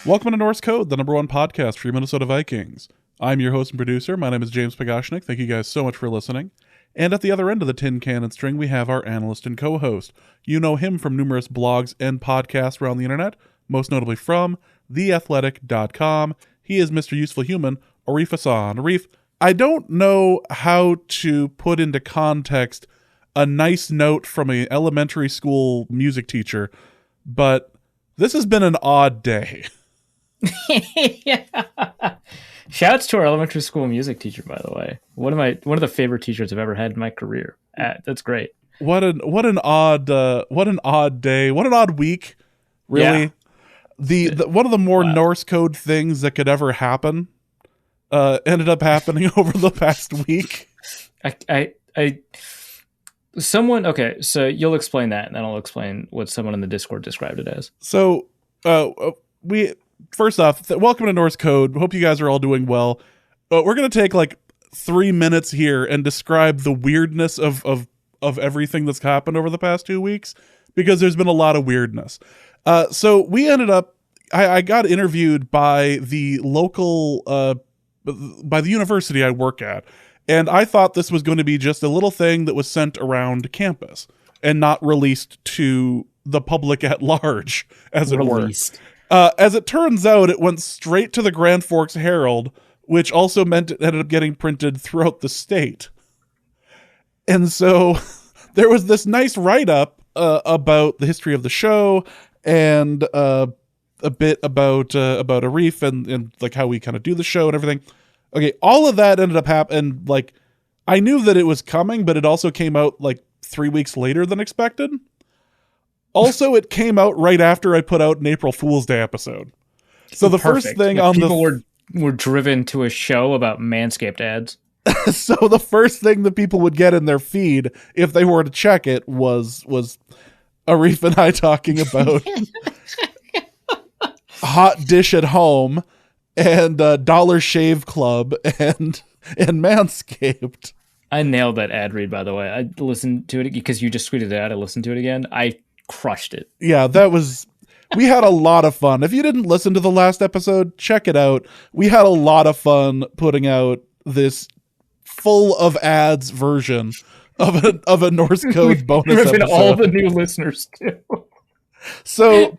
Welcome to Norse Code, the number one podcast for your Minnesota Vikings. I'm your host and producer. My name is James Pagashnik. Thank you guys so much for listening. And at the other end of the tin cannon string, we have our analyst and co-host. You know him from numerous blogs and podcasts around the internet, most notably from theathletic.com. He is Mr. Useful Human, Arif Hassan. Arif, I don't know how to put into context a nice note from an elementary school music teacher, but this has been an odd day. Yeah. Shouts to our elementary school music teacher, by the way. One of the favorite teachers I've ever had in my career. That's great. What an odd day. What an odd week. Really. Yeah. The one of the more Norse code things that could ever happen ended up happening over the past week. Okay, so you'll explain that, and then I'll explain what someone in the Discord described it as. So, first off, welcome to Norse Code. Hope you guys are all doing well. We're going to take like 3 minutes here and describe the weirdness of everything that's happened over the past 2 weeks, because there's been a lot of weirdness. So we ended up, I got interviewed by the local, by the university I work at. And I thought this was going to be just a little thing that was sent around campus and not released to the public at large, as it were. As it turns out, it went straight to the Grand Forks Herald, which also meant it ended up getting printed throughout the state. And so there was this nice write-up about the history of the show and a bit about Arif and like how we kind of do the show and everything. Okay, all of that ended up happening. Like, I knew that it was coming, but it also came out like 3 weeks later than expected. Also, it came out right after I put out an April Fool's Day episode. So the first thing on people were driven to a show about Manscaped ads. So the first thing that people would get in their feed if they were to check it was Arif and I talking about Hot Dish at Home and Dollar Shave Club and Manscaped. I nailed that ad read, by the way. I listened to it because you just tweeted it out. I listened to it again. I crushed it. Yeah, we had a lot of fun. If you didn't listen to the last episode, check it out. We had a lot of fun putting out this full of ads version of a Norse Code bonus episode. All the new listeners too. So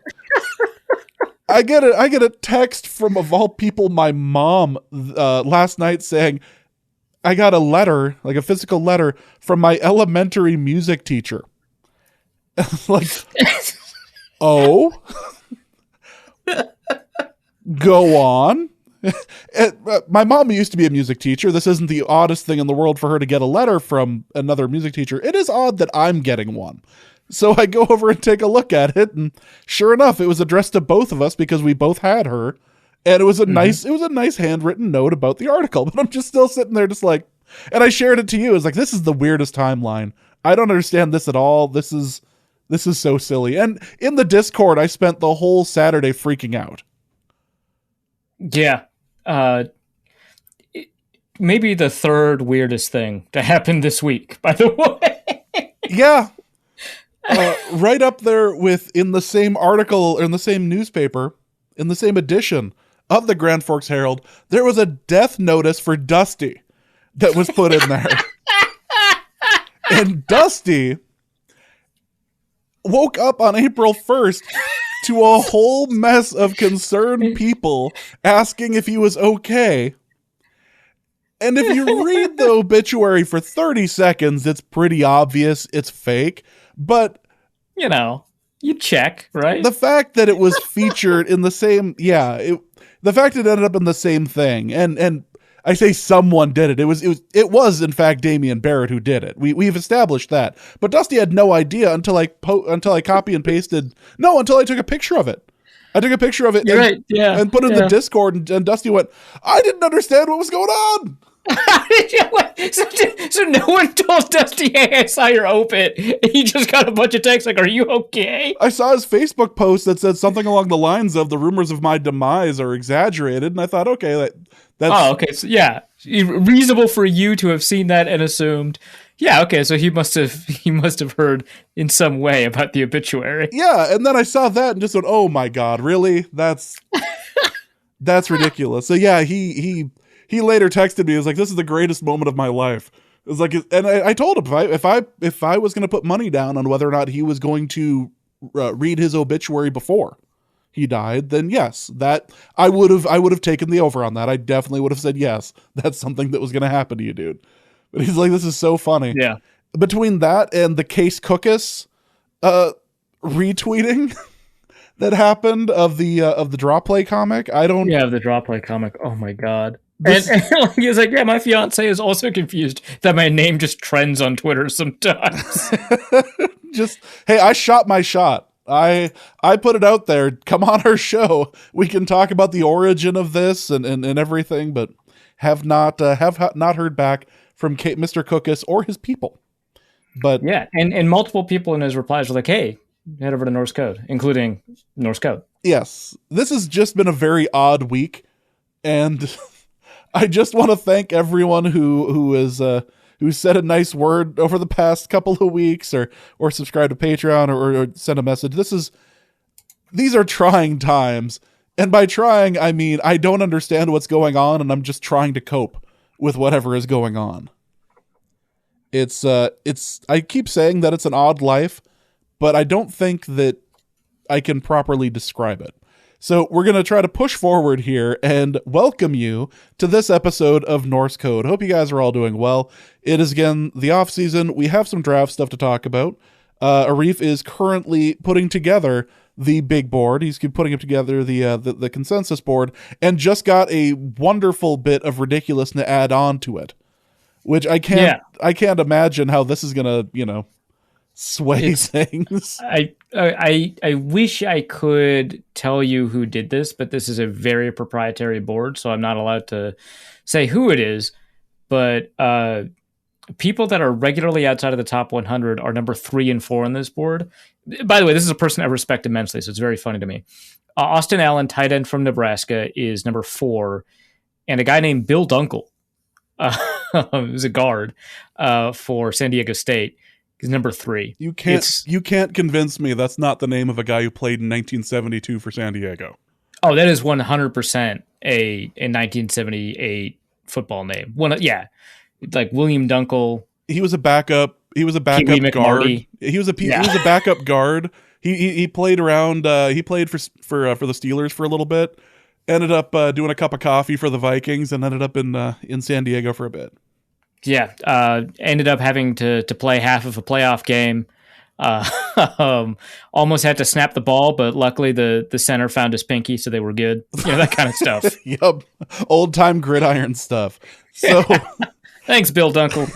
I get a text from, of all people, my mom last night saying, I got a letter, like a physical letter from my elementary music teacher. Like, oh, go on. My mom used to be a music teacher. This isn't the oddest thing in the world for her to get a letter from another music teacher. It is odd that I'm getting one. So I go over and take a look at it, and sure enough, it was addressed to both of us because we both had her, and it was a nice handwritten note about the article. But I'm just still sitting there, just like, and I shared it to you. It's like, this is the weirdest timeline. I don't understand this at all. This is so silly. And in the Discord, I spent the whole Saturday freaking out. Yeah, maybe the third weirdest thing to happen this week. By the way, yeah. Right up there with, in the same article, or in the same newspaper, in the same edition of the Grand Forks Herald, there was a death notice for Dusty that was put in there. And Dusty woke up on April 1st to a whole mess of concerned people asking if he was okay. And if you read the obituary for 30 seconds, it's pretty obvious it's fake. But, you know, you check, right? The fact that it was featured in the same, the fact it ended up in the same thing, and I say someone did it. It was in fact Damian Barrett who did it. We've established that. But Dusty had no idea until I copy and pasted. No, until I took a picture of it. I took a picture of it and put it in the Discord, and Dusty went, I didn't understand what was going on. So no one told Dusty, hey, I saw your op-ed. He just got a bunch of texts like, are you okay? I saw his Facebook post that said something along the lines of, the rumors of my demise are exaggerated, and I thought, okay, that's... Oh, okay, so yeah, reasonable for you to have seen that and assumed, yeah, okay, so he must have heard in some way about the obituary. Yeah, and then I saw that and just went, oh my god, really? That's... That's ridiculous. So yeah, he later texted me. He was like, "This is the greatest moment of my life." It was like, and I told him if I was going to put money down on whether or not he was going to read his obituary before he died, then yes, that I would have taken the over on that. I definitely would have said yes. That's something that was going to happen to you, dude. But he's like, this is so funny. Yeah. Between that and the Case Cookus retweeting that happened of the Draw Play comic, I don't. Yeah, the Draw Play comic. Oh my god. And he was like, yeah, my fiance is also confused that my name just trends on Twitter sometimes. Just, hey, I shot my shot. I put it out there. Come on our show. We can talk about the origin of this and everything, but have not heard back from Mr. Cookus or his people. But yeah, and multiple people in his replies were like, hey, head over to Norse Code, including Norse Code. Yes, this has just been a very odd week, and I just want to thank everyone who said a nice word over the past couple of weeks, or subscribe to Patreon, or send a message. These are trying times, and by trying, I mean I don't understand what's going on, and I'm just trying to cope with whatever is going on. It's I keep saying that it's an odd life, but I don't think that I can properly describe it. So we're going to try to push forward here and welcome you to this episode of Norse Code. Hope you guys are all doing well. It is, again, the off season. We have some draft stuff to talk about. Arif is currently putting together the big board. He's putting together the consensus board, and just got a wonderful bit of ridiculousness to add on to it, which I can't imagine how this is going to, sway things. I wish I could tell you who did this, but this is a very proprietary board, so I'm not allowed to say who it is. But people that are regularly outside of the top 100 are number 3 and 4 on this board. By the way, this is a person I respect immensely, so it's very funny to me. Austin Allen, tight end from Nebraska, is number 4, and a guy named Bill Dunkel, who's a guard for San Diego State, is number 3. You can't convince me that's not the name of a guy who played in 1972 for San Diego. Oh, that is 100% a 1978 football name. Like William Dunkel. He was a backup. He was a backup guard. He was a backup guard. He played around. He played for the Steelers for a little bit. Ended up doing a cup of coffee for the Vikings, and ended up in San Diego for a bit. Yeah, ended up having to play half of a playoff game. Almost had to snap the ball, but luckily the center found his pinky, so they were good. That kind of stuff. Yep, old time gridiron stuff. So, thanks, Bill Dunkel.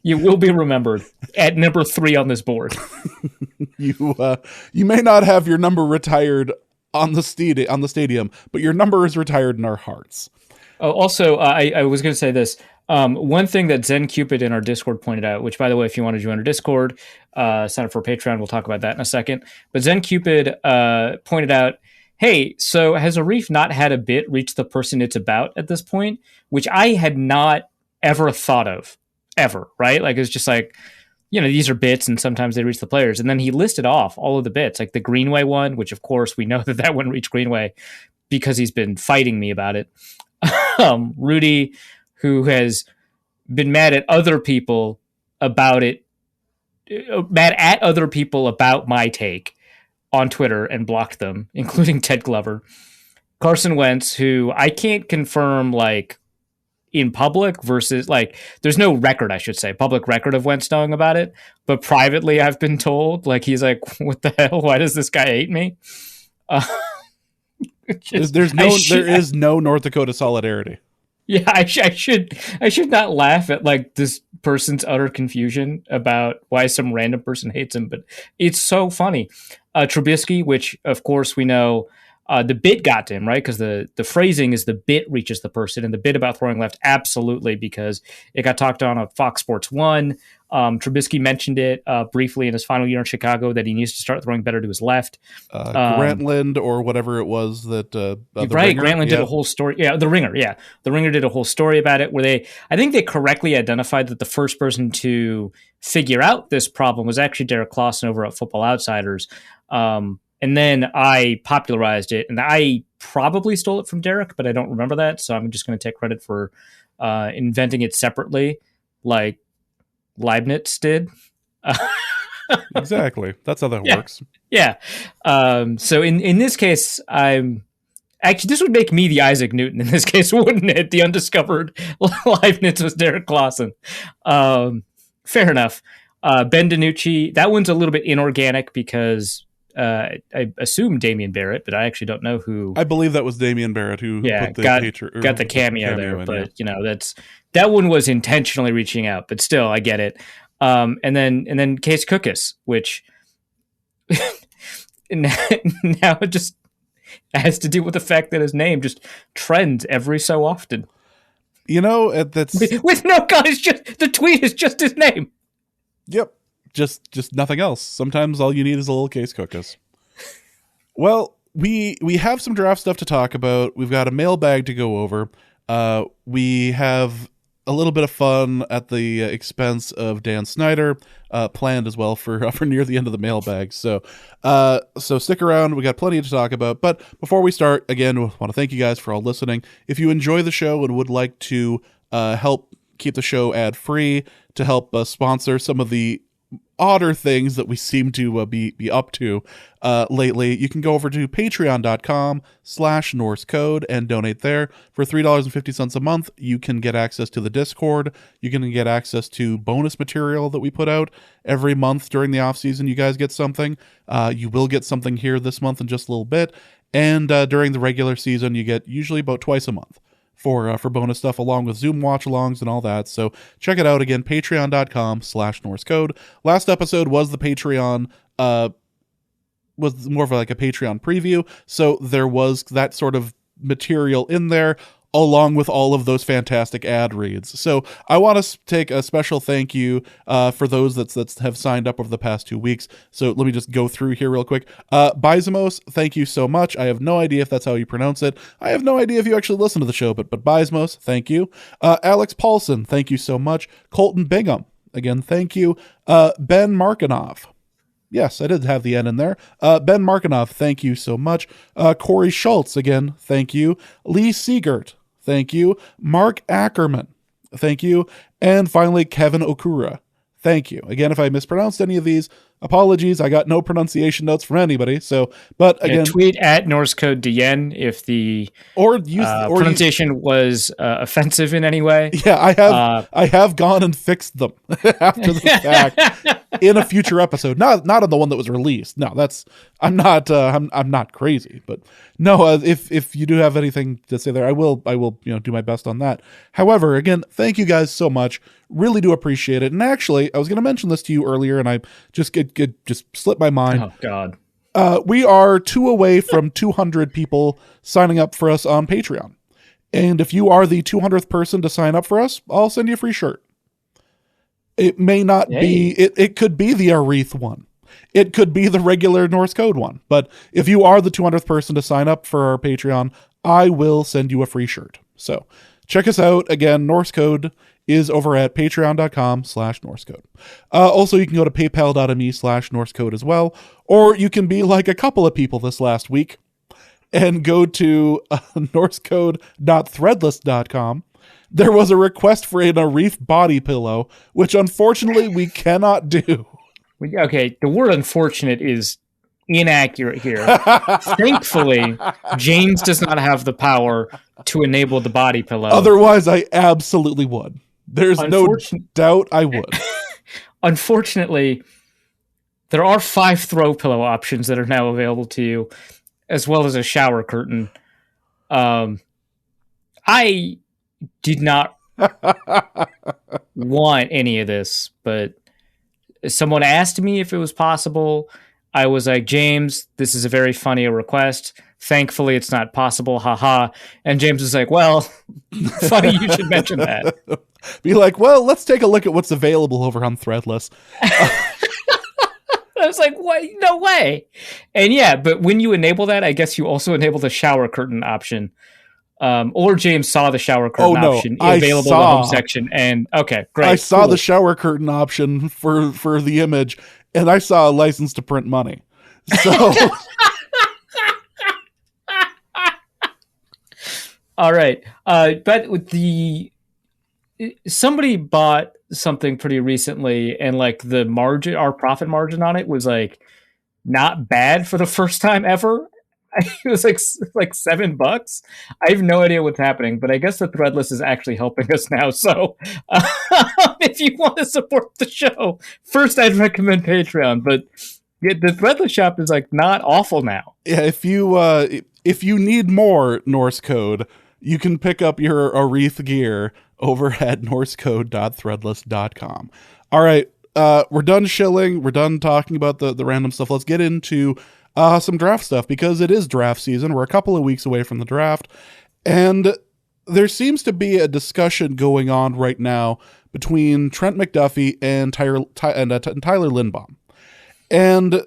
You will be remembered at number 3 on this board. You may not have your number retired on the stadium, but your number is retired in our hearts. Oh, also, I was going to say this. One thing that Zen Cupid in our Discord pointed out, which, by the way, if you want to join our Discord, sign up for Patreon. We'll talk about that in a second. But Zen Cupid pointed out, hey, so has Arif not had a bit reach the person it's about at this point? Which I had not ever thought of, ever, right? Like, it's just like, these are bits, and sometimes they reach the players. And then he listed off all of the bits, like the Greenway one, which, of course, we know that wouldn't reach Greenway because he's been fighting me about it. Rudy, who has been mad at other people about it, mad at other people about my take on Twitter and blocked them, including Ted Glover. Carson Wentz, who I can't confirm, like, in public versus, like, there's no record, I should say, public record of Wentz knowing about it, but privately I've been told, like, he's like, what the hell? Why does this guy hate me? There is no North Dakota solidarity. Yeah, I should not laugh at like this person's utter confusion about why some random person hates him, but it's so funny. Trubisky, which of course we know, the bit got to him, right? Because the phrasing is the bit reaches the person, and the bit about throwing left, absolutely, because it got talked on Fox Sports 1. Trubisky mentioned it briefly in his final year in Chicago that he needs to start throwing better to his left. Grantland or whatever it was that right. Ringer, Grantland did a whole story. Yeah, the Ringer. Yeah, the Ringer did a whole story about it where I think they correctly identified that the first person to figure out this problem was actually Derek Clausen over at Football Outsiders. And then I popularized it, and I probably stole it from Derek, but I don't remember that. So I'm just going to take credit for inventing it separately, like Leibniz did. Exactly. That's how that works. Yeah. So in this case, actually, this would make me the Isaac Newton in this case, wouldn't it? The undiscovered Leibniz was Derek Clausen. Fair enough. Ben DiNucci, that one's a little bit inorganic because I assume Damian Barrett, but I actually don't know who. I believe that was Damian Barrett who got the cameo there. But that one was intentionally reaching out. But still, I get it. And then Case Cookus, which now it just has to do with the fact that his name just trends every so often. That's with no guys. Just the tweet is just his name. Yep. Just nothing else. Sometimes all you need is a little Case Cookus. Well, we have some draft stuff to talk about. We've got a mailbag to go over. We have a little bit of fun at the expense of Dan Snyder planned as well for near the end of the mailbag. So stick around. We got plenty to talk about. But before we start, again, we want to thank you guys for all listening. If you enjoy the show and would like to help keep the show ad-free, to help sponsor some of the odder things that we seem to be up to lately, you can go over to patreon.com/NorseCode and donate there. For $3.50 a month, you can get access to the Discord. You can get access to bonus material that we put out every month during the off season. You guys get something. You will get something here this month in just a little bit. And during the regular season, you get usually about twice a month for bonus stuff, along with Zoom watch-alongs and all that. So check it out again, patreon.com/NorseCode. Last episode was the Patreon, was more of like a Patreon preview. So there was that sort of material in there, along with all of those fantastic ad reads. So I want to take a special thank you for those that have signed up over the past 2 weeks. So let me just go through here real quick. Bizamos, thank you so much. I have no idea if that's how you pronounce it. I have no idea if you actually listen to the show, but Bizamos, thank you. Alex Paulson, thank you so much. Colton Bingham, again, thank you. Ben Markinov. Yes, I did have the N in there. Ben Markinov, thank you so much. Corey Schultz, again, thank you. Lee Siegert, thank you. Mark Ackerman, thank you. And finally, Kevin Okura, thank you. Again, if I mispronounced any of these, apologies. I got no pronunciation notes from anybody. So, but again, tweet at NorseCode DN if the pronunciation was offensive in any way. Yeah, I have gone and fixed them after the fact in a future episode. Not on the one that was released. No, I'm not crazy, but no. If you do have anything to say there, I will do my best on that. However, again, thank you guys so much. Really do appreciate it. And actually, I was going to mention this to you earlier, and I just slipped my mind. Oh God. We are 2 away from 200 people signing up for us on Patreon. And if you are the 200th person to sign up for us, I'll send you a free shirt. It may not be, it could be the Arethe one. It could be the regular Norse Code one. But if you are the 200th person to sign up for our Patreon, I will send you a free shirt. So check us out. Again, Norse Code is over at patreon.com/NorseCode. Also, you can go to paypal.me/NorseCode as well, or you can be like a couple of people this last week and go to norsecode.threadless.com. There was a request for an Arethe body pillow, which unfortunately we cannot do. Okay, the word unfortunate is inaccurate here. Thankfully, James does not have the power to enable the body pillow. Otherwise, I absolutely would. There's no doubt I would. Unfortunately, there are 5 throw pillow options that are now available to you, as well as a shower curtain. I did not want any of this, but someone asked me if it was possible. I was like, James, this is a very funny request. Thankfully, it's not possible. Haha. And James was like, well, funny you should mention that. Be like, well, let's take a look at what's available over on Threadless. I was like, what? No way. And yeah, but when you enable that, I guess you also enable the shower curtain option. Or James saw the shower curtain option available in the home section. And okay, great. I saw the shower curtain option for the image, and I saw a license to print money. So All right. But with the somebody bought something pretty recently, and like the margin, our profit margin on it was like not bad for the first time ever. It was like $7. I have no idea what's happening, but I guess the Threadless is actually helping us now. So, if you want to support the show, first I'd recommend Patreon. But the Threadless shop is like not awful now. Yeah, if you need more Norse code, you can pick up your Aerith gear over at norsecode.threadless.com. All right, we're done shilling. We're done talking about the random stuff. Let's get into some draft stuff, because it is draft season. We're a couple of weeks away from the draft, and there seems to be a discussion going on right now between Trent McDuffie and Tyler Lindbaum. And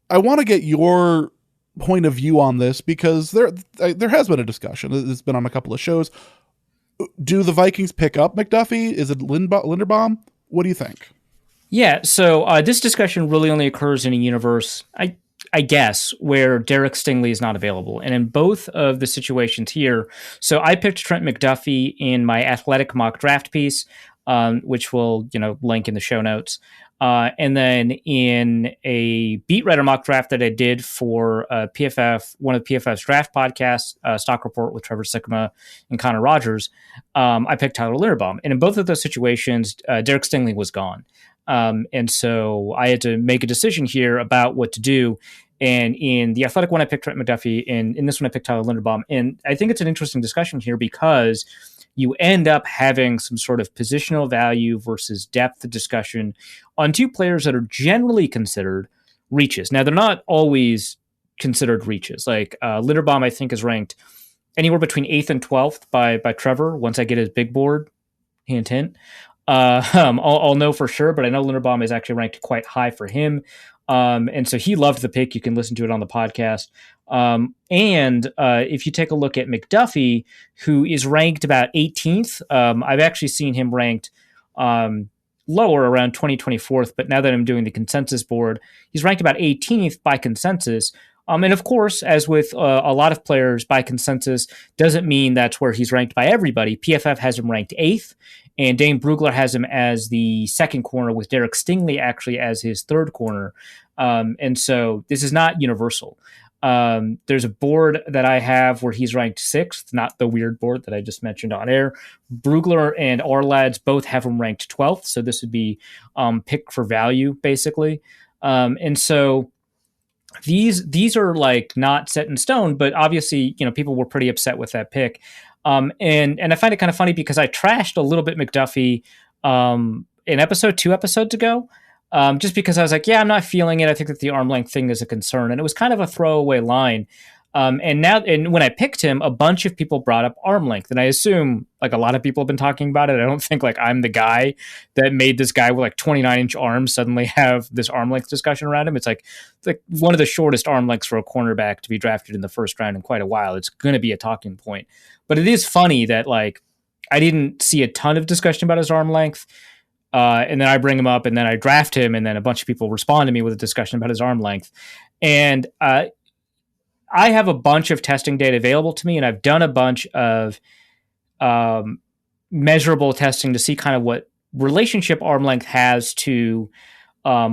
I want to get your point of view on this, because there has been a discussion. It's been on a couple of shows. Do the Vikings pick up McDuffie? Is it Linderbaum? What do you think? Yeah, so this discussion really only occurs in a universe, I guess, where Derek Stingley is not available. And in both of the situations here, so I picked Trent McDuffie in my Athletic mock draft piece, which we'll link in the show notes. And then in a beat writer mock draft that I did for PFF, one of PFF's draft podcasts, Stock Report with Trevor Sikkema and Connor Rogers, I picked Tyler Linderbaum. And in both of those situations, Derek Stingley was gone. And so I had to make a decision here about what to do. And in the Athletic one, I picked Trent McDuffie. And in this one, I picked Tyler Linderbaum. And I think it's an interesting discussion here, because you end up having some sort of positional value versus depth discussion on two players that are generally considered reaches. Now, they're not always considered reaches. Like Linderbaum, I think, is ranked anywhere between 8th and 12th by Trevor. Once I get his big board, hint, hint. I'll know for sure, but I know Linderbaum is actually ranked quite high for him. And so he loved the pick. You can listen to it on the podcast. And if you take a look at McDuffie, who is ranked about 18th, I've actually seen him ranked lower, around 24th, but now that I'm doing the consensus board, he's ranked about 18th by consensus. And of course, as with a lot of players, by consensus doesn't mean that's where he's ranked by everybody. PFF has him ranked 8th, and Dane Brugler has him as the second corner, with Derek Stingley actually as his third corner. And so this is not universal. There's a board that I have where he's ranked 6th, not the weird board that I just mentioned on air. Brugler and Ourlads both have him ranked 12th, so this would be pick for value, basically. And so these are like not set in stone, but obviously, people were pretty upset with that pick. And I find it kind of funny, because I trashed a little bit McDuffie in two episodes ago. Just because I was like, yeah, I'm not feeling it. I think that the arm length thing is a concern. And it was kind of a throwaway line. And when I picked him, a bunch of people brought up arm length. And I assume like a lot of people have been talking about it. I don't think like I'm the guy that made this guy with like 29-inch arms suddenly have this arm length discussion around him. It's like one of the shortest arm lengths for a cornerback to be drafted in the first round in quite a while. It's going to be a talking point. But it is funny that like I didn't see a ton of discussion about his arm length. And then I bring him up, and then I draft him, and then a bunch of people respond to me with a discussion about his arm length. And I have a bunch of testing data available to me, and I've done a bunch of measurable testing to see kind of what relationship arm length has to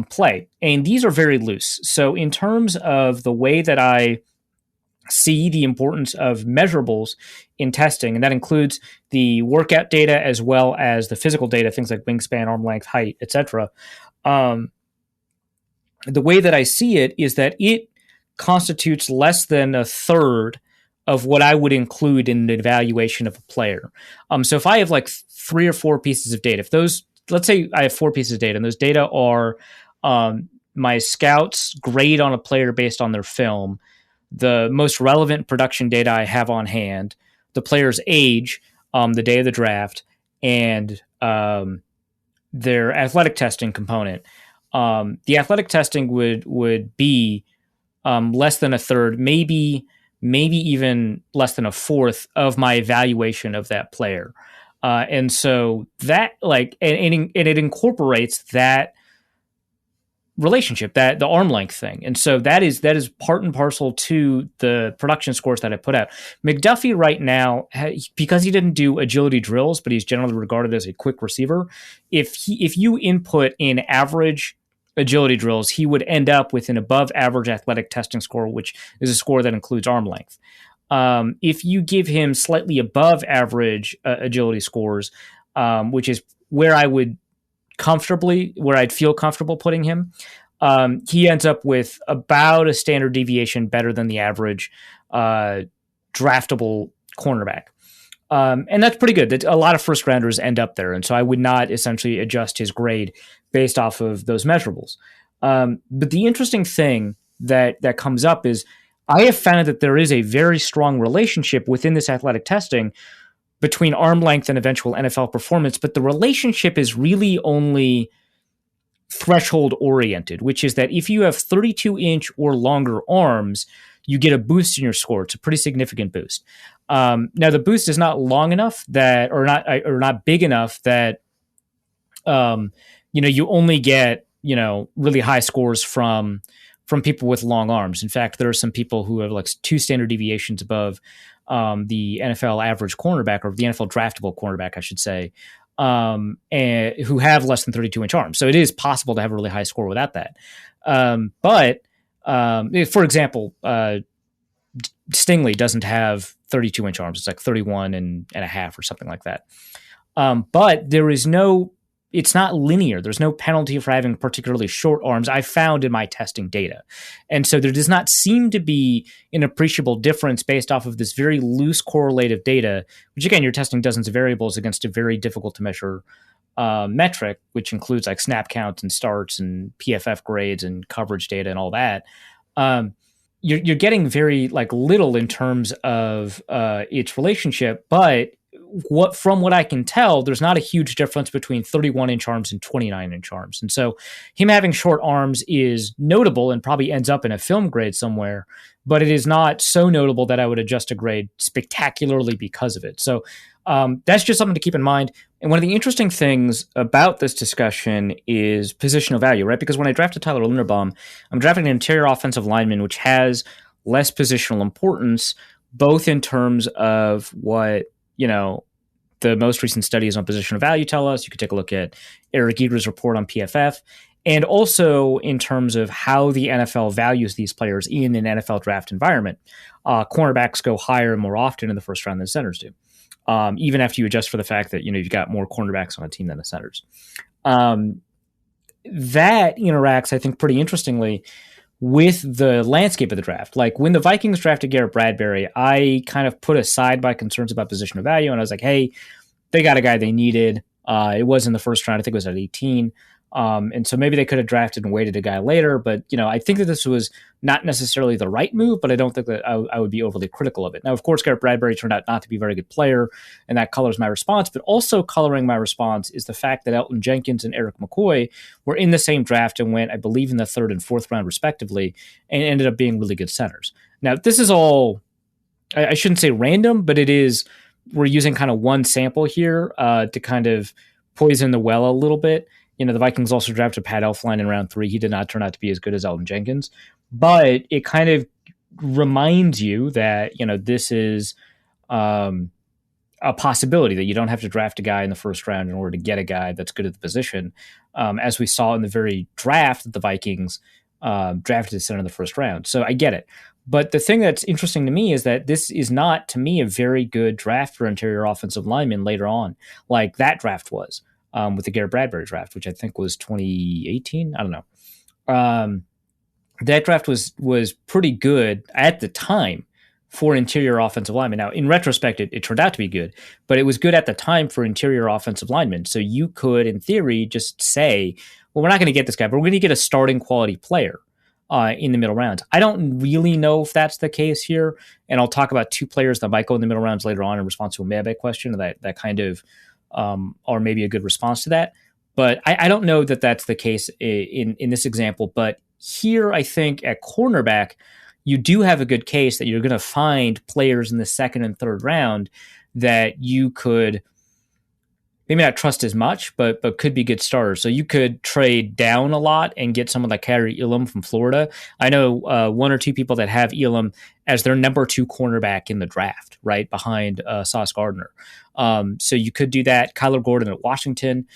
play. And these are very loose. So in terms of the way that I see the importance of measurables in testing, and that includes the workout data as well as the physical data, things like wingspan, arm length, height, etc. The way that I see it is that it constitutes less than a third of what I would include in an evaluation of a player. So if I have like 3 or 4 pieces of data, let's say I have 4 pieces of data, and those data are my scouts grade on a player based on their film, the most relevant production data I have on hand, the player's age, the day of the draft, and their athletic testing component. The athletic testing would be less than a third, maybe even less than a fourth of my evaluation of that player. And so that and it incorporates that relationship, that the arm length thing. And so that is part and parcel to the production scores that I put out. McDuffie right now, because he didn't do agility drills, but he's generally regarded as a quick receiver, if you input in average agility drills, he would end up with an above average athletic testing score, which is a score that includes arm length. If you give him slightly above average agility scores, which is where I'd feel comfortable putting him, he ends up with about a standard deviation better than the average draftable cornerback. And that's pretty good. A lot of first rounders end up there. And so I would not essentially adjust his grade based off of those measurables. But the interesting thing that comes up is I have found that there is a very strong relationship within this athletic testing between arm length and eventual NFL performance, but the relationship is really only threshold oriented, which is that if you have 32-inch or longer arms, you get a boost in your score. It's a pretty significant boost. Now the boost is not long enough or not big enough that you only get really high scores from people with long arms. In fact, there are some people who have like 2 standard deviations above the NFL average cornerback, or the NFL draftable cornerback, I should say, and who have less than 32-inch arms. So it is possible to have a really high score without that. But for example, Stingley doesn't have 32-inch arms. It's like 31 and a half or something like that. But it's not linear. There's no penalty for having particularly short arms, I found in my testing data. And so there does not seem to be an appreciable difference based off of this very loose correlative data, which again, you're testing dozens of variables against a very difficult to measure metric, which includes like snap counts and starts and PFF grades and coverage data and all that. You're getting very like little in terms of its relationship, but from what I can tell, there's not a huge difference between 31-inch arms and 29-inch arms. And so him having short arms is notable and probably ends up in a film grade somewhere, but it is not so notable that I would adjust a grade spectacularly because of it. So that's just something to keep in mind. And one of the interesting things about this discussion is positional value, right? Because when I drafted Tyler Linderbaum, I'm drafting an interior offensive lineman, which has less positional importance, both in terms of what the most recent studies on positional value tell us. You could take a look at Eric Eager's report on PFF, and also in terms of how the NFL values these players in an NFL draft environment. Cornerbacks go higher and more often in the first round than centers do, even after you adjust for the fact that you've got more cornerbacks on a team than the centers. That interacts, I think, pretty interestingly with the landscape of the draft. Like when the Vikings drafted Garrett Bradbury, I kind of put aside my concerns about positional value, and I was like, hey, they got a guy they needed. It was in the first round. I think it was at 18. And so maybe they could have drafted and waited a guy later. But, I think that this was not necessarily the right move, but I don't think that I would be overly critical of it. Now, of course, Garrett Bradbury turned out not to be a very good player, and that colors my response. But also coloring my response is the fact that Elgton Jenkins and Eric McCoy were in the same draft and went, I believe, in the 3rd and 4th round, respectively, and ended up being really good centers. Now, this is all, I shouldn't say random, but we're using kind of one sample here to kind of poison the well a little bit. The Vikings also drafted Pat Elflein in round 3. He did not turn out to be as good as Elgton Jenkins, but it kind of reminds you that, this is a possibility, that you don't have to draft a guy in the first round in order to get a guy that's good at the position. As we saw in the very draft that the Vikings drafted center in the first round. So I get it. But the thing that's interesting to me is that this is not, to me, a very good draft for interior offensive linemen later on, like that draft was. With the Garrett Bradbury draft, which I think was 2018. I don't know. That draft was pretty good at the time for interior offensive linemen. Now, in retrospect, it turned out to be good, but it was good at the time for interior offensive linemen. So you could, in theory, just say, well, we're not going to get this guy, but we're going to get a starting quality player in the middle rounds. I don't really know if that's the case here, and I'll talk about 2 players that might go in the middle rounds later on in response to a mailbag question that kind of or maybe a good response to that. But I don't know that that's the case in this example. But here, I think at cornerback, you do have a good case that you're going to find players in the 2nd and 3rd round that you could maybe not trust as much, but could be good starters. So you could trade down a lot and get someone like Kyrie Elam from Florida. I know one or two people that have Elam as their number 2 cornerback in the draft, right behind Sauce Gardner. So you could do that. Kyler Gordon at Washington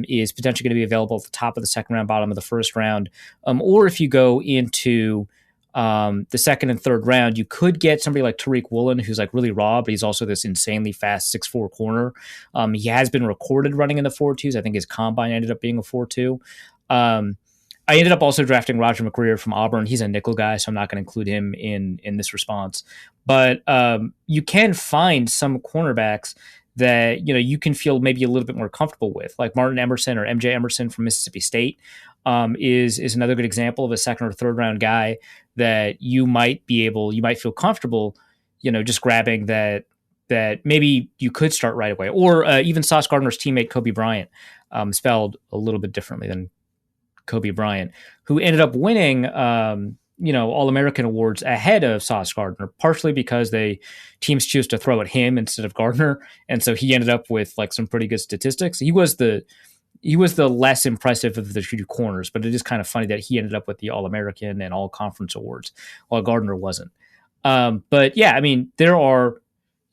is potentially going to be available at the top of the second round, bottom of the first round. Or if you go into the second and third round, you could get somebody like Tariq Woolen, who's like really raw, but he's also this insanely fast 6'4" corner. He has been recorded running in the 4.2s. I think his combine ended up being a 4.2. I ended up also drafting Roger McCreary from Auburn. He's a nickel guy, so I'm not going to include him in this response. But you can find some cornerbacks that you can feel maybe a little bit more comfortable with, like Martin Emerson or MJ Emerson from Mississippi State. Is another good example of a second or third round guy that you might feel comfortable, just grabbing that maybe you could start right away. Or even Sauce Gardner's teammate, Kobe Bryant, spelled a little bit differently than Kobe Bryant, who ended up winning, All-American awards ahead of Sauce Gardner, partially because teams choose to throw at him instead of Gardner. And so he ended up with like some pretty good statistics. He was the less impressive of the two corners, but it is kind of funny that he ended up with the All-American and All-Conference awards while Gardner wasn't. But yeah, I mean, there are,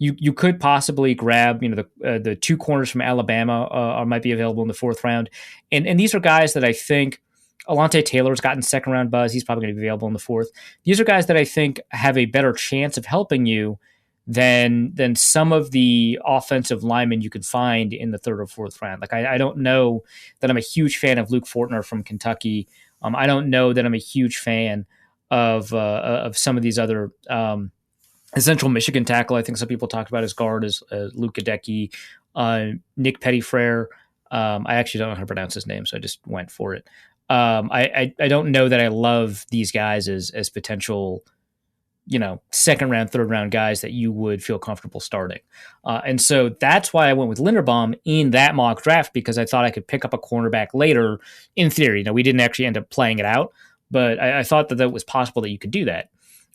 you could possibly grab, the 2 corners from Alabama might be available in the 4th round. And these are guys that I think Alontae Taylor's gotten second round buzz. He's probably going to be available in the 4th. These are guys that I think have a better chance of helping you than some of the offensive linemen you can find in the 3rd or 4th round. Like I don't know that I'm a huge fan of Luke Fortner from Kentucky. I don't know that I'm a huge fan of some of these other Central Michigan tackle. I think some people talked about his guard as Luke Gadecki, Nick Pettifrere. I actually don't know how to pronounce his name, so I just went for it. I don't know that I love these guys as potential, second round, third round guys that you would feel comfortable starting. And so that's why I went with Linderbaum in that mock draft, because I thought I could pick up a cornerback later in theory. We didn't actually end up playing it out, but I thought that was possible that you could do that.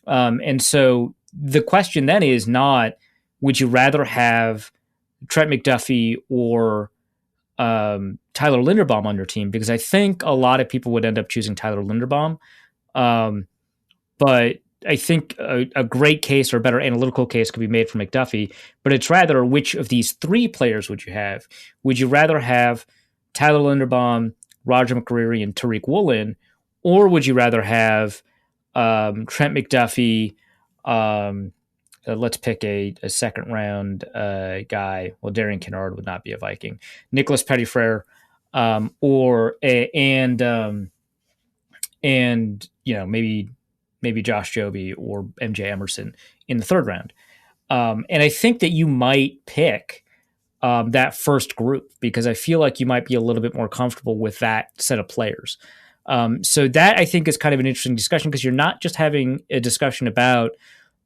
And so the question then is not, would you rather have Trent McDuffie or Tyler Linderbaum on your team? Because I think a lot of people would end up choosing Tyler Linderbaum. But I think a great case or a better analytical case could be made for McDuffie, but it's rather which of these 3 players would you have? Would you rather have Tyler Linderbaum, Roger McCreary, and Tariq Woolen, or would you rather have Trent McDuffie? Let's pick a second round guy. Well, Darian Kennard would not be a Viking. Nicholas Pettifrere, maybe Josh Jobe or MJ Emerson in the 3rd round. And I think that you might pick that first group because I feel like you might be a little bit more comfortable with that set of players. So that I think is kind of an interesting discussion because you're not just having a discussion about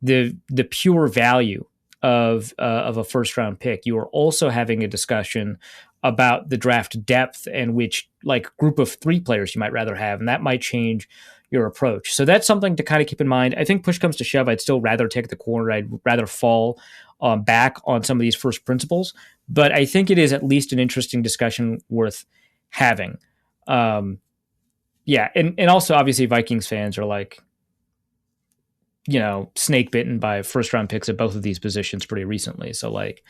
the pure value of a first round pick. You are also having a discussion about the draft depth and which like group of 3 players you might rather have, and that might change your approach. So that's something to kind of keep in mind. I think push comes to shove, I'd still rather take the corner. I'd rather fall back on some of these first principles, but I think it is at least an interesting discussion worth having. Yeah, and also obviously Vikings fans are like, snake bitten by first round picks at both of these positions pretty recently. So like,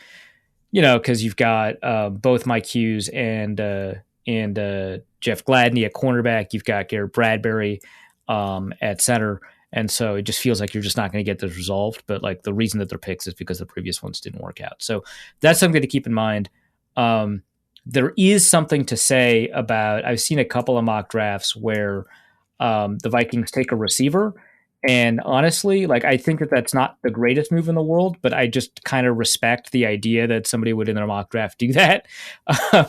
because you've got both Mike Hughes and Jeff Gladney at cornerback. You've got Garrett Bradbury at center. And so it just feels like you're just not going to get this resolved. But like the reason that they're picks is because the previous ones didn't work out. So that's something to keep in mind. There is something to say about, I've seen a couple of mock drafts where the Vikings take a receiver. And honestly, like I think that that's not the greatest move in the world, but I just kind of respect the idea that somebody would in their mock draft do that,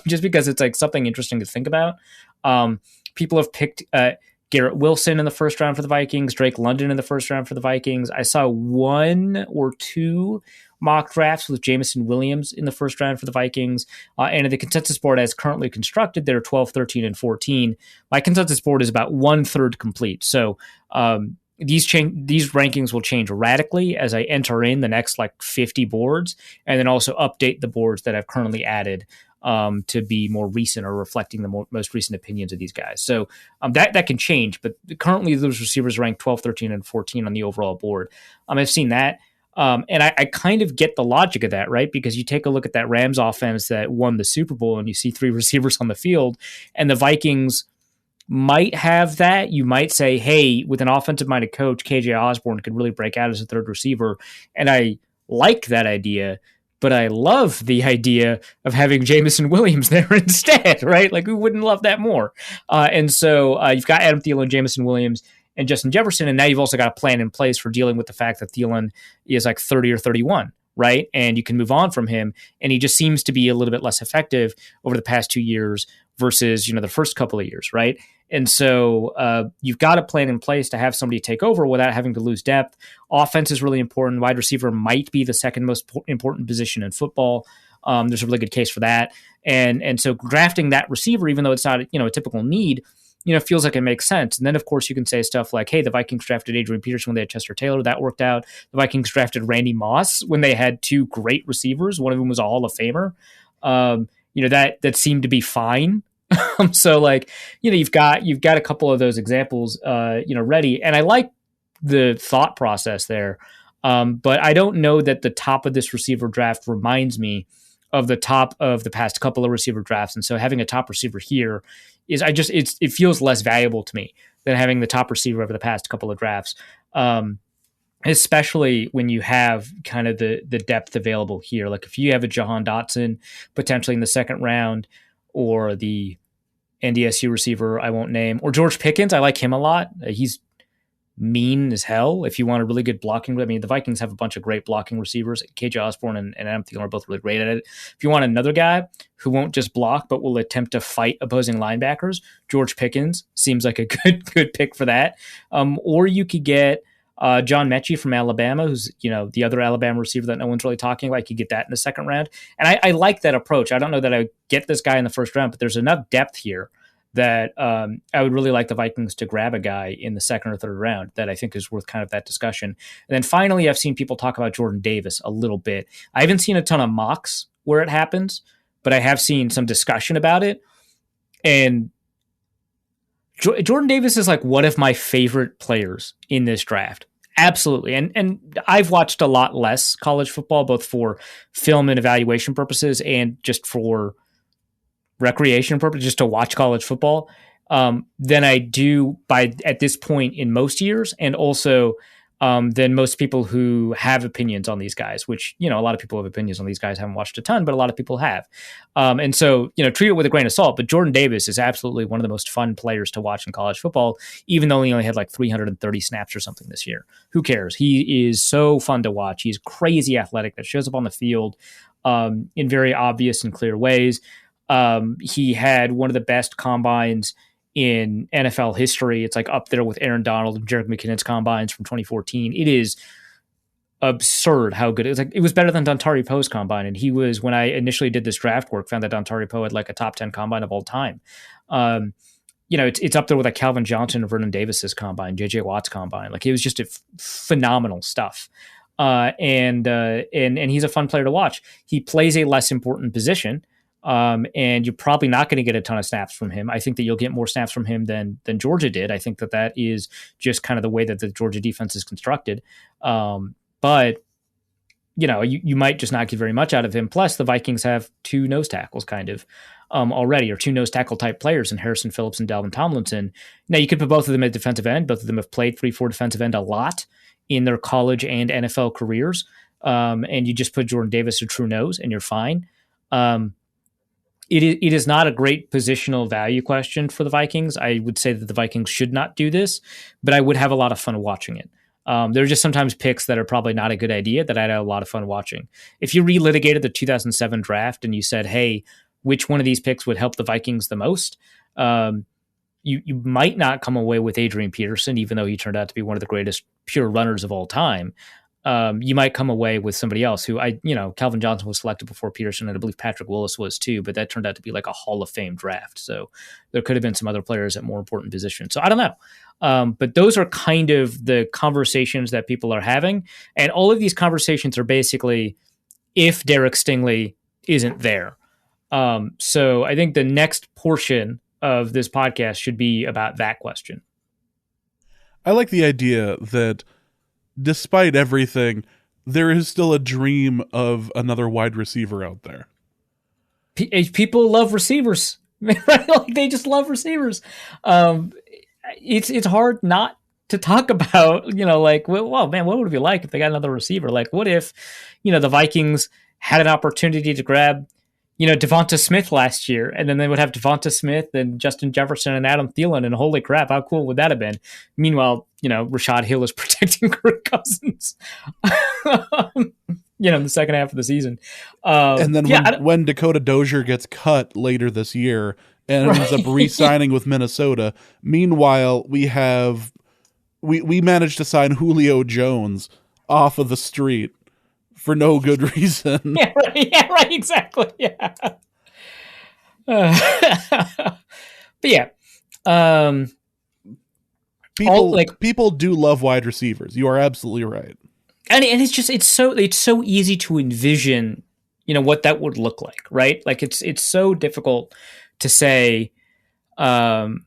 just because it's like something interesting to think about. People have picked Garrett Wilson in the first round for the Vikings, Drake London in the first round for the Vikings. I saw 1 or 2 mock drafts with Jameson Williams in the first round for the Vikings. And the consensus board as currently constructed, they're 12, 13, and 14. My consensus board is about 1/3 complete. So, these rankings will change radically as I enter in the next like 50 boards and then also update the boards that I've currently added to be more recent or reflecting the most recent opinions of these guys. So that can change, but currently those receivers rank 12, 13, and 14 on the overall board. I've seen that. And I kind of get the logic of that, right? Because you take a look at that Rams offense that won the Super Bowl and you see 3 receivers on the field, and the Vikings might have that. You might say, hey, with an offensive-minded coach, KJ Osborne could really break out as a third receiver. And I like that idea, but I love the idea of having Jameson Williams there instead, right? Like, who wouldn't love that more? And so you've got Adam Thielen, Jameson Williams, and Justin Jefferson, and now you've also got a plan in place for dealing with the fact that Thielen is like 30 or 31, right? And you can move on from him, and he just seems to be a little bit less effective over the past 2 years versus, the first couple of years, right? And so you've got a plan in place to have somebody take over without having to lose depth. Offense is really important. Wide receiver might be the second most important position in football. There's a really good case for that. And so drafting that receiver, even though it's not, a typical need, feels like it makes sense. And then, of course, you can say stuff like, hey, the Vikings drafted Adrian Peterson when they had Chester Taylor. That worked out. The Vikings drafted Randy Moss when they had 2 great receivers. One of them was a Hall of Famer. That seemed to be fine. So you've got a couple of those examples, ready. And I like the thought process there. But I don't know that the top of this receiver draft reminds me of the top of the past couple of receiver drafts. And so having a top receiver here it feels less valuable to me than having the top receiver over the past couple of drafts. Especially when you have kind of the depth available here. Like if you have a Jahan Dotson potentially in the second round, or the NDSU receiver I won't name, or George Pickens. I like him a lot. He's mean as hell if you want a really good blocking. I mean, the Vikings have a bunch of great blocking receivers. KJ Osborne and Adam Thielen are both really great at it. If you want another guy who won't just block but will attempt to fight opposing linebackers, George Pickens seems like a good pick for that. Or you could get John Mechie from Alabama, who's the other Alabama receiver that no one's really talking about. You get that in the second round, and I like that approach. I don't know that I would get this guy in the first round, but there's enough depth here that I would really like the Vikings to grab a guy in the second or third round that I think is worth kind of that discussion. And then finally, I've seen people talk about Jordan Davis a little bit. I haven't seen a ton of mocks where it happens, but I have seen some discussion about it. And Jordan Davis is like one of my favorite players in this draft. Absolutely. And I've watched a lot less college football, both for film and evaluation purposes and just for recreation purposes, just to watch college football, than I do at this point in most years. And also than most people who have opinions on these guys, which, a lot of people have opinions on these guys. Haven't watched a ton, but a lot of people have. And so, treat it with a grain of salt. But Jordan Davis is absolutely one of the most fun players to watch in college football, even though he only had like 330 snaps or something this year. Who cares? He is so fun to watch. He's crazy athletic that shows up on the field in very obvious and clear ways. He had one of the best combines in NFL history. It's like up there with Aaron Donald and Jerick McKinnon's combines from 2014. It is absurd how good it was. Like, it was better than Dontari Poe's combine. And he was, when I initially did this draft work, found that Dontari Poe had like a top 10 combine of all time. It's up there with like Calvin Johnson and Vernon Davis's combine, JJ Watt's combine. Like, it was just phenomenal stuff. And he's a fun player to watch. He plays a less important position. And you're probably not going to get a ton of snaps from him. I think that you'll get more snaps from him than Georgia did. I think that is just kind of the way that the Georgia defense is constructed. But you might just not get very much out of him. Plus, the Vikings have 2 nose tackles kind of already, or 2 nose tackle type players in Harrison Phillips and Dalvin Tomlinson. Now, you could put both of them at defensive end. Both of them have played 3-4 defensive end a lot in their college and NFL careers. And you just put Jordan Davis a true nose and you're fine. It is not a great positional value question for the Vikings. I would say that the Vikings should not do this, but I would have a lot of fun watching it. There are just sometimes picks that are probably not a good idea that I'd have a lot of fun watching. If you relitigated the 2007 draft and you said, hey, which one of these picks would help the Vikings the most, you might not come away with Adrian Peterson, even though he turned out to be one of the greatest pure runners of all time. You might come away with somebody else who Calvin Johnson was selected before Peterson, and I believe Patrick Willis was too, but that turned out to be like a Hall of Fame draft. So there could have been some other players at more important positions. So I don't know. But those are kind of the conversations that people are having. And all of these conversations are basically if Derek Stingley isn't there. So I think the next portion of this podcast should be about that question. I like the idea that despite everything, there is still a dream of another wide receiver out there. People love receivers, right? Like they just love receivers. It's hard not to talk about, like, well, man, what would it be like if they got another receiver? Like, what if, the Vikings had an opportunity to grab, Devonta Smith last year, and then they would have Devonta Smith and Justin Jefferson and Adam Thielen, and holy crap, how cool would that have been? Meanwhile, Rashad Hill is protecting Kirk Cousins, in the second half of the season. And then when Dakota Dozier gets cut later this year and ends up re-signing with Minnesota, meanwhile, we managed to sign Julio Jones off of the street for no good reason. Yeah, right, exactly. Yeah. But yeah. People do love wide receivers. You are absolutely right. And it's so easy to envision, what that would look like, right? Like it's so difficult to say, that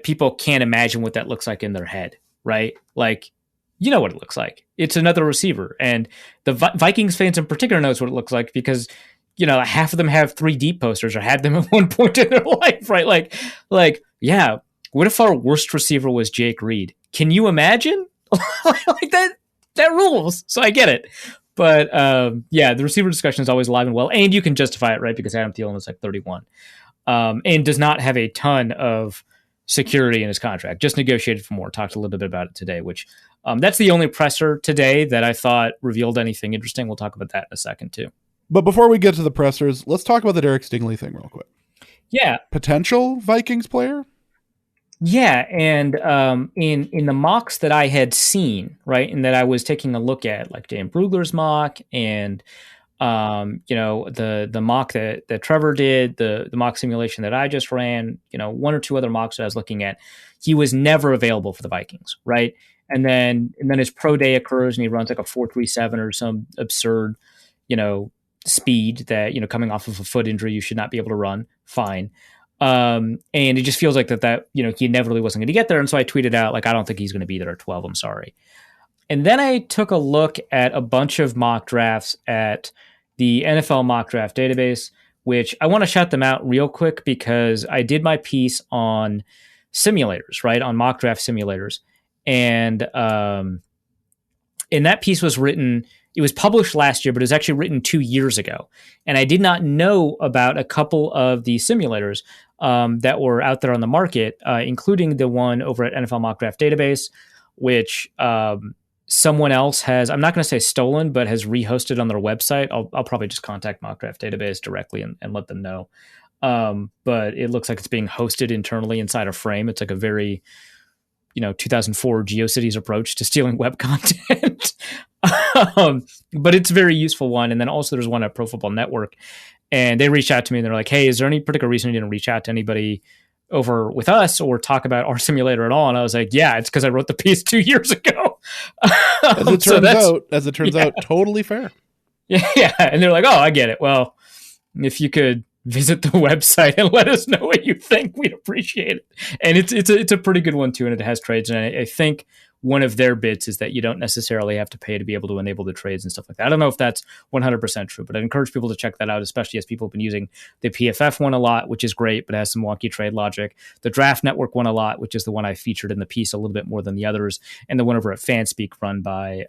people can't imagine what that looks like in their head, right? Like, what it looks like. It's another receiver, and the Vikings fans in particular knows what it looks like because, half of them have 3 deep posters or had them at one point in their life, right? Like, yeah. What if our worst receiver was Jake Reed? Can you imagine? Like that rules. So I get it. But the receiver discussion is always alive and well, and you can justify it, right? Because Adam Thielen is like 31 and does not have a ton of security in his contract, just negotiated for more. Talked a little bit about it today, which that's the only presser today that I thought revealed anything interesting. We'll talk about that in a second too. But before we get to the pressers, let's talk about the Derek Stingley thing real quick. Yeah. Potential Vikings player? Yeah, and in the mocks that I had seen, right, and that I was taking a look at, like Dan Brugler's mock and the mock that Trevor did, the mock simulation that I just ran, one or two other mocks that I was looking at, he was never available for the Vikings, right? And then his pro day occurs and he runs like a 4.37 or some absurd, speed that, coming off of a foot injury, you should not be able to run. Fine. And it just feels like that, he inevitably wasn't going to get there. And so I tweeted out, like, I don't think he's going to be there at 12. I'm sorry. And then I took a look at a bunch of mock drafts at the NFL mock draft database, which I want to shout them out real quick because I did my piece on simulators, right? On mock draft simulators. And that piece was written, it was published last year, but it was actually written 2 years ago. And I did not know about a couple of the simulators that were out there on the market, including the one over at NFL Mock Draft Database, which someone else has, I'm not going to say stolen, but has rehosted on their website. I'll probably just contact Mock Draft Database directly and let them know. But it looks like it's being hosted internally inside of Frame. It's like a very 2004 GeoCities approach to stealing web content. But it's a very useful one. And then also there's one at Pro Football Network, and they reached out to me and they're like, hey, is there any particular reason you didn't reach out to anybody over with us or talk about our simulator at all? And I was like, yeah, it's because I wrote the piece 2 years ago. As it turns out, totally fair. Yeah. And they're like, oh, I get it. Well, if you could visit the website and let us know what you think, we'd appreciate it. And it's a pretty good one too, and it has trades. And I think one of their bits is that you don't necessarily have to pay to be able to enable the trades and stuff like that. I don't know if that's 100% true, but I encourage people to check that out, especially as people have been using the PFF one a lot, which is great, but has some wonky trade logic. The Draft Network one a lot, which is the one I featured in the piece a little bit more than the others, and the one over at Fanspeak run by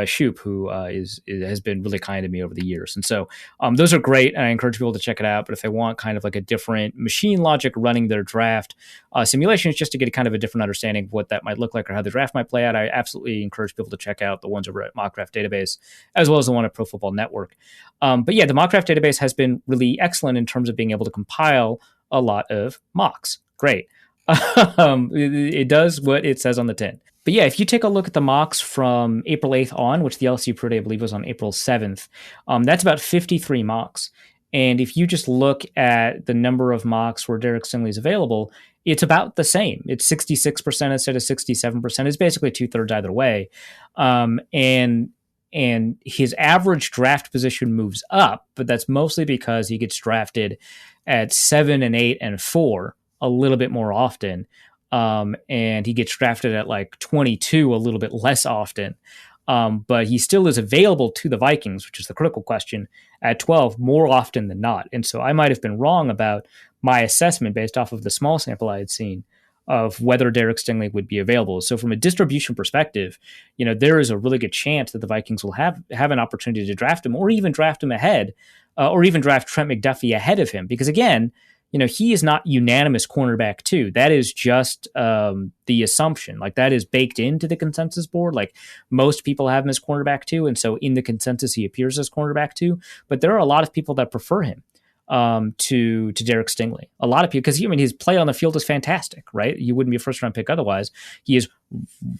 Shoop, who has been really kind to me over the years. And so those are great, and I encourage people to check it out. But if they want kind of like a different machine logic running their draft simulations, just to get a kind of a different understanding of what that might look like or how the draft might play out, I absolutely encourage people to check out the ones over at Mock Draft Database, as well as the one at Pro Football Network. But yeah, the Mock Draft Database has been really excellent in terms of being able to compile a lot of mocks. Great. It does what it says on the tin. But yeah, if you take a look at the mocks from April 8th on, which the LSU Pro Day, I believe, was on April 7th, that's about 53 mocks. And if you just look at the number of mocks where Derek Stingley is available, it's about the same. It's 66% instead of 67%. It's basically 2/3 either way. And and his average draft position moves up, but that's mostly because he gets drafted at 7 and 8 and 4 a little bit more often. And he gets drafted at like 22 a little bit less often. But he still is available to the Vikings, which is the critical question, at 12 more often than not. And so I might have been wrong about my assessment based off of the small sample I had seen of whether Derek Stingley would be available. So from a distribution perspective, there is a really good chance that the Vikings will have an opportunity to draft him, or even draft him ahead, or even draft Trent McDuffie ahead of him. Because again, he is not unanimous cornerback 2. That is just the assumption. Like, that is baked into the consensus board. Like, most people have him as cornerback 2, and so in the consensus he appears as cornerback 2. But there are a lot of people that prefer him to Derek Stingley. A lot of people, because his play on the field is fantastic, right? You wouldn't be a first round pick otherwise. He is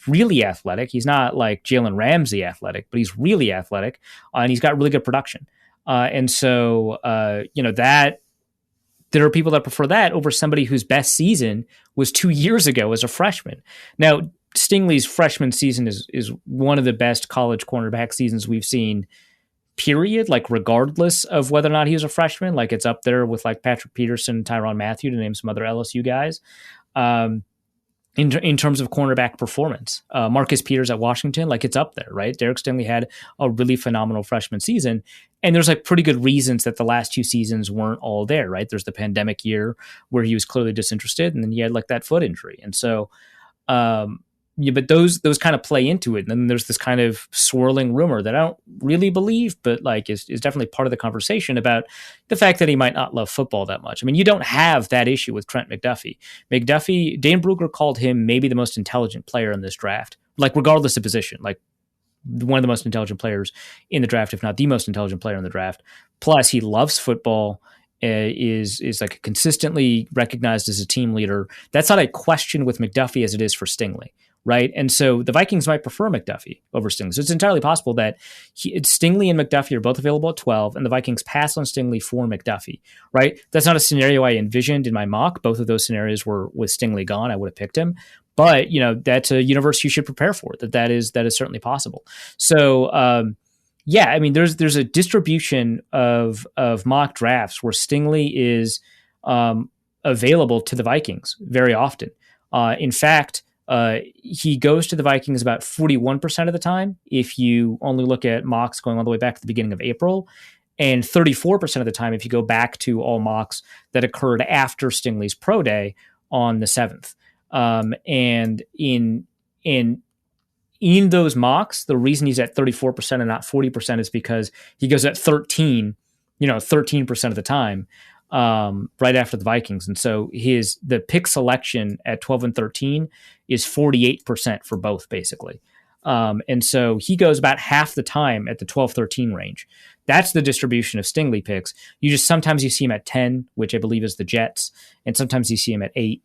really athletic. He's not like Jalen Ramsey athletic, but he's really athletic, and he's got really good production. And so that. There are people that prefer that over somebody whose best season was 2 years ago as a freshman. Now, Stingley's freshman season is one of the best college cornerback seasons we've seen, period, like regardless of whether or not he was a freshman. Like, it's up there with like Patrick Peterson and Tyrann Mathieu, to name some other LSU guys. In terms of cornerback performance, Marcus Peters at Washington, like, it's up there, right? Derek Stingley had a really phenomenal freshman season, and there's like pretty good reasons that the last 2 seasons weren't all there, right? There's the pandemic year where he was clearly disinterested, and then he had like that foot injury, and so but those kind of play into it. And then there's this kind of swirling rumor that I don't really believe, but like is definitely part of the conversation about the fact that he might not love football that much. I mean, you don't have that issue with Trent McDuffie. Dane Brugler called him maybe the most intelligent player in this draft, like regardless of position, like one of the most intelligent players in the draft, if not the most intelligent player in the draft. Plus, he loves football. Is like consistently recognized as a team leader. That's not a question with McDuffie as it is for Stingley, right? And so the Vikings might prefer McDuffie over Stingley. So it's entirely possible that Stingley and McDuffie are both available at 12, and the Vikings pass on Stingley for McDuffie, right? That's not a scenario I envisioned in my mock. Both of those scenarios were with Stingley gone. I would have picked him. But, that's a universe you should prepare for, that is certainly possible. So, yeah, I mean, there's a distribution of mock drafts where Stingley is available to the Vikings very often. In fact, he goes to the Vikings about 41% of the time if you only look at mocks going all the way back to the beginning of April, and 34% of the time if you go back to all mocks that occurred after Stingley's pro day on the 7th. And in those mocks, the reason he's at 34% and not 40% is because he goes at 13% of the time, right after the Vikings. And so the pick selection at 12 and 13 is 48% for both, basically. And so he goes about half the time at the 12-13 range. That's the distribution of Stingley picks. Sometimes you see him at 10, which I believe is the Jets, and sometimes you see him at 8.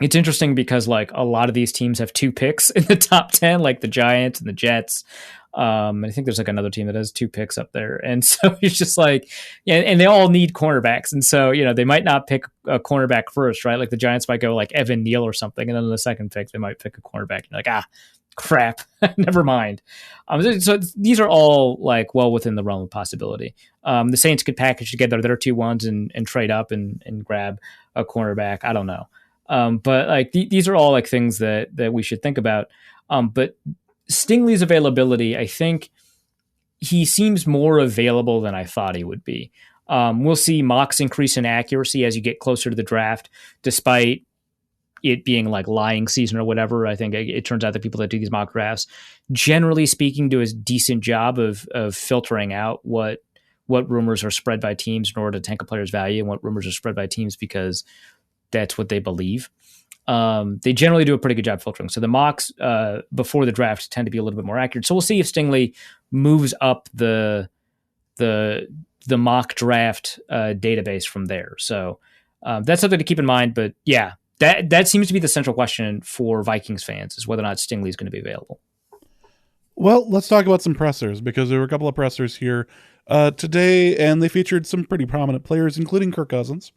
It's interesting because like a lot of these teams have 2 picks in the top 10, like the Giants and the Jets. I think there's like another team that has 2 picks up there. And so it's just like, yeah, and they all need cornerbacks. And so, they might not pick a cornerback first, right? Like the Giants might go like Evan Neal or something. And then in the second pick, they might pick a cornerback. And you're like, crap, never mind. So these are all like well within the realm of possibility. The Saints could package together their 2 ones and trade up and grab a cornerback. I don't know. But like these are all like things that we should think about. But Stingley's availability, I think he seems more available than I thought he would be. We'll see mocks increase in accuracy as you get closer to the draft, despite it being like lying season or whatever. I think it turns out that people that do these mock drafts, generally speaking, do a decent job of filtering out what rumors are spread by teams in order to tank a player's value, and what rumors are spread by teams because that's what they believe. They generally do a pretty good job filtering. So the mocks before the draft tend to be a little bit more accurate. So we'll see if Stingley moves up the mock draft database from there. So that's something to keep in mind. But yeah, that seems to be the central question for Vikings fans, is whether or not Stingley is going to be available. Well, let's talk about some pressers, because there were a couple of pressers here today, and they featured some pretty prominent players, including Kirk Cousins.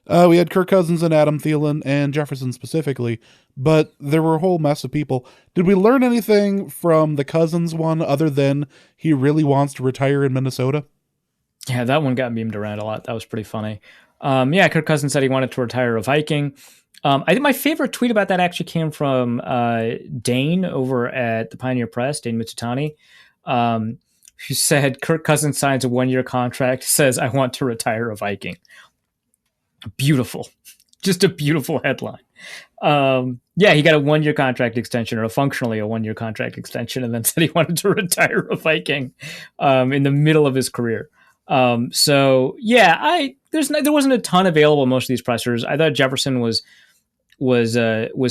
We had Kirk Cousins and Adam Thielen and Jefferson specifically, but there were a whole mess of people. Did we learn anything from the Cousins one other than he really wants to retire in Minnesota? Yeah, that one got memed around a lot. That was pretty funny. Yeah, Kirk Cousins said he wanted to retire a Viking. I think my favorite tweet about that actually came from Dane over at the Pioneer Press, Dane Mitsutani, who said Kirk Cousins signs a 1-year contract, says, I want to retire a Viking. Beautiful. Just a beautiful headline. Yeah, he got a 1-year contract extension, or functionally a 1-year contract extension, and then said he wanted to retire a Viking in the middle of his career. So yeah, there wasn't a ton available in most of these pressers. I thought Jefferson was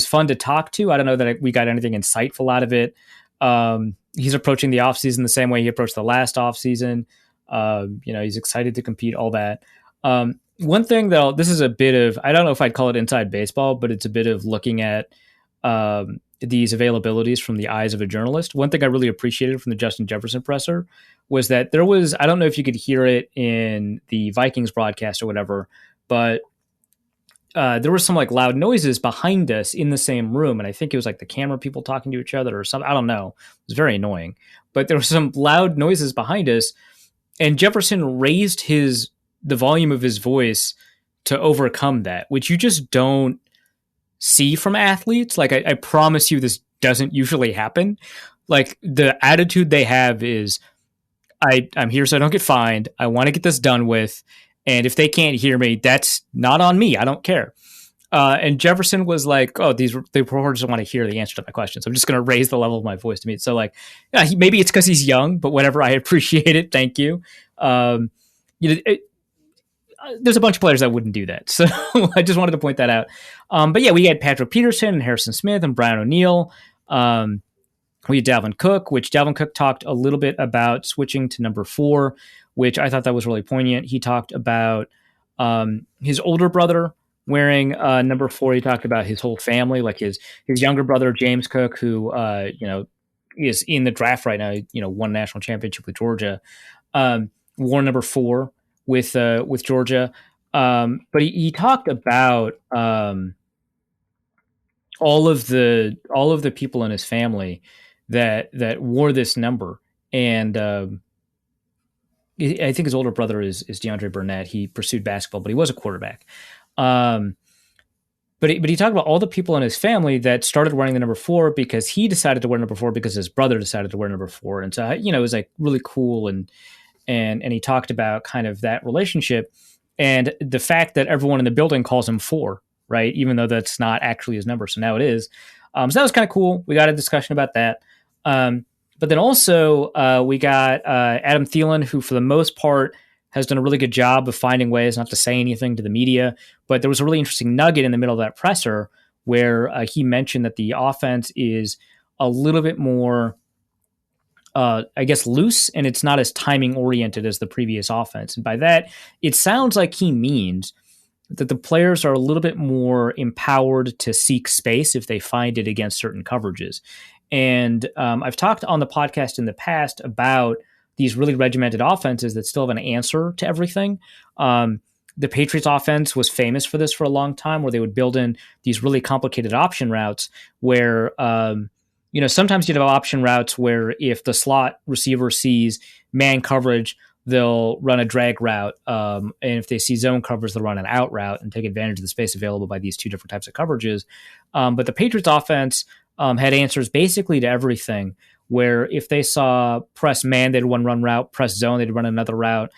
fun to talk to. I don't know that we got anything insightful out of it. He's approaching the offseason the same way he approached the last offseason. He's excited to compete, all that. One thing though, this is a bit of, I don't know if I'd call it inside baseball, but it's a bit of looking at these availabilities from the eyes of a journalist. One thing I really appreciated from the Justin Jefferson presser was that there was, I don't know if you could hear it in the Vikings broadcast or whatever, but there were some like loud noises behind us in the same room. And I think it was like the camera people talking to each other or something. I don't know. It was very annoying, but there were some loud noises behind us, and Jefferson raised the volume of his voice to overcome that, which you just don't see from athletes. Like I promise you, this doesn't usually happen. Like the attitude they have is, I'm here so I don't get fined. I want to get this done with. And if they can't hear me, that's not on me. I don't care. And Jefferson was like, oh, the reporters want to hear the answer to my questions. I'm just going to raise the level of my voice to meet. So like, yeah, maybe it's because he's young, but whatever. I appreciate it. Thank you. There's a bunch of players that wouldn't do that. So I just wanted to point that out. But yeah, we had Patrick Peterson and Harrison Smith and Brian O'Neill. We had Dalvin Cook, which Dalvin Cook talked a little bit about switching to number 4, which I thought that was really poignant. He talked about his older brother wearing number 4. He talked about his whole family, like his younger brother, James Cook, who, is in the draft right now, won a national championship with Georgia, wore number 4 with Georgia. But he talked about all of the people in his family that wore this number. And I think his older brother is DeAndre Burnett. He pursued basketball, but he was a quarterback. But he talked about all the people in his family that started wearing the number 4 because he decided to wear number 4 because his brother decided to wear number 4. And so, it was like really cool. And he talked about kind of that relationship and the fact that everyone in the building calls him 4, right? Even though that's not actually his number. So now it is. So that was kind of cool. We got a discussion about that. But then also we got Adam Thielen, who for the most part has done a really good job of finding ways not to say anything to the media. But there was a really interesting nugget in the middle of that presser where he mentioned that the offense is a little bit more, loose, and it's not as timing oriented as the previous offense. And by that, it sounds like he means that the players are a little bit more empowered to seek space if they find it against certain coverages. And I've talked on the podcast in the past about these really regimented offenses that still have an answer to everything. The Patriots offense was famous for this for a long time, where they would build in these really complicated option routes where, sometimes you'd have option routes where if the slot receiver sees man coverage, they'll run a drag route. And if they see zone coverage, they'll run an out route and take advantage of the space available by these two different types of coverages. But the Patriots offense had answers basically to everything, where if they saw press man, they'd run route, press zone, they'd run another route,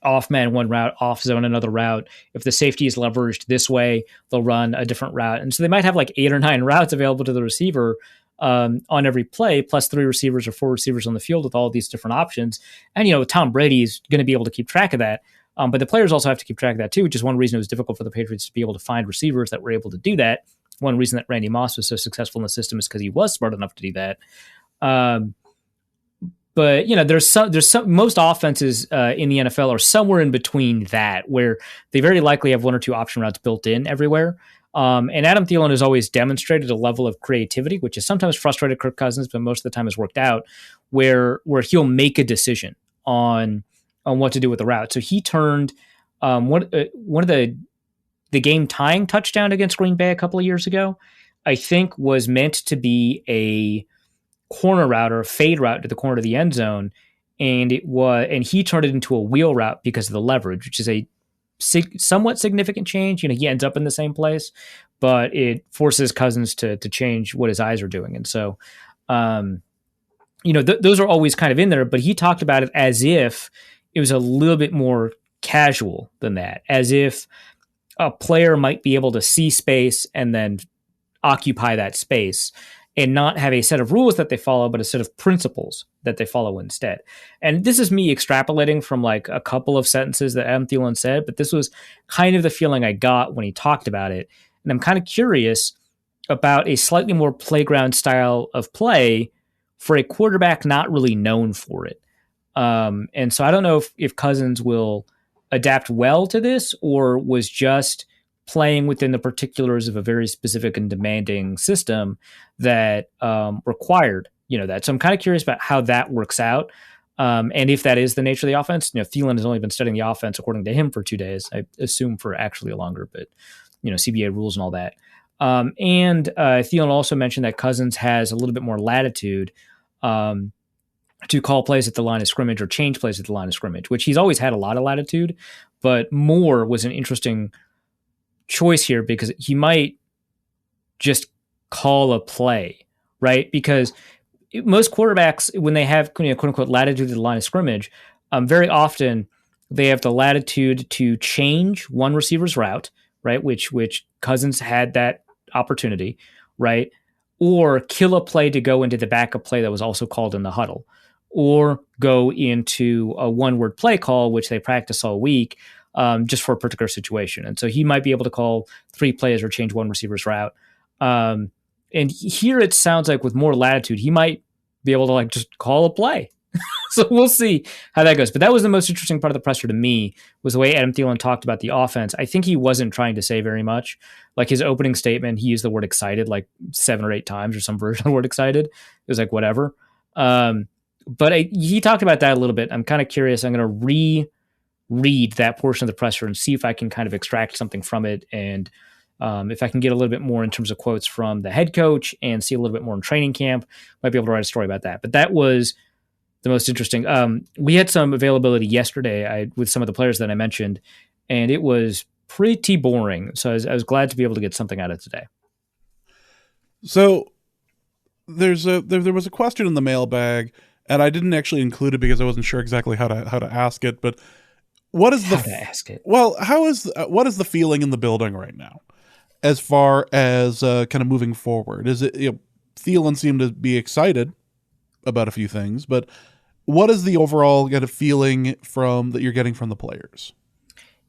off man, one route, off zone, another route. If the safety is leveraged this way, they'll run a different route. And so they might have like 8 or 9 routes available to the receiver on every play, plus 3 receivers or 4 receivers on the field with all of these different options. And, Tom Brady is going to be able to keep track of that. But the players also have to keep track of that too, which is one reason it was difficult for the Patriots to be able to find receivers that were able to do that. One reason that Randy Moss was so successful in the system is because he was smart enough to do that. But there's some most offenses in the NFL are somewhere in between that, where they very likely have 1 or 2 option routes built in everywhere. And Adam Thielen has always demonstrated a level of creativity, which has sometimes frustrated Kirk Cousins, but most of the time has worked out, where he'll make a decision on what to do with the route. So he turned One of the game tying touchdown against Green Bay a couple of years ago, I think was meant to be a corner route or a fade route to the corner of the end zone, and he turned it into a wheel route because of the leverage, which is a somewhat significant change. He ends up in the same place, but it forces Cousins to change what his eyes are doing, and so those are always kind of in there. But he talked about it as if it was a little bit more casual than that, as if a player might be able to see space and then occupy that space and not have a set of rules that they follow, but a set of principles that they follow instead. And this is me extrapolating from like a couple of sentences that Adam Thielen said, but this was kind of the feeling I got when he talked about it. And I'm kind of curious about a slightly more playground style of play for a quarterback not really known for it. And so I don't know if Cousins will adapt well to this or was just playing within the particulars of a very specific and demanding system that required that. So I'm kind of curious about how that works out. And if that is the nature of the offense. Thielen has only been studying the offense, according to him, for 2 days. I assume for actually longer, but CBA rules and all that. And Thielen also mentioned that Cousins has a little bit more latitude to call plays at the line of scrimmage or change plays at the line of scrimmage, which he's always had a lot of latitude, but more was an interesting choice here because he might just call a play, right? Because most quarterbacks, when they have quote unquote latitude at the line of scrimmage, very often they have the latitude to change one receiver's route, right? Which Cousins had that opportunity, right? Or kill a play to go into the backup play that was also called in the huddle, or go into a one-word play call, which they practice all week, just for a particular situation. And so he might be able to call 3 plays or change one receiver's route. And here it sounds like with more latitude, he might be able to like just call a play. So we'll see how that goes. But that was the most interesting part of the presser to me, was the way Adam Thielen talked about the offense. I think he wasn't trying to say very much. Like his opening statement, he used the word excited like 7 or 8 times, or some version of the word excited. It was like whatever. But he talked about that a little bit. I'm kind of curious. I'm going to reread that portion of the presser and see if I can kind of extract something from it. And if I can get a little bit more in terms of quotes from the head coach and see a little bit more in training camp, might be able to write a story about that. But that was the most interesting. We had some availability yesterday with some of the players that I mentioned, and it was pretty boring. So I was glad to be able to get something out of today. So there was a question in the mailbag, and I didn't actually include it because I wasn't sure exactly how to ask it. But what is to ask it? Well, what is the feeling in the building right now, as far as kind of moving forward? Is it Thielen seemed to be excited about a few things, but what is the overall kind of feeling that you're getting from the players?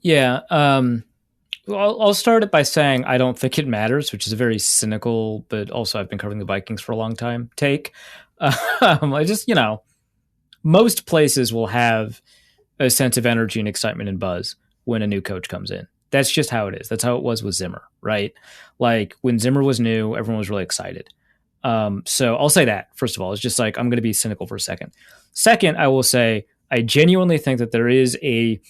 Yeah. I'll start it by saying I don't think it matters, which is a very cynical, but also I've been covering the Vikings for a long time take. I just, most places will have a sense of energy and excitement and buzz when a new coach comes in. That's just how it is. That's how it was with Zimmer, right? Like when Zimmer was new, everyone was really excited. So I'll say that, first of all. It's just like, I'm going to be cynical for a second. Second, I will say, I genuinely think that there is a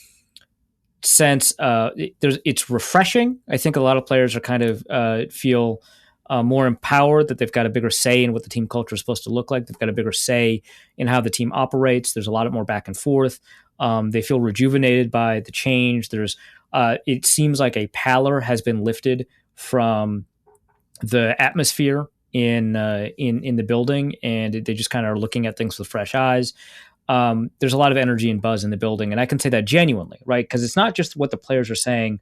sense, it's refreshing. I think a lot of players are kind of feel more empowered, that they've got a bigger say in what the team culture is supposed to look like. They've got a bigger say in how the team operates. There's a lot more back and forth. They feel rejuvenated by the change. It seems like a pallor has been lifted from the atmosphere in the building, and they just kind of are looking at things with fresh eyes. There's a lot of energy and buzz in the building, and I can say that genuinely, right? Because it's not just what the players are saying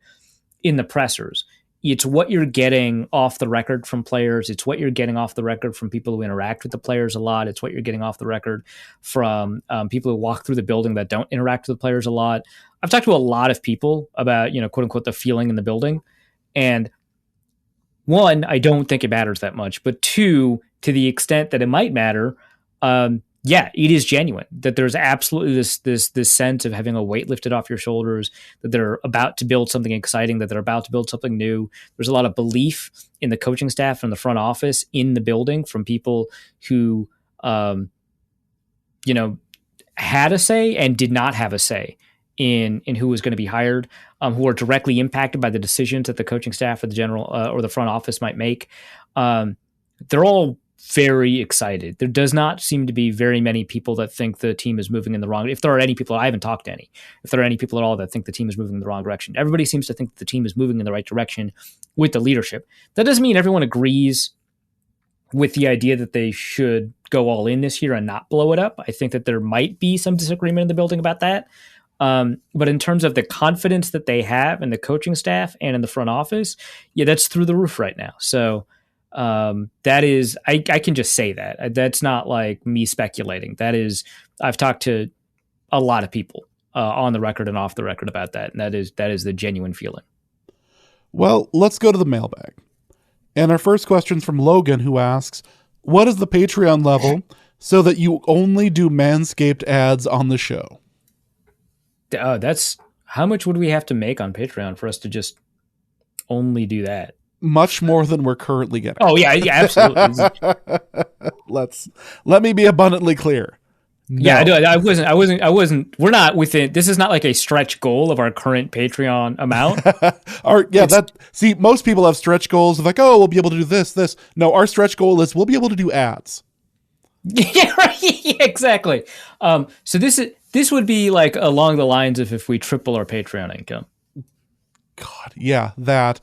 in the pressers. It's what you're getting off the record from players. It's what you're getting off the record from people who interact with the players a lot. It's what you're getting off the record from people who walk through the building that don't interact with the players a lot. I've talked to a lot of people about, quote unquote, the feeling in the building. And one, I don't think it matters that much. But two, to the extent that it might matter, yeah, it is genuine, that there's absolutely this sense of having a weight lifted off your shoulders, that they're about to build something exciting, that they're about to build something new. There's a lot of belief in the coaching staff and the front office in the building from people who, had a say and did not have a say in who is going to be hired, who are directly impacted by the decisions that the coaching staff or the general or the front office might make. They're all very excited. There does not seem to be very many people that think the team is moving in the wrong. If there are any people, I haven't talked to any. If there are any people at all that think the team is moving in the wrong direction, everybody seems to think that the team is moving in the right direction with the leadership. That doesn't mean everyone agrees with the idea that they should go all in this year and not blow it up. I think that there might be some disagreement in the building about that. But in terms of the confidence that they have in the coaching staff and in the front office, yeah, that's through the roof right now. So that is, I can just say that. That's not like me speculating. That is, I've talked to a lot of people on the record and off the record about that. And that is the genuine feeling. Well, let's go to the mailbag. And our first question's from Logan, who asks, what is the Patreon level so that you only do Manscaped ads on the show? That's how much would we have to make on Patreon for us to just only do that? Much more than we're currently getting. Oh yeah, absolutely. Let me be abundantly clear. No. Yeah, I wasn't. We're not within. This is not like a stretch goal of our current Patreon amount. Most people have stretch goals of like, oh, we'll be able to do this. No, our stretch goal is we'll be able to do ads. Yeah, right. Yeah, exactly. So this would be like along the lines of if we triple our Patreon income. God, yeah, that.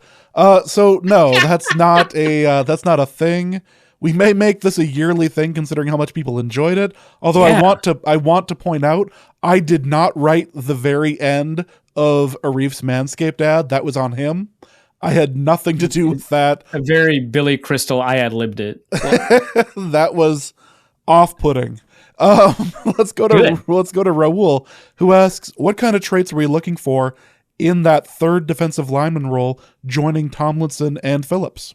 So no, that's not a thing. We may make this a yearly thing considering how much people enjoyed it. Although yeah. I want to point out, I did not write the very end of Arif's Manscaped ad. That was on him. I had nothing to do with that. A very Billy Crystal, I ad-libbed it. That was off-putting. Let's go to Raul, who asks, what kind of traits are we looking for in that third defensive lineman role joining Tomlinson and Phillips?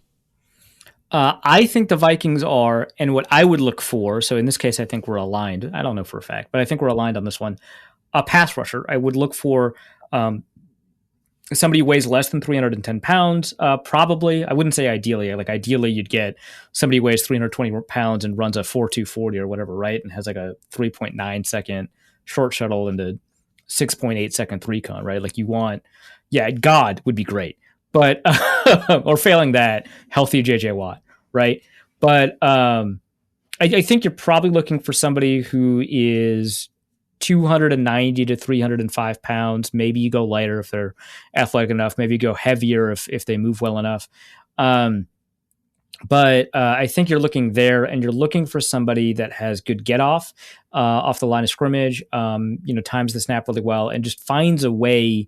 I think the Vikings are, and what I would look for, so in this case, I think we're aligned. I don't know for a fact, but I think we're aligned on this one. A pass rusher. I would look for somebody who weighs less than 310 pounds, probably. I wouldn't say ideally. Like ideally, you'd get somebody who weighs 320 pounds and runs a 4.240 or whatever, right? And has like a 3.9 second short shuttle into 6.8 second 3-con, right? Like you want, yeah, God would be great. But, or failing that, healthy JJ Watt, right? But I think you're probably looking for somebody who is 290 to 305 pounds. Maybe you go lighter if they're athletic enough. Maybe you go heavier if they move well enough. But I think you're looking there, and you're looking for somebody that has good get off the line of scrimmage, times the snap really well, and just finds a way.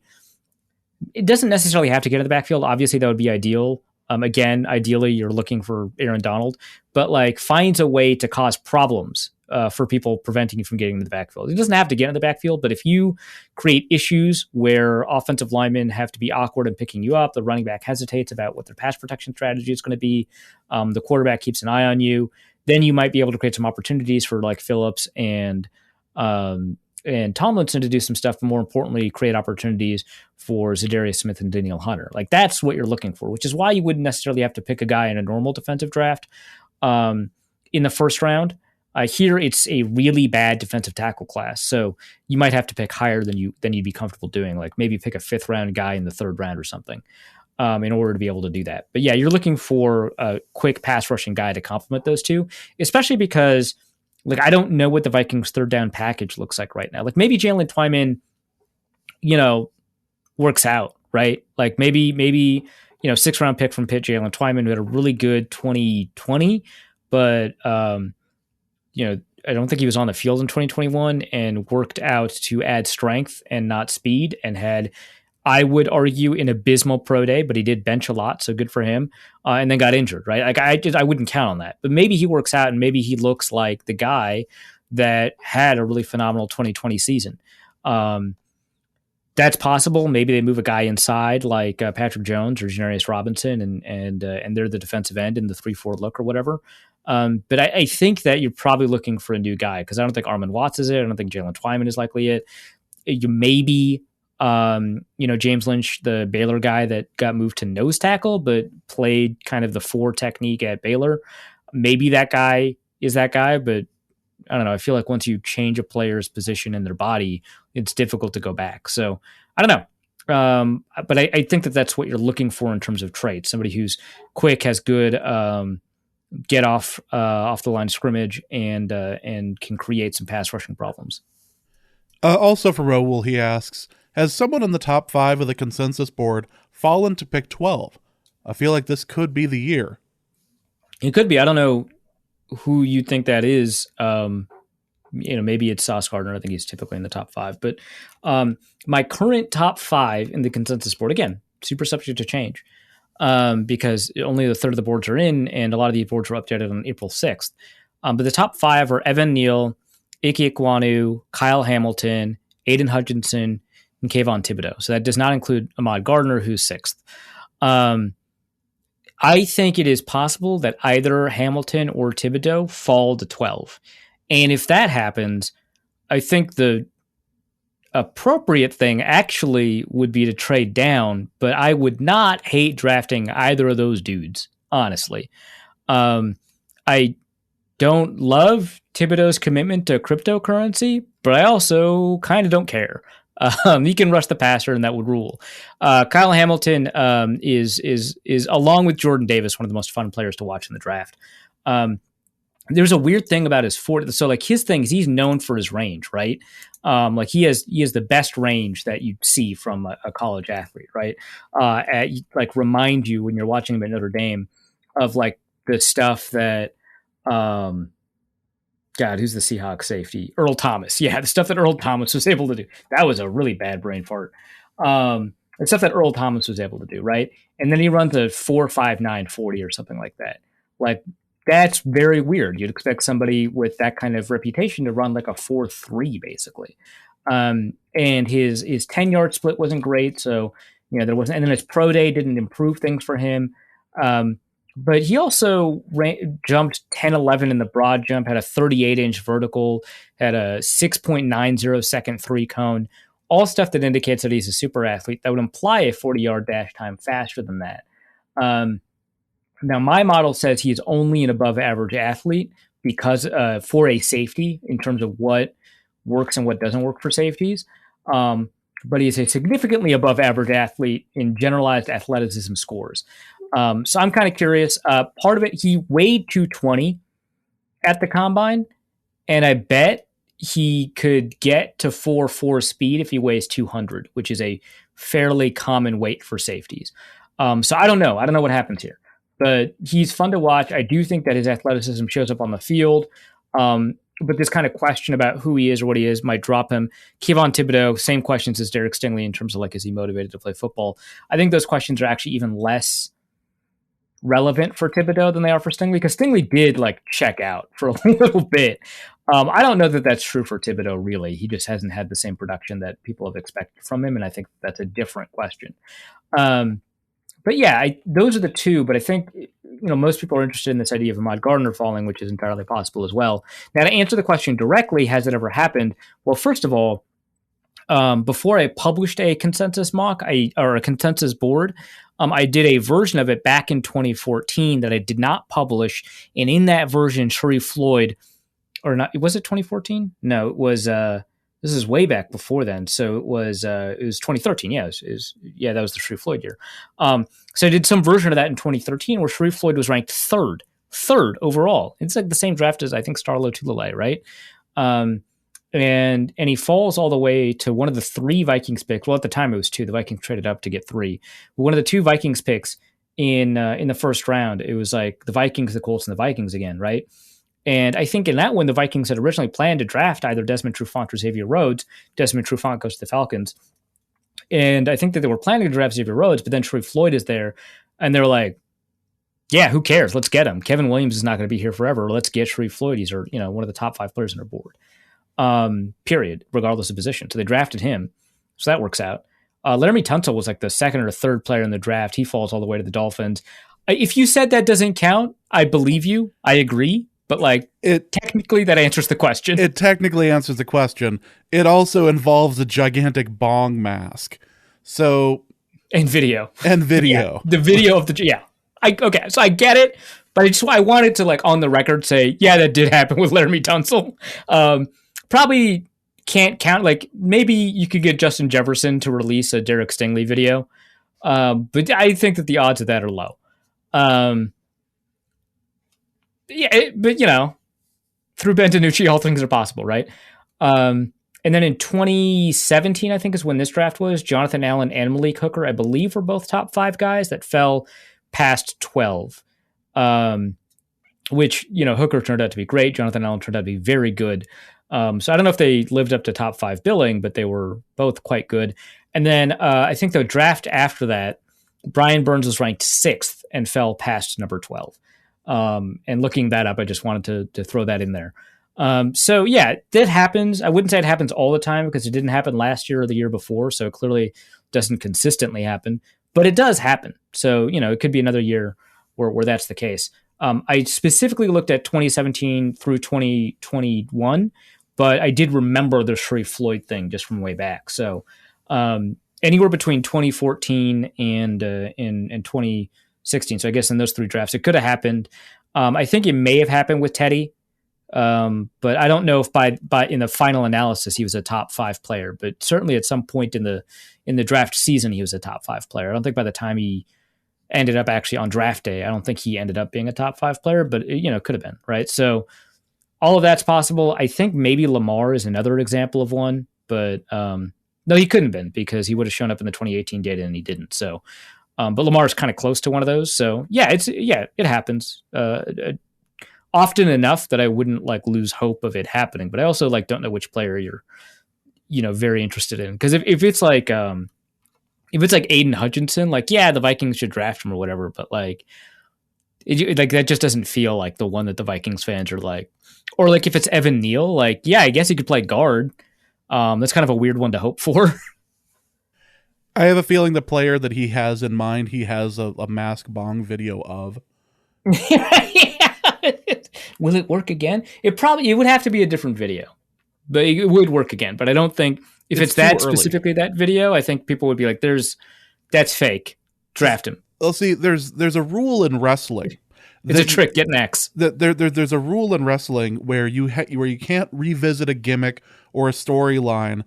It doesn't necessarily have to get in the backfield. Obviously, that would be ideal. Again, ideally, you're looking for Aaron Donald, but like finds a way to cause problems for people, preventing you from getting in the backfield. It doesn't have to get in the backfield, but if you create issues where offensive linemen have to be awkward in picking you up, the running back hesitates about what their pass protection strategy is going to be, the quarterback keeps an eye on you, then you might be able to create some opportunities for like Phillips and Tomlinson to do some stuff, but more importantly, create opportunities for Zadarius Smith and Danielle Hunter. Like that's what you're looking for, which is why you wouldn't necessarily have to pick a guy in a normal defensive draft in the first round. Here, it's a really bad defensive tackle class, so you might have to pick higher than you'd be comfortable doing. Like maybe pick a 5th round guy in the 3rd round or something in order to be able to do that. But yeah, you're looking for a quick pass rushing guy to complement those two, especially because like I don't know what the Vikings 3rd down package looks like right now. Like maybe Jalen Twyman, works out, right? Like maybe 6th round pick from Pitt, Jalen Twyman, who had a really good 2020, but I don't think he was on the field in 2021 and worked out to add strength and not speed, and had, I would argue, an abysmal pro day, but he did bench a lot, so good for him, and then got injured, right? Like I wouldn't count on that, but maybe he works out and maybe he looks like the guy that had a really phenomenal 2020 season. That's possible. Maybe they move a guy inside like Patrick Jones or Janarius Robinson, and they're the defensive end in the 3-4 look or whatever. But I think that you're probably looking for a new guy, because I don't think Armand Watts is it. I don't think Jalen Twyman is likely it. You maybe, James Lynch, the Baylor guy that got moved to nose tackle, but played kind of the 4 technique at Baylor. Maybe that guy is that guy, but I don't know. I feel like once you change a player's position in their body, it's difficult to go back. So I don't know. But I think that's what you're looking for in terms of traits. Somebody who's quick, has good get off the line of scrimmage, and can create some pass rushing problems. Also from Raul, he asks, has someone in the top 5 of the consensus board fallen to pick 12? I feel like this could be the year. It could be. I don't know who you think that is. Maybe it's Sauce Gardner. I think he's typically in the top 5. But my current top 5 in the consensus board, again, super subject to change, because only a third of the boards are in, and a lot of these boards were updated on April 6th. But the top 5 are Evan Neal, Ike Ekwonu, Kyle Hamilton, Aiden Hutchinson, and Kayvon Thibodeau. So that does not include Ahmad Gardner, who's 6th. I think it is possible that either Hamilton or Thibodeau fall to 12. And if that happens, I think the appropriate thing actually would be to trade down, but I would not hate drafting either of those dudes, honestly. I don't love Thibodeau's commitment to cryptocurrency, but I also kind of don't care. He can rush the passer, and that would rule. Kyle Hamilton is along with Jordan Davis, one of the most fun players to watch in the draft. There's a weird thing about his 40. So like his thing is he's known for his range, right? Like he has the best range that you see from a college athlete, right? Like remind you when you're watching him at Notre Dame of like the stuff that, God, who's the Seahawks safety? Earl Thomas. Yeah, the stuff that Earl Thomas was able to do. That was a really bad brain fart. The stuff that Earl Thomas was able to do, right? And then he runs a 4.59 40 or something like that. Like, that's very weird. You'd expect somebody with that kind of reputation to run like a 4.3 basically. And his 10-yard split wasn't great. So, there wasn't, and then his pro day didn't improve things for him. But he also jumped 10-11 in the broad jump, had a 38-inch vertical, had a 6.90 second 3 cone, all stuff that indicates that he's a super athlete. That would imply a 40-yard dash time faster than that. Now, my model says he is only an above-average athlete because for a safety in terms of what works and what doesn't work for safeties. But he is a significantly above-average athlete in generalized athleticism scores. So I'm kind of curious. Part of it, he weighed 220 at the combine, and I bet he could get to 4.4 speed if he weighs 200, which is a fairly common weight for safeties. So I don't know. I don't know what happens here, but he's fun to watch. I do think that his athleticism shows up on the field. But this kind of question about who he is or what he is might drop him. Kayvon Thibodeau, same questions as Derek Stingley in terms of like, is he motivated to play football? I think those questions are actually even less relevant for Thibodeau than they are for Stingley, because Stingley did like check out for a little bit. I don't know that that's true for Thibodeau, really. He just hasn't had the same production that people have expected from him, and I think that's a different question. But yeah, those are the two, but I think most people are interested in this idea of Ahmad Gardner falling, which is entirely possible as well. Now, to answer the question directly, has it ever happened? Well, first of all, before I published a consensus mock or a consensus board, I did a version of it back in 2014 that I did not publish. And in that version, Sharif Floyd, or not, was it 2014? No, it was, this is way back before then. So it was 2013. Yeah, that was the Sharif Floyd year. So I did some version of that in 2013 where Sharif Floyd was ranked third overall. It's like the same draft as I think Star Lotulelei, right? And he falls all the way to one of the 3 Vikings picks. Well, at the time it was 2. The Vikings traded up to get 3. But one of the 2 Vikings picks in the first round, it was like the Vikings, the Colts, and the Vikings again, right? And I think in that one, the Vikings had originally planned to draft either Desmond Trufant or Xavier Rhodes. Desmond Trufant goes to the Falcons. And I think that they were planning to draft Xavier Rhodes, but then Sharif Floyd is there. And they're like, yeah, who cares? Let's get him. Kevin Williams is not going to be here forever. Let's get Sharif Floyd. He's one of the top 5 players on our board. Period, regardless of position. So they drafted him. So that works out. Laramie Tunsil was like the 2nd or 3rd player in the draft. He falls all the way to the Dolphins. If you said that doesn't count, I believe you. I agree. But technically that answers the question. It technically answers the question. It also involves a gigantic bong mask. So and video. Yeah, the video of okay, so I get it, but I wanted to on the record say, yeah, that did happen with Laramie Tunsil. Probably can't count. Like maybe you could get Justin Jefferson to release a Derek Stingley video, but I think that the odds of that are low. But through Ben DiNucci, all things are possible, right? And then in 2017, I think is when this draft was, Jonathan Allen and Malik Hooker, I believe, were both top 5 guys that fell past 12. Which, Hooker turned out to be great. Jonathan Allen turned out to be very good. So I don't know if they lived up to top 5 billing, but they were both quite good. And then I think the draft after that, Brian Burns was ranked 6th and fell past number 12. And looking that up, I just wanted to throw that in there. So yeah, that happens. I wouldn't say it happens all the time because it didn't happen last year or the year before. So it clearly doesn't consistently happen, but it does happen. So, it could be another year where that's the case. I specifically looked at 2017 through 2021, but I did remember the Sharif Floyd thing just from way back. So, anywhere between 2014 and 2016. So I guess in those 3 drafts, it could have happened. I think it may have happened with Teddy. But I don't know if by in the final analysis he was a top 5 player, but certainly at some point in the draft season he was a top 5 player. I don't think by the time he ended up actually on draft day, I don't think he ended up being a top 5 player, but it could have been, right? So all of that's possible. I think maybe Lamar is another example of one, but no, he couldn't have been because he would have shown up in the 2018 data and he didn't. So, but Lamar is kind of close to one of those. So yeah, it happens. Often enough that I wouldn't lose hope of it happening, but I also don't know which player you're, very interested in. Because if it's like Aiden Hutchinson, the Vikings should draft him or whatever, but that just doesn't feel like the one that the Vikings fans are like. Or if it's Evan Neal, I guess he could play guard. That's kind of a weird one to hope for. I have a feeling the player that he has in mind, he has a mask bong video of. Will it work again? It would have to be a different video, but it would work again. But I don't think if it's that specifically that video, I think people would be like, that's fake. Draft him. Well, see, there's a rule in wrestling. It's a trick. Get an X. There's a rule in wrestling where you can't revisit a gimmick or a storyline.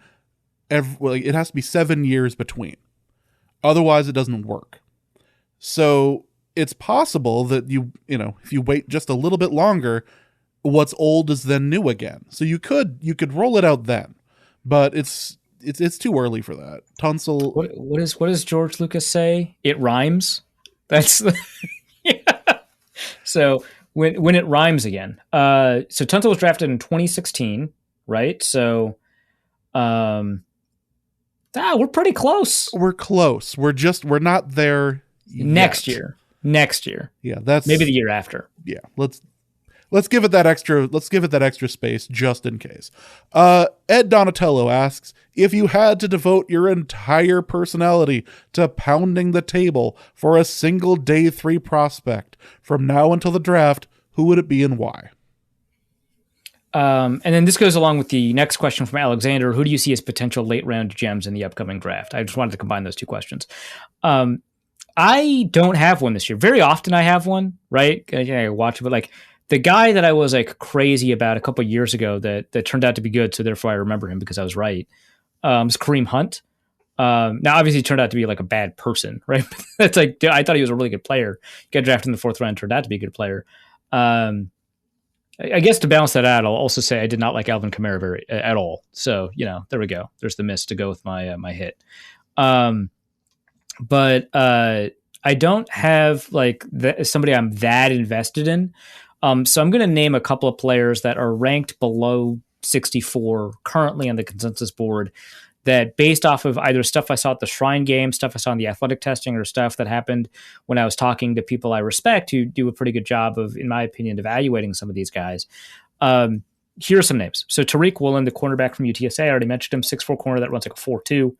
It has to be 7 years between. Otherwise, it doesn't work. So it's possible that if you wait just a little bit longer, what's old is then new again. So you could roll it out then, but it's too early for that. Tunsil. What does George Lucas say? It rhymes. That's yeah. So when it rhymes again. So Tunsil was drafted in 2016, right? So, we're pretty close. We're close. We're not there next yet. year. Next year. Yeah, that's maybe the year after. Yeah, let's give it that extra space just in case. Ed Donatello asks, if you had to devote your entire personality to pounding the table for a single day 3 prospect from now until the draft, who would it be and why? And then this goes along with the next question from Alexander. Who do you see as potential late round gems in the upcoming draft? I just wanted to combine those 2 questions. I don't have one this year. Very often I have one, right? I watch it, but the guy that I was crazy about a couple of years ago that turned out to be good, so therefore I remember him because I was right, is Kareem Hunt. Now, obviously, he turned out to be a bad person, right? It's I thought he was a really good player. He got drafted in the 4th round, turned out to be a good player. I guess to balance that out, I'll also say I did not like Alvin Kamara at all. So, there we go. There's the miss to go with my hit. But I don't have somebody I'm that invested in. So I'm going to name a couple of players that are ranked below 64 currently on the consensus board that based off of either stuff I saw at the Shrine game, stuff I saw in the athletic testing, or stuff that happened when I was talking to people I respect who do a pretty good job of, in my opinion, evaluating some of these guys. Here are some names. So Tariq Woolen, the cornerback from UTSA, I already mentioned him, 6'4" corner that runs a 4.2.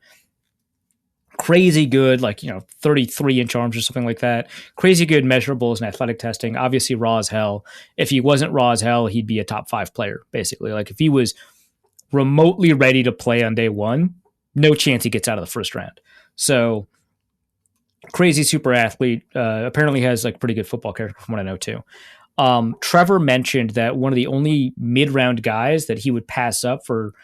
Crazy good, 33-inch arms or something like that. Crazy good measurables and athletic testing. Obviously raw as hell. If he wasn't raw as hell, he'd be a top 5 player, basically. If he was remotely ready to play on day 1, no chance he gets out of the first round. So crazy super athlete. Apparently has pretty good football character from what I know too. Trevor mentioned that one of the only mid-round guys that he would pass up for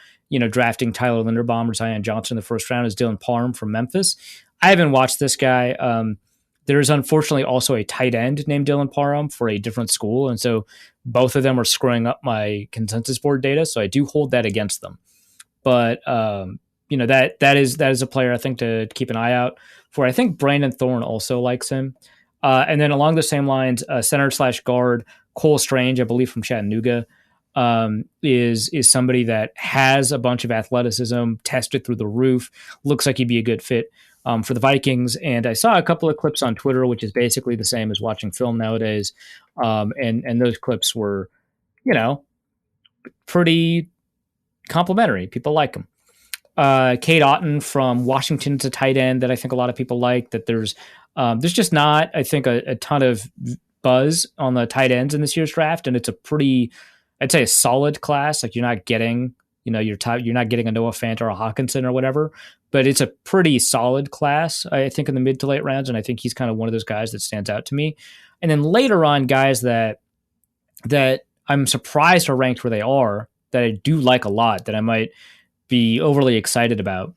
drafting Tyler Linderbaum or Zion Johnson in the first round is Dylan Parham from Memphis. I haven't watched this guy. There is unfortunately also a tight end named Dylan Parham for a different school. And so both of them are screwing up my consensus board data. So I do hold that against them. But, that is a player I think to keep an eye out for. I think Brandon Thorne also likes him. And then along the same lines, center/guard Cole Strange, I believe from Chattanooga, is somebody that has a bunch of athleticism, tested through the roof, looks like he'd be a good fit for the Vikings. And I saw a couple of clips on Twitter, which is basically the same as watching film nowadays. And those clips were, pretty complimentary. People like him. Cade Otton from Washington is a tight end that I think a lot of people like. That there's just not, I think, a ton of buzz on the tight ends in this year's draft, and it's a pretty, I'd say, a solid class. Like you're not getting, you're not getting a Noah Fant or a Hawkinson or whatever, but it's a pretty solid class, I think, in the mid to late rounds, and I think he's kind of one of those guys that stands out to me. And then later on, guys that I'm surprised are ranked where they are, that I do like a lot, that I might be overly excited about.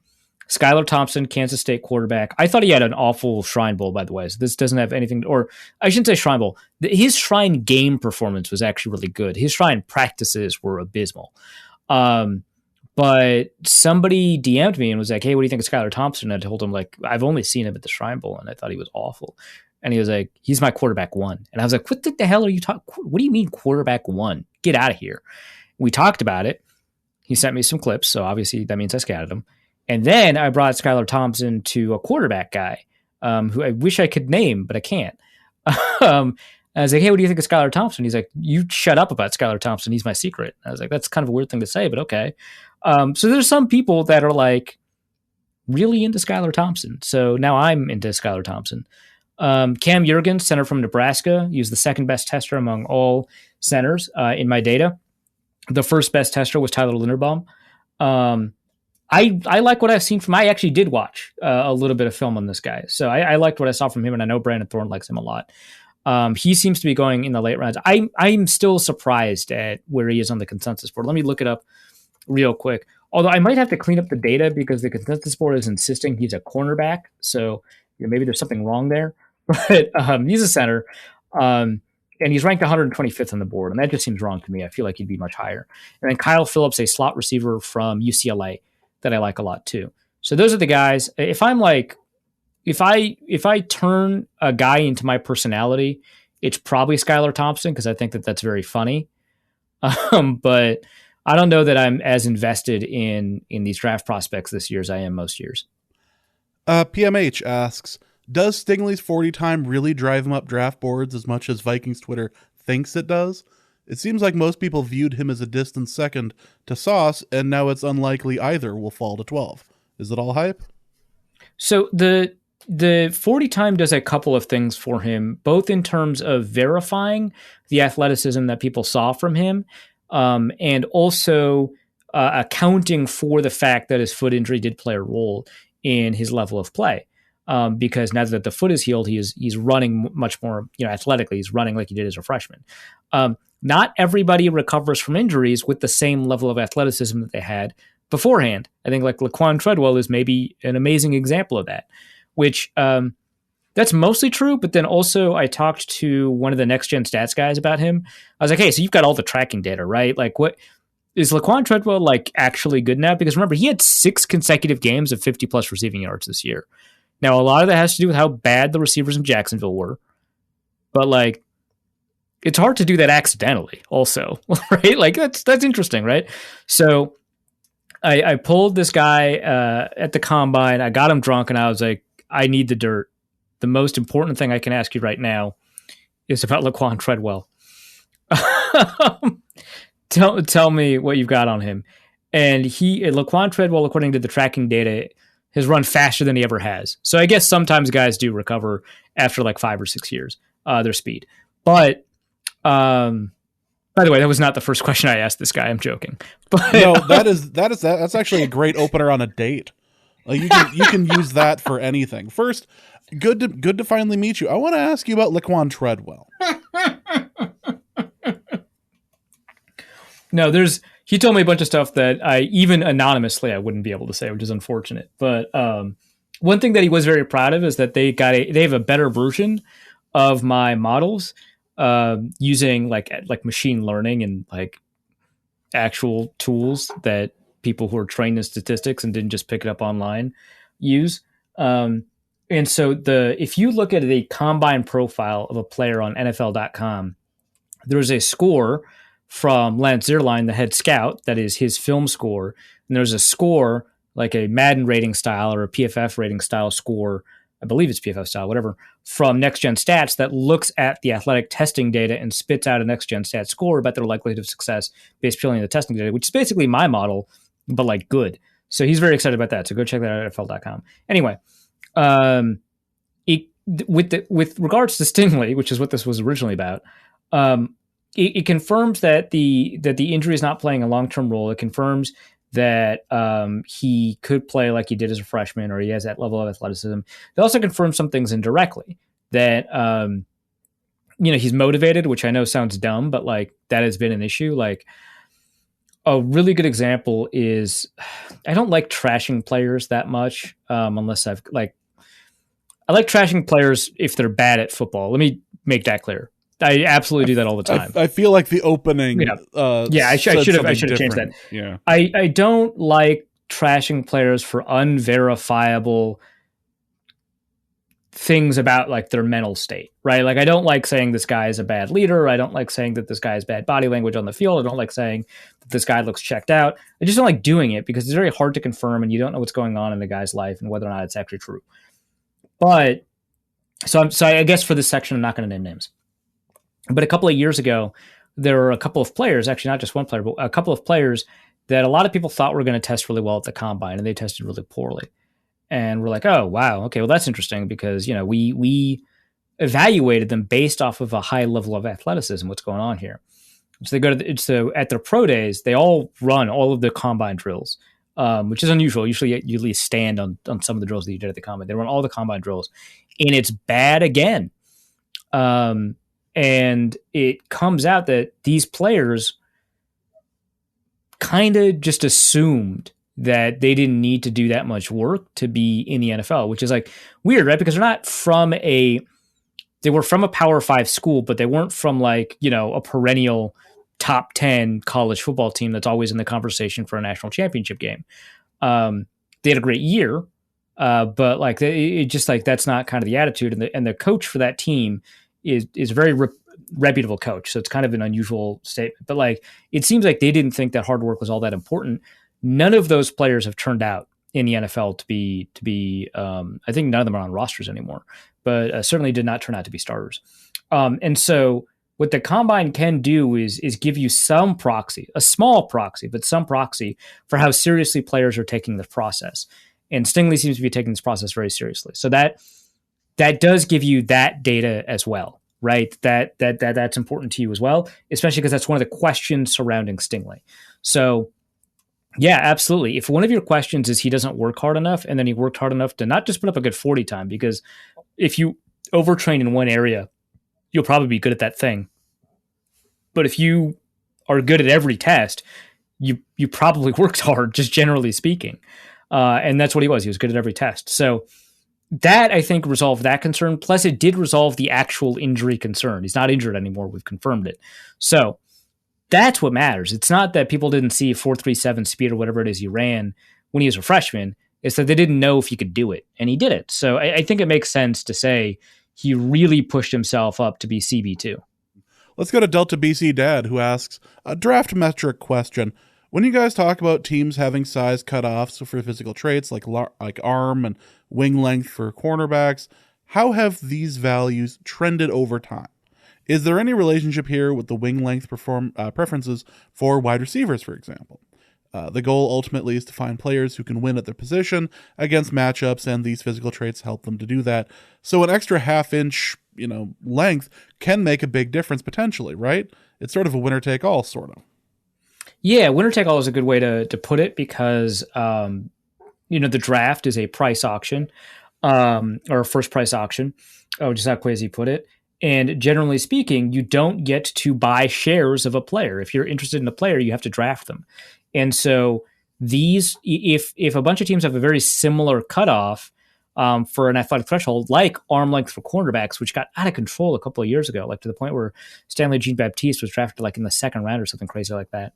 Skylar Thompson, Kansas State quarterback. I thought he had an awful Shrine Bowl, by the way. So this doesn't have anything, or I shouldn't say Shrine Bowl. His Shrine game performance was actually really good. His Shrine practices were abysmal. But somebody DM'd me and was like, "Hey, what do you think of Skylar Thompson?" And I told him, I've only seen him at the Shrine Bowl, and I thought he was awful. And he was like, "He's my quarterback one." And I was like, "What the hell are you talking? What do you mean quarterback one? Get out of here." We talked about it. He sent me some clips, so obviously that means I scouted him. And then I brought Skylar Thompson to a quarterback guy who I wish I could name, but I can't. I was like, "Hey, what do you think of Skylar Thompson?" He's like, "You shut up about Skylar Thompson. He's my secret." I was like, "That's kind of a weird thing to say, but okay." So there's some people that are like really into Skylar Thompson. So now I'm into Skylar Thompson. Cam Jurgens, center from Nebraska, he was the second best tester among all centers in my data. The first best tester was Tyler Linderbaum. I like what I've seen from. I actually did watch a little bit of film on this guy, so I liked what I saw from him, and I know Brandon Thorne likes him a lot. He seems to be going in the late rounds. I'm still surprised at where he is on the consensus board. Let me look it up real quick. Although I might have to clean up the data because the consensus board is insisting he's a cornerback, so maybe there's something wrong there. But he's a center. And he's ranked 125th on the board, and that just seems wrong to me. I feel like he'd be much higher. And then Kyle Phillips, a slot receiver from UCLA that I like a lot too. So those are the guys. If I turn a guy into my personality, it's probably Skylar Thompson because I think that's very funny. But I don't know that I'm as invested in these draft prospects this year as I am most years. PMH asks, does Stingley's 40 time really drive him up draft boards as much as Vikings Twitter thinks it does? It seems like most people viewed him as a distant second to Sauce, and now it's unlikely either will fall to 12. Is it all hype? So the 40 time does a couple of things for him, both in terms of verifying the athleticism that people saw from him, and also accounting for the fact that his foot injury did play a role in his level of play. Because now that the foot is healed, he's running much more, athletically. He's running like he did as a freshman. Not everybody recovers from injuries with the same level of athleticism that they had beforehand. I think like Laquan Treadwell is maybe an amazing example of that, which that's mostly true. But then also I talked to one of the next gen stats guys about him. I was like, "Hey, so you've got all the tracking data, right? Like what is Laquan Treadwell like actually good now?" Because remember, he had 6 consecutive games of 50 plus receiving yards this year. Now, a lot of that has to do with how bad the receivers in Jacksonville were. But, it's hard to do that accidentally also, right? Like, that's interesting, right? So I pulled this guy at the combine. I got him drunk, and I was like, "I need the dirt. The most important thing I can ask you right now is about Laquan Treadwell. Tell me what you've got on him." And Laquan Treadwell, according to the tracking data, has run faster than he ever has. So I guess sometimes guys do recover after 5 or 6 years, their speed. But by the way, that was not the first question I asked this guy. I'm joking. But no, that's actually a great opener on a date. You can use that for anything. First, good to finally meet you. I want to ask you about Laquan Treadwell. No, he told me a bunch of stuff that I even anonymously I wouldn't be able to say, which is unfortunate. But one thing that he was very proud of is that they have a better version of my models using like machine learning and like actual tools that people who are trained in statistics and didn't just pick it up online use. And so if you look at the combine profile of a player on NFL.com, there's a score from Lance Zierlein, the head scout, that is his film score. And there's a score like a Madden rating style or a PFF rating style score, I believe it's PFF style, whatever, from Next Gen Stats that looks at the athletic testing data and spits out a Next Gen Stats score about their likelihood of success based purely on the testing data, which is basically my model, but like good. So he's very excited about that. So go check that out at NFL.com. Anyway, with regards to Stingley, which is what this was originally about, it confirms that the injury is not playing a long-term role. It confirms that he could play like he did as a freshman, or he has that level of athleticism. It also confirms some things indirectly, that he's motivated, which I know sounds dumb, but like that has been an issue. Like a really good example is I don't like trashing players that much, unless I like trashing players if they're bad at football. Let me make that clear. I absolutely do that all the time. I feel like the opening. I should have changed that. Yeah. I don't like trashing players for unverifiable things about like their mental state, right? Like I don't like saying this guy is a bad leader. I don't like saying that this guy has bad body language on the field. I don't like saying that this guy looks checked out. I just don't like doing it because it's very hard to confirm and you don't know what's going on in the guy's life and whether or not it's actually true. But so I guess for this section, I'm not going to name names. But a couple of years ago, there were a couple of players, actually not just one player, but a couple of players that a lot of people thought were going to test really well at the combine, and they tested really poorly. And we're like, oh, wow, okay, well, that's interesting because, we evaluated them based off of a high level of athleticism, what's going on here. So they go at their pro days, they all run all of the combine drills, which is unusual. Usually you at least stand on some of the drills that you did at the combine. They run all the combine drills, and it's bad again. And it comes out that these players kind of just assumed that they didn't need to do that much work to be in the NFL, which is like weird, right? Because they're not they were from a Power 5 school, but they weren't from like, a perennial top 10 college football team that's always in the conversation for a national championship game. They had a great year, but like it just like that's not kind of the attitude. And the coach for that team is a very reputable coach. So it's kind of an unusual statement, but like, it seems like they didn't think that hard work was all that important. None of those players have turned out in the NFL to be I think none of them are on rosters anymore, but certainly did not turn out to be starters. And so what the combine can do is give you some proxy, a small proxy, but some proxy for how seriously players are taking the process. And Stingley seems to be taking this process very seriously. So that does give you that data as well, right? That's important to you as well, especially because that's one of the questions surrounding Stingley. So yeah, absolutely. If one of your questions is he doesn't work hard enough, and then he worked hard enough to not just put up a good 40 time, because if you overtrain in one area, you'll probably be good at that thing. But if you are good at every test, you probably worked hard, just generally speaking. And that's what he was. He was good at every test. So that, I think, resolved that concern. Plus, it did resolve the actual injury concern. He's not injured anymore. We've confirmed it. So that's what matters. It's not that people didn't see 4.37 speed or whatever it is he ran when he was a freshman. It's that they didn't know if he could do it, and he did it. So I think it makes sense to say he really pushed himself up to be CB2. Let's go to Delta BC Dad, who asks a draft metric question. When you guys talk about teams having size cutoffs for physical traits like arm and wing length for cornerbacks, how have these values trended over time? Is there any relationship here with the wing length preferences for wide receivers, for example? The goal ultimately is to find players who can win at their position against matchups, and these physical traits help them to do that. So an extra half-inch, length can make a big difference potentially, right? It's sort of a winner-take-all, sort of. Yeah, winner-take-all is a good way to put it because, the draft is a price auction, or a first price auction, which is how Kwesi put it. And generally speaking, you don't get to buy shares of a player. If you're interested in a player, you have to draft them. And so if a bunch of teams have a very similar cutoff for an athletic threshold, like arm length for cornerbacks, which got out of control a couple of years ago, like to the point where Stanley Jean-Baptiste was drafted like in the second round or something crazy like that.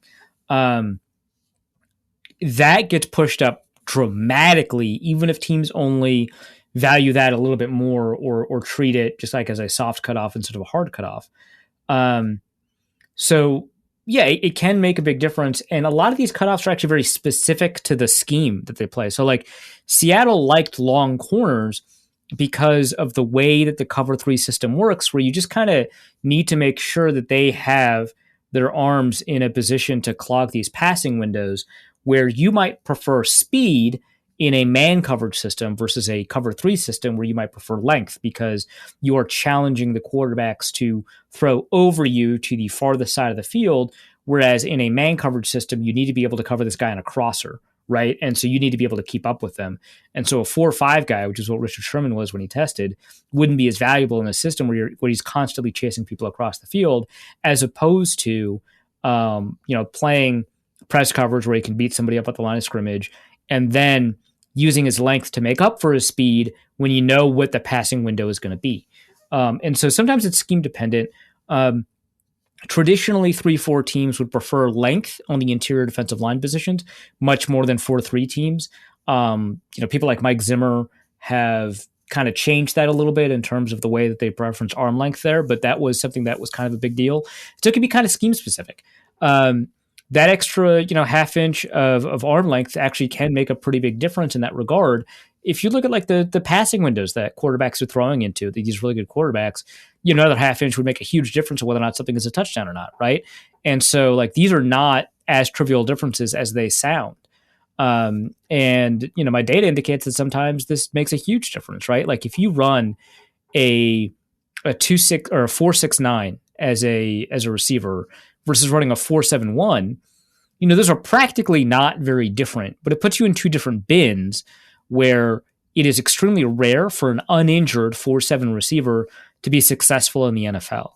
That gets pushed up dramatically, even if teams only value that a little bit more or treat it just like as a soft cutoff instead of a hard cutoff. So yeah, it can make a big difference. And a lot of these cutoffs are actually very specific to the scheme that they play. So like Seattle liked long corners because of the way that the cover 3 system works, where you just kind of need to make sure that they have their arms in a position to clog these passing windows, where you might prefer speed in a man coverage system versus a cover 3 system where you might prefer length, because you are challenging the quarterbacks to throw over you to the farthest side of the field. Whereas in a man coverage system, you need to be able to cover this guy on a crosser, right? And so you need to be able to keep up with them. And so a 4-5 guy, which is what Richard Sherman was when he tested, wouldn't be as valuable in a system where he's constantly chasing people across the field, as opposed to, playing press coverage where he can beat somebody up at the line of scrimmage and then using his length to make up for his speed when you know what the passing window is going to be. And so sometimes it's scheme dependent. Traditionally, 3-4 teams would prefer length on the interior defensive line positions much more than 4-3 teams. People like Mike Zimmer have kind of changed that a little bit in terms of the way that they preference arm length there, but that was something that was kind of a big deal. So it can be kind of scheme specific. That extra, half inch of arm length actually can make a pretty big difference in that regard. If you look at like the passing windows that quarterbacks are throwing into, these really good quarterbacks, another half inch would make a huge difference of whether or not something is a touchdown or not, right? And so like these are not as trivial differences as they sound. My data indicates that sometimes this makes a huge difference, right? Like if you run a 2.6 or a 4.69 as a receiver versus running a 4.71, those are practically not very different, but it puts you in two different bins where it is extremely rare for an uninjured 4.7 receiver to be successful in the NFL.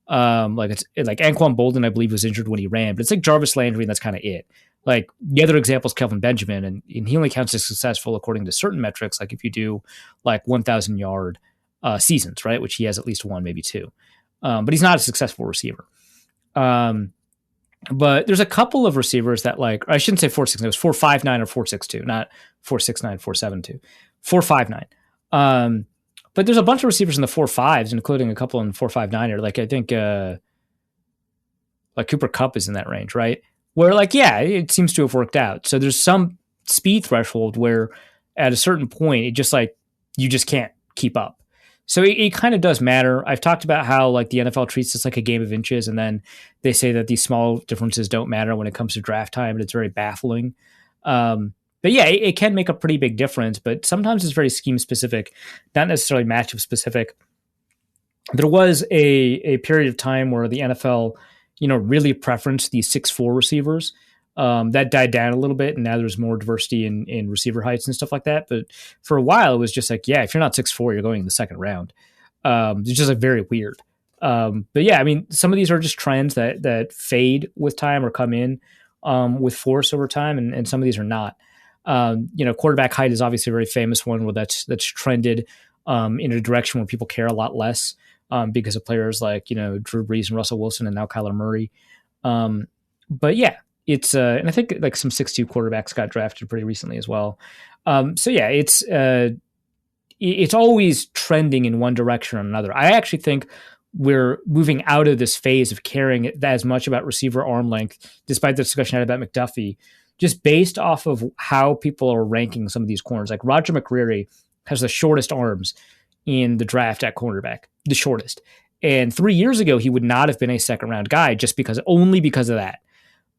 Like Anquan Bolden, I believe, was injured when he ran, but it's like Jarvis Landry, and that's kind of it. Like the other example is Kelvin Benjamin, and he only counts as successful according to certain metrics, like if you do like 1,000 yard seasons, right? Which he has at least one, maybe two. But he's not a successful receiver. But there's a couple of receivers that I shouldn't say 4.69, it was 4.59 or 4.62, not 4.69, 4.72, 4.59. But there's a bunch of receivers in the 4.5s, including a couple in 4.59, like I think Cooper Kupp is in that range, right? Where it seems to have worked out. So there's some speed threshold where at a certain point, it just you just can't keep up. So it kind of does matter. I've talked about how the NFL treats this like a game of inches, and then they say that these small differences don't matter when it comes to draft time, and it's very baffling. But yeah, it can make a pretty big difference, but sometimes it's very scheme specific, not necessarily matchup specific. There was a period of time where the NFL, really preferenced these 6'4" receivers. That died down a little bit, and now there's more diversity in receiver heights and stuff like that. But for a while, it was just if you're not 6'4", you're going in the second round. It's just very weird. But yeah, I mean, some of these are just trends that fade with time or come in with force over time, and some of these are not. Quarterback height is obviously a very famous one where that's trended in a direction where people care a lot less because of players like Drew Brees and Russell Wilson and now Kyler Murray. But yeah. It's and I think some 6'2" quarterbacks got drafted pretty recently as well. So yeah, it's always trending in one direction or another. I actually think we're moving out of this phase of caring as much about receiver arm length, despite the discussion I had about McDuffie, just based off of how people are ranking some of these corners. Like Roger McCreary has the shortest arms in the draft at cornerback, the shortest. And 3 years ago, he would not have been a second round guy only because of that.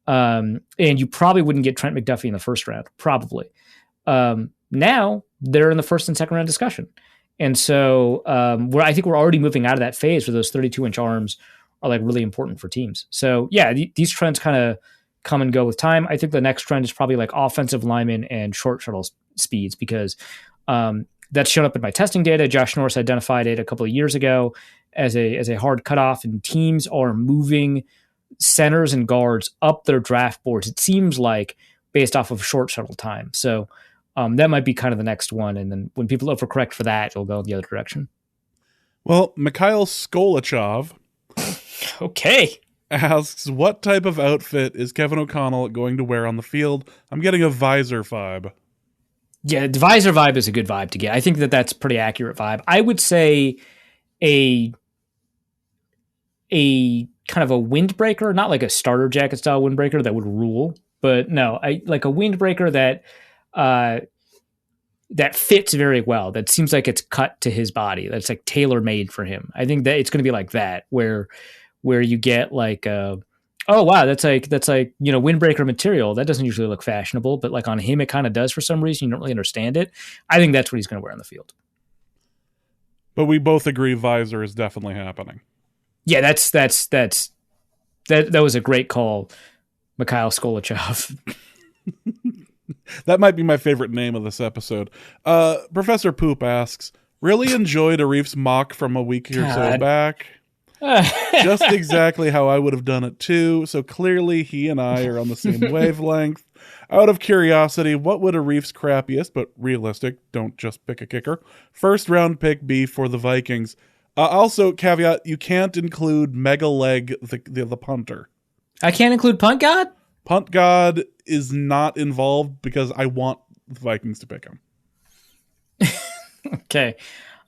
And you probably wouldn't get Trent McDuffie in the first round, probably. Now they're in the first and second round discussion. And so I think we're already moving out of that phase where those 32-inch arms are really important for teams. So yeah, these trends kind of come and go with time. I think the next trend is probably offensive linemen and short shuttle speeds, because that's shown up in my testing data. Josh Norris identified it a couple of years ago, as a hard cutoff, and teams are moving centers and guards up their draft boards. It seems like based off of short shuttle time. So that might be kind of the next one. And then when people overcorrect for that, it'll go the other direction. Well, Mikhail Skolichov Okay. asks, what type of outfit is Kevin O'Connell going to wear on the field? I'm getting a visor vibe. Yeah, the visor vibe is a good vibe to get. I think that that's a pretty accurate vibe. I would say a kind of a windbreaker, not like a starter jacket style windbreaker that would rule, but no, I like a windbreaker that fits very well. That seems like it's cut to his body. That's like tailor made for him. I think that it's going to be like that, where you get like oh wow, that's like windbreaker material. That doesn't usually look fashionable, but like on him it kind of does for some reason. You don't really understand it. I think that's what he's going to wear on the field. But we both agree visor is definitely happening. Yeah, that was a great call, Mikhail Skolichov. That might be my favorite name of this episode. Professor Poop asks, really enjoyed Arif's mock from a week or so back. Just exactly how I would have done it too. So clearly he and I are on the same wavelength. Out of curiosity, what would Arif's crappiest, but realistic, don't just pick a kicker, first round pick be for the Vikings? Also, caveat, you can't include Mega Leg, the punter. I can't include Punt God? Punt God is not involved because I want the Vikings to pick him. Okay.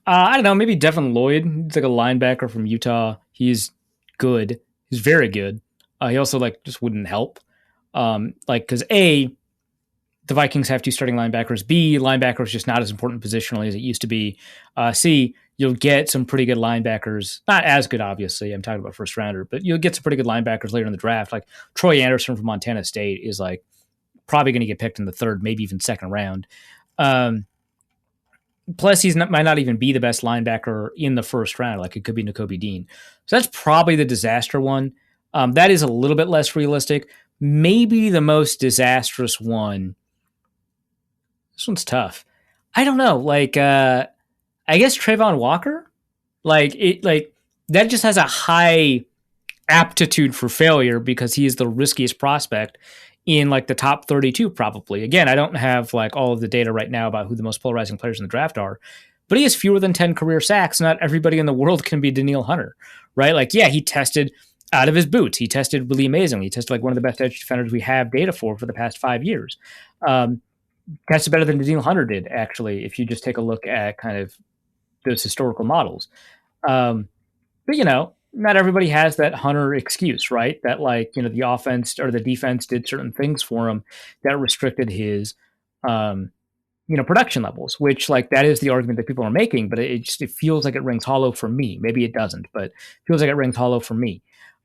I don't know, maybe Devin Lloyd. He's like a linebacker from Utah. He's good. He's very good. He also like just wouldn't help. Because A, the Vikings have two starting linebackers. B, linebacker is just not as important positionally as it used to be. C, you'll get some pretty good linebackers. Not as good, obviously. I'm talking about first rounder, but you'll get some pretty good linebackers later in the draft. Like Troy Anderson from Montana State is like probably going to get picked in the third, maybe even second round. Plus, might not even be the best linebacker in the first round. Like it could be Nakobe Dean. So that's probably the disaster one. That is a little bit less realistic. Maybe the most disastrous one. This one's tough. I don't know. Like, I guess Trayvon Walker. That just has a high aptitude for failure because he is the riskiest prospect in like the top 32 probably. Again, I don't have like all of the data right now about who the most polarizing players in the draft are, but he has fewer than 10 career sacks. Not everybody in the world can be Danielle Hunter, right? Like, yeah, he tested out of his boots. He tested really amazingly. He tested like one of the best edge defenders we have data for the past 5 years. Tested better than Danielle Hunter did, actually, if you just take a look at kind of those historical models. But, not everybody has that Hunter excuse, right? That the offense or the defense did certain things for him that restricted his, production levels, which like that is the argument that people are making, but it feels like it rings hollow for me. Maybe it doesn't, but it feels like it rings hollow for me.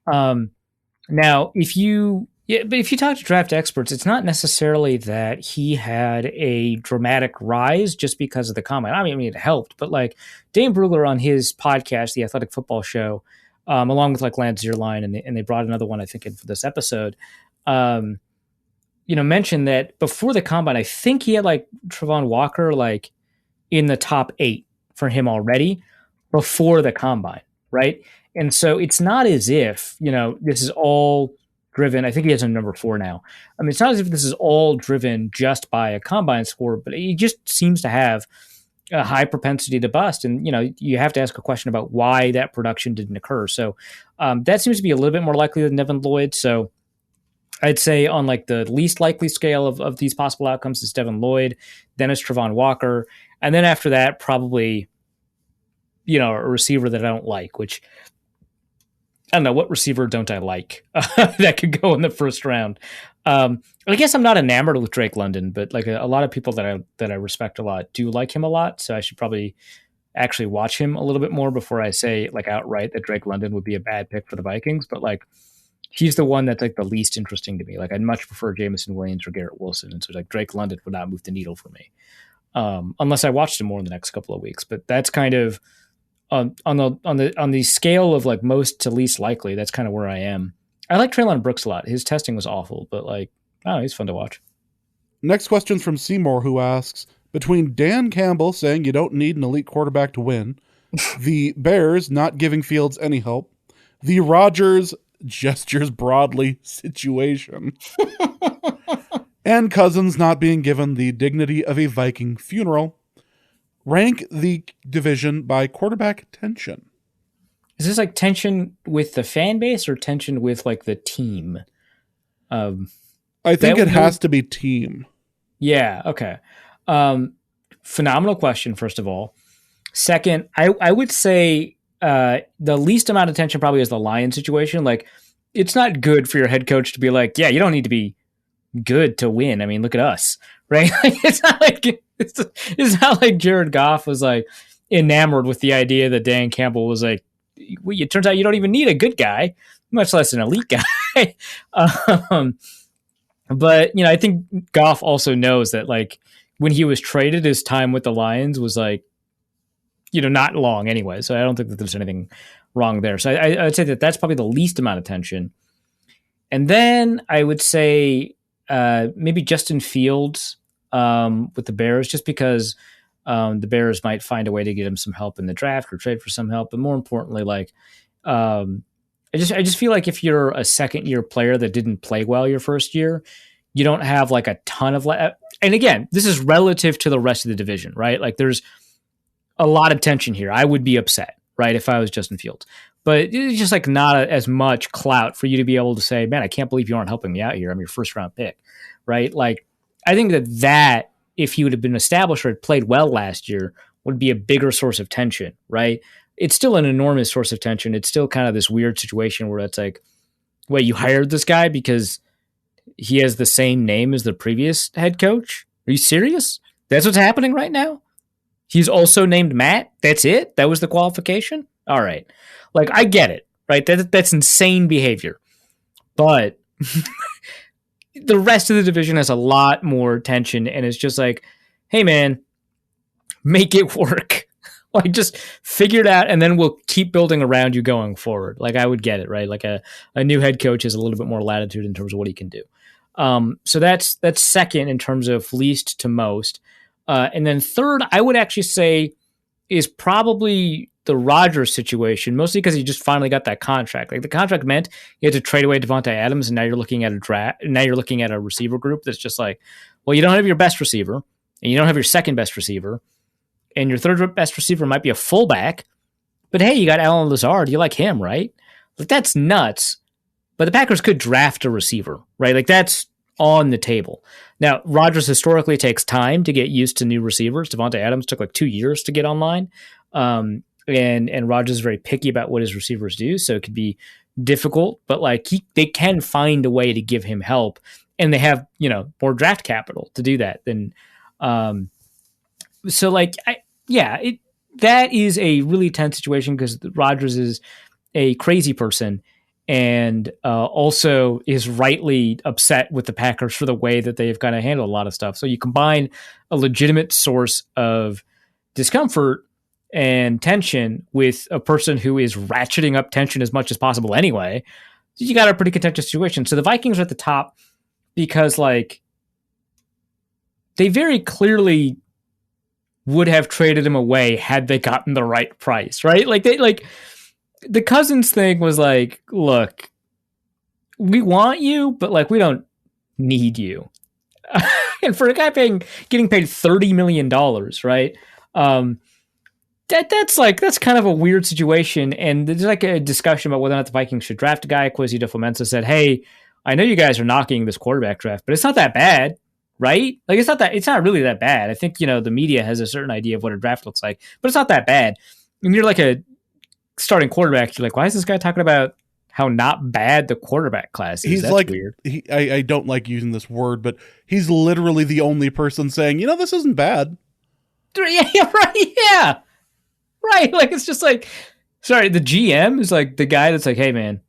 Now, if you talk to draft experts, it's not necessarily that he had a dramatic rise just because of the combine. I mean, it helped, but like Dane Brugler on his podcast, The Athletic Football Show, along with like Lance Zierlein, and they brought another one, I think, in for this episode, mentioned that before the combine, I think he had like Trayvon Walker like in the top 8 for him already before the combine, right? And so it's not as if, this is all driven. I think he has a number 4 now. I mean, it's not as if this is all driven just by a combine score, but he just seems to have a high propensity to bust. And, you have to ask a question about why that production didn't occur. So that seems to be a little bit more likely than Devin Lloyd. So I'd say on like the least likely scale of these possible outcomes is Devin Lloyd, then it's Trayvon Walker. And then after that, probably, a receiver that I don't like, which I don't know, what receiver don't I like that could go in the first round. I guess I'm not enamored with Drake London, but like a lot of people that I respect a lot do like him a lot. So I should probably actually watch him a little bit more before I say like outright that Drake London would be a bad pick for the Vikings. But like he's the one that's like the least interesting to me. Like I'd much prefer Jameson Williams or Garrett Wilson. And so like Drake London would not move the needle for me unless I watched him more in the next couple of weeks. But that's kind of on the scale of like most to least likely. That's kind of where I am. I like Treylon Brooks a lot. His testing was awful, but like, he's fun to watch. Next question's from Seymour, who asks, between Dan Campbell saying you don't need an elite quarterback to win the Bears not giving Fields any help, the Rodgers gestures broadly situation, and Cousins not being given the dignity of a Viking funeral, rank the division by quarterback tension. Is this like tension with the fan base or tension with like the team? I think it has to be team. Yeah. Okay. Phenomenal question, first of all. Second, I would say the least amount of tension probably is the Lions situation. Like, it's not good for your head coach to be like, yeah, you don't need to be good to win. I mean, look at us, right? It's not like Jared Goff was like enamored with the idea that Dan Campbell was like, it turns out you don't even need a good guy, much less an elite guy. But, I think Goff also knows that, like, when he was traded, his time with the Lions was, like, not long anyway. So I don't think that there's anything wrong there. So I'd say that that's probably the least amount of tension. And then I would say maybe Justin Fields with the Bears, just because the Bears might find a way to get him some help in the draft or trade for some help. But more importantly, like, I just feel like if you're a second-year player that didn't play well your first year, you don't have like a ton of and again, this is relative to the rest of the division, right? Like, there's a lot of tension here. I would be upset, right, if I was Justin Fields. But it's just like not as much clout for you to be able to say, man, I can't believe you aren't helping me out here. I'm your first-round pick, right? Like, I think that if he would have been established or had played well last year, would be a bigger source of tension, right? It's still an enormous source of tension. It's still kind of this weird situation where it's like, wait, you hired this guy because he has the same name as the previous head coach? Are you serious? That's what's happening right now? He's also named Matt? That's it? That was the qualification? All right. Like, I get it, right? That's insane behavior. But the rest of the division has a lot more tension, and it's just like, hey, man, make it work. Like, just figure it out, and then we'll keep building around you going forward. Like, I would get it, right? Like, a new head coach has a little bit more latitude in terms of what he can do. So that's second in terms of least to most. And then third, I would actually say is probably the Rodgers situation, mostly because he just finally got that contract. Like, the contract meant you had to trade away Devontae Adams, and now you're looking at a draft. Now you're looking at a receiver group that's just like, well, you don't have your best receiver, and you don't have your second best receiver, and your third best receiver might be a fullback. But hey, you got Allen Lazard. You like him, right? Like, that's nuts. But the Packers could draft a receiver, right? Like, that's on the table. Now, Rodgers historically takes time to get used to new receivers. Devontae Adams took like 2 years to get online. And Rodgers is very picky about what his receivers do, so it could be difficult. But like, they can find a way to give him help, and they have more draft capital to do that. Then, so like, that is a really tense situation because Rodgers is a crazy person, and also is rightly upset with the Packers for the way that they've kind of handled a lot of stuff. So you combine a legitimate source of discomfort and tension with a person who is ratcheting up tension as much as possible anyway, you got a pretty contentious situation. So the Vikings are at the top because, like, they very clearly would have traded him away had they gotten the right price, right? Like, the Cousins thing was like, look, we want you, but like, we don't need you. And for a guy getting paid $30 million, right? That's kind of a weird situation. And there's like a discussion about whether or not the Vikings should draft a guy. Kwesi Defomensa said, hey, I know you guys are knocking this quarterback draft, but it's not that bad, right? Like, it's not really that bad. I think, the media has a certain idea of what a draft looks like, but it's not that bad. And you're like a starting quarterback, you're like, why is this guy talking about how not bad the quarterback class is? That's like, weird. I don't like using this word, but he's literally the only person saying, this isn't bad. Yeah, right. Yeah. Right. Like, it's just like, sorry, the GM is like the guy that's like, hey, man,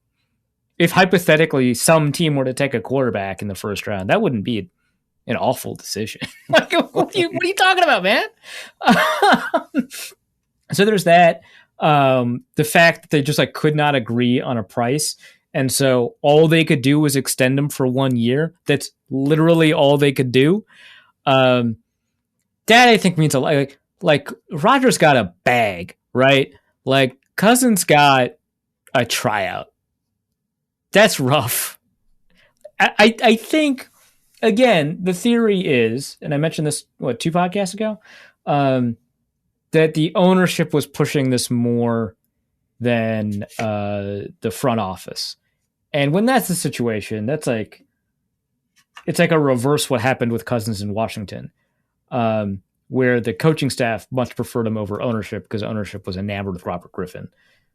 if hypothetically some team were to take a quarterback in the first round, that wouldn't be an awful decision. Like, what are you talking about, man? So there's that. The fact that they just like could not agree on a price. And so all they could do was extend him for 1 year. That's literally all they could do. That I think means a lot. Like Rodgers got a bag right? Like Cousins got a tryout. That's rough. I think, again, the theory is, and I mentioned this, 2 podcasts ago, that the ownership was pushing this more than the front office. And when that's the situation, that's like, it's like a reverse what happened with Cousins in Washington, where the coaching staff much preferred him over ownership because ownership was enamored with Robert Griffin.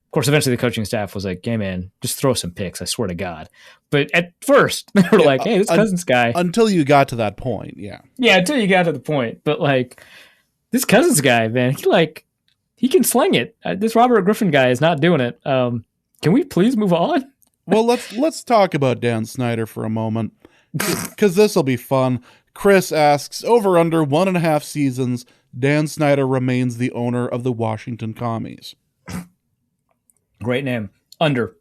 Of course, eventually the coaching staff was like, hey, man, just throw some picks, I swear to God. But at first, they were like, hey, this Cousins guy. Until you got to that point, yeah. Yeah, until you got to the point. But, like, this Cousins guy, man, he can sling it. This Robert Griffin guy is not doing it. Can we please move on? Well, let's talk about Dan Snyder for a moment, because this will be fun. Chris asks, over under 1.5 seasons, Dan Snyder remains the owner of the Washington Commies. Great name. Under.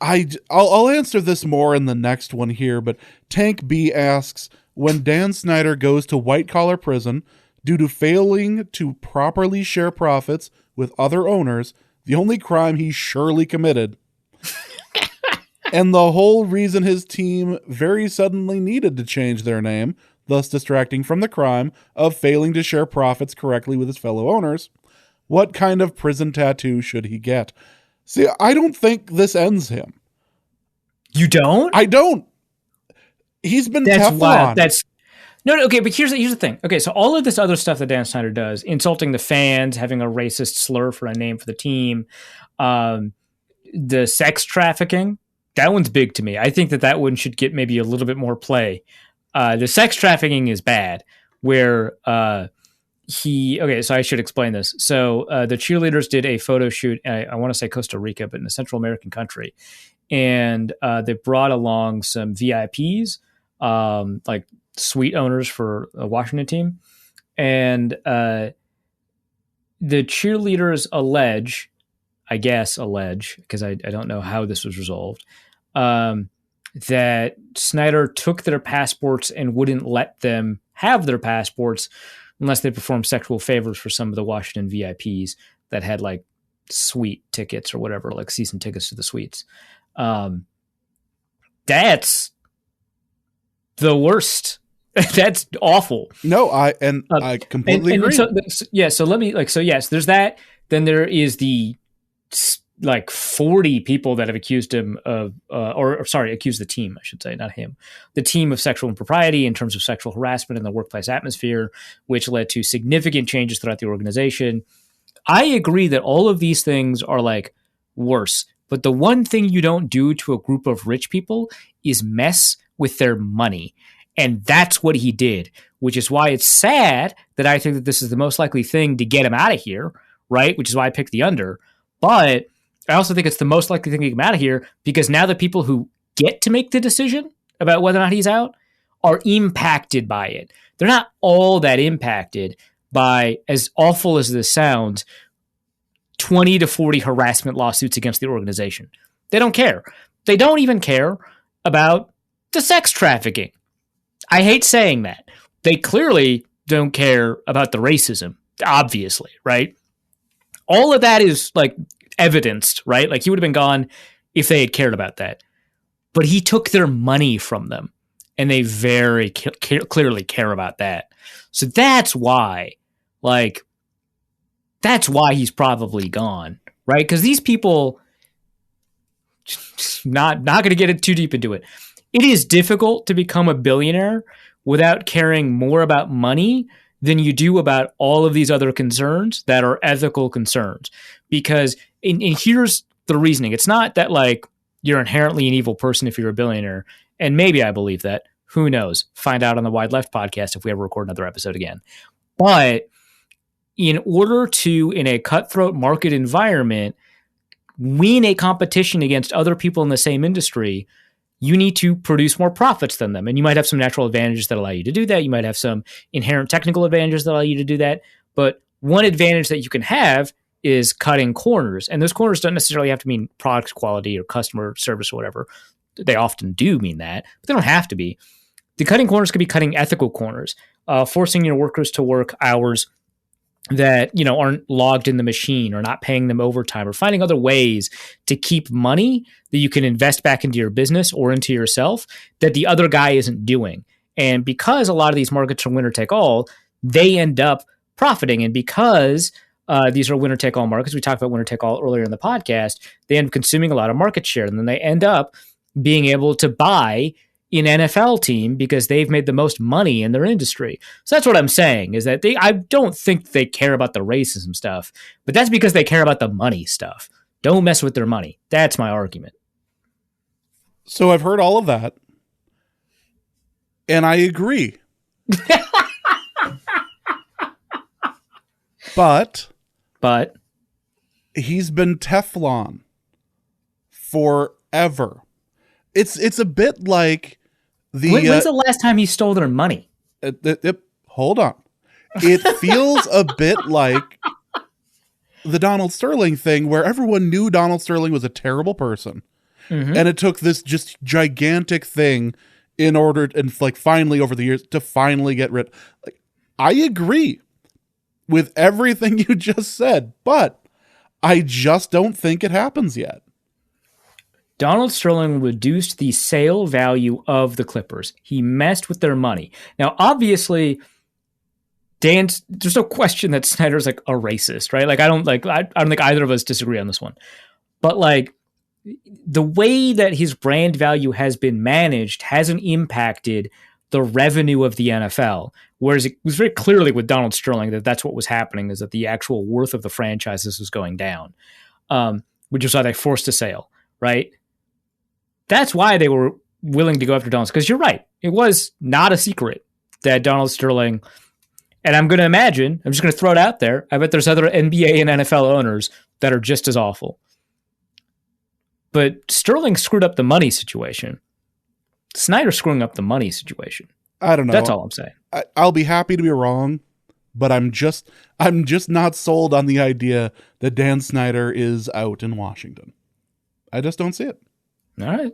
I'll answer this more in the next one here, but Tank B asks, when Dan Snyder goes to white-collar prison due to failing to properly share profits with other owners, the only crime he surely committed, and the whole reason his team very suddenly needed to change their name, thus distracting from the crime of failing to share profits correctly with his fellow owners, what kind of prison tattoo should he get? See, I don't think this ends him. You don't? I don't. He's been Teflon. Wild. No, okay, but here's the thing. Okay, so all of this other stuff that Dan Snyder does, insulting the fans, having a racist slur for a name for the team, the sex trafficking, that one's big to me. I think that one should get maybe a little bit more play. The sex trafficking is bad, where okay, so I should explain this. So the cheerleaders did a photo shoot, I want to say Costa Rica, but in a Central American country. And they brought along some VIPs, like suite owners for a Washington team. And the cheerleaders allege, because I don't know how this was resolved, that Snyder took their passports and wouldn't let them have their passports unless they performed sexual favors for some of the Washington VIPs that had like suite tickets or whatever, like season tickets to the suites. That's the worst. That's awful. No, I completely agree. So let me yes, there's that. Then there is the 40 people that have accused him of, accused the team, I should say, not him, the team of sexual impropriety in terms of sexual harassment in the workplace atmosphere, which led to significant changes throughout the organization. I agree that all of these things are like worse, but the one thing you don't do to a group of rich people is mess with their money. And that's what he did, which is why it's sad that I think that this is the most likely thing to get him out of here, right? Which is why I picked the under. But I also think it's the most likely thing to get him out of here because now the people who get to make the decision about whether or not he's out are impacted by it. They're not all that impacted by, as awful as this sounds, 20 to 40 harassment lawsuits against the organization. They don't care. They don't even care about the sex trafficking. I hate saying that. They clearly don't care about the racism, obviously, right? All of that is like evidenced, right? Like he would have been gone if they had cared about that. But he took their money from them, and they very clearly care about that. So that's why, he's probably gone, right? Because these people, not going to get it too deep into it. It is difficult to become a billionaire without caring more about money than you do about all of these other concerns that are ethical concerns. Because, and here's the reasoning. It's not that like you're inherently an evil person if you're a billionaire. And maybe I believe that. Who knows? Find out on the Wide Left podcast if we ever record another episode again. But in order to, in a cutthroat market environment, win a competition against other people in the same industry, you need to produce more profits than them. And you might have some natural advantages that allow you to do that. You might have some inherent technical advantages that allow you to do that. But one advantage that you can have is cutting corners. And those corners don't necessarily have to mean product quality or customer service or whatever. They often do mean that, but they don't have to be. The cutting corners could be cutting ethical corners, forcing your workers to work hours that, you know, aren't logged in the machine or not paying them overtime or finding other ways to keep money that you can invest back into your business or into yourself that the other guy isn't doing. And because a lot of these markets are winner take all, they end up profiting. And because these are winner take all markets, we talked about winner take all earlier in the podcast, they end up consuming a lot of market share. And then they end up being able to buy an NFL team because they've made the most money in their industry. So that's what I'm saying, is that I don't think they care about the racism stuff, but that's because they care about the money stuff. Don't mess with their money. That's my argument. So I've heard all of that, and I agree. But he's been Teflon forever. It's a bit like when's the last time he stole their money? Hold on. It feels a bit like the Donald Sterling thing, where everyone knew Donald Sterling was a terrible person. Mm-hmm. And it took this just gigantic thing in order, and like finally over the years, to finally get rid. Like, I agree with everything you just said, but I just don't think it happens yet. Donald Sterling reduced the sale value of the Clippers. He messed with their money. Now, obviously, there's no question that Snyder's like a racist, right? Like, I don't think either of us disagree on this one. But like, the way that his brand value has been managed hasn't impacted the revenue of the NFL. Whereas it was very clearly with Donald Sterling that that's what was happening, is that the actual worth of the franchises was going down, which is why they forced a sale, right? That's why they were willing to go after Donald, because you're right. It was not a secret that Donald Sterling, and I'm going to imagine, I'm just going to throw it out there, I bet there's other NBA and NFL owners that are just as awful. But Sterling screwed up the money situation. Snyder's screwing up the money situation. I don't know. That's all I'm saying. I'll be happy to be wrong, but I'm just not sold on the idea that Dan Snyder is out in Washington. I just don't see it. All right.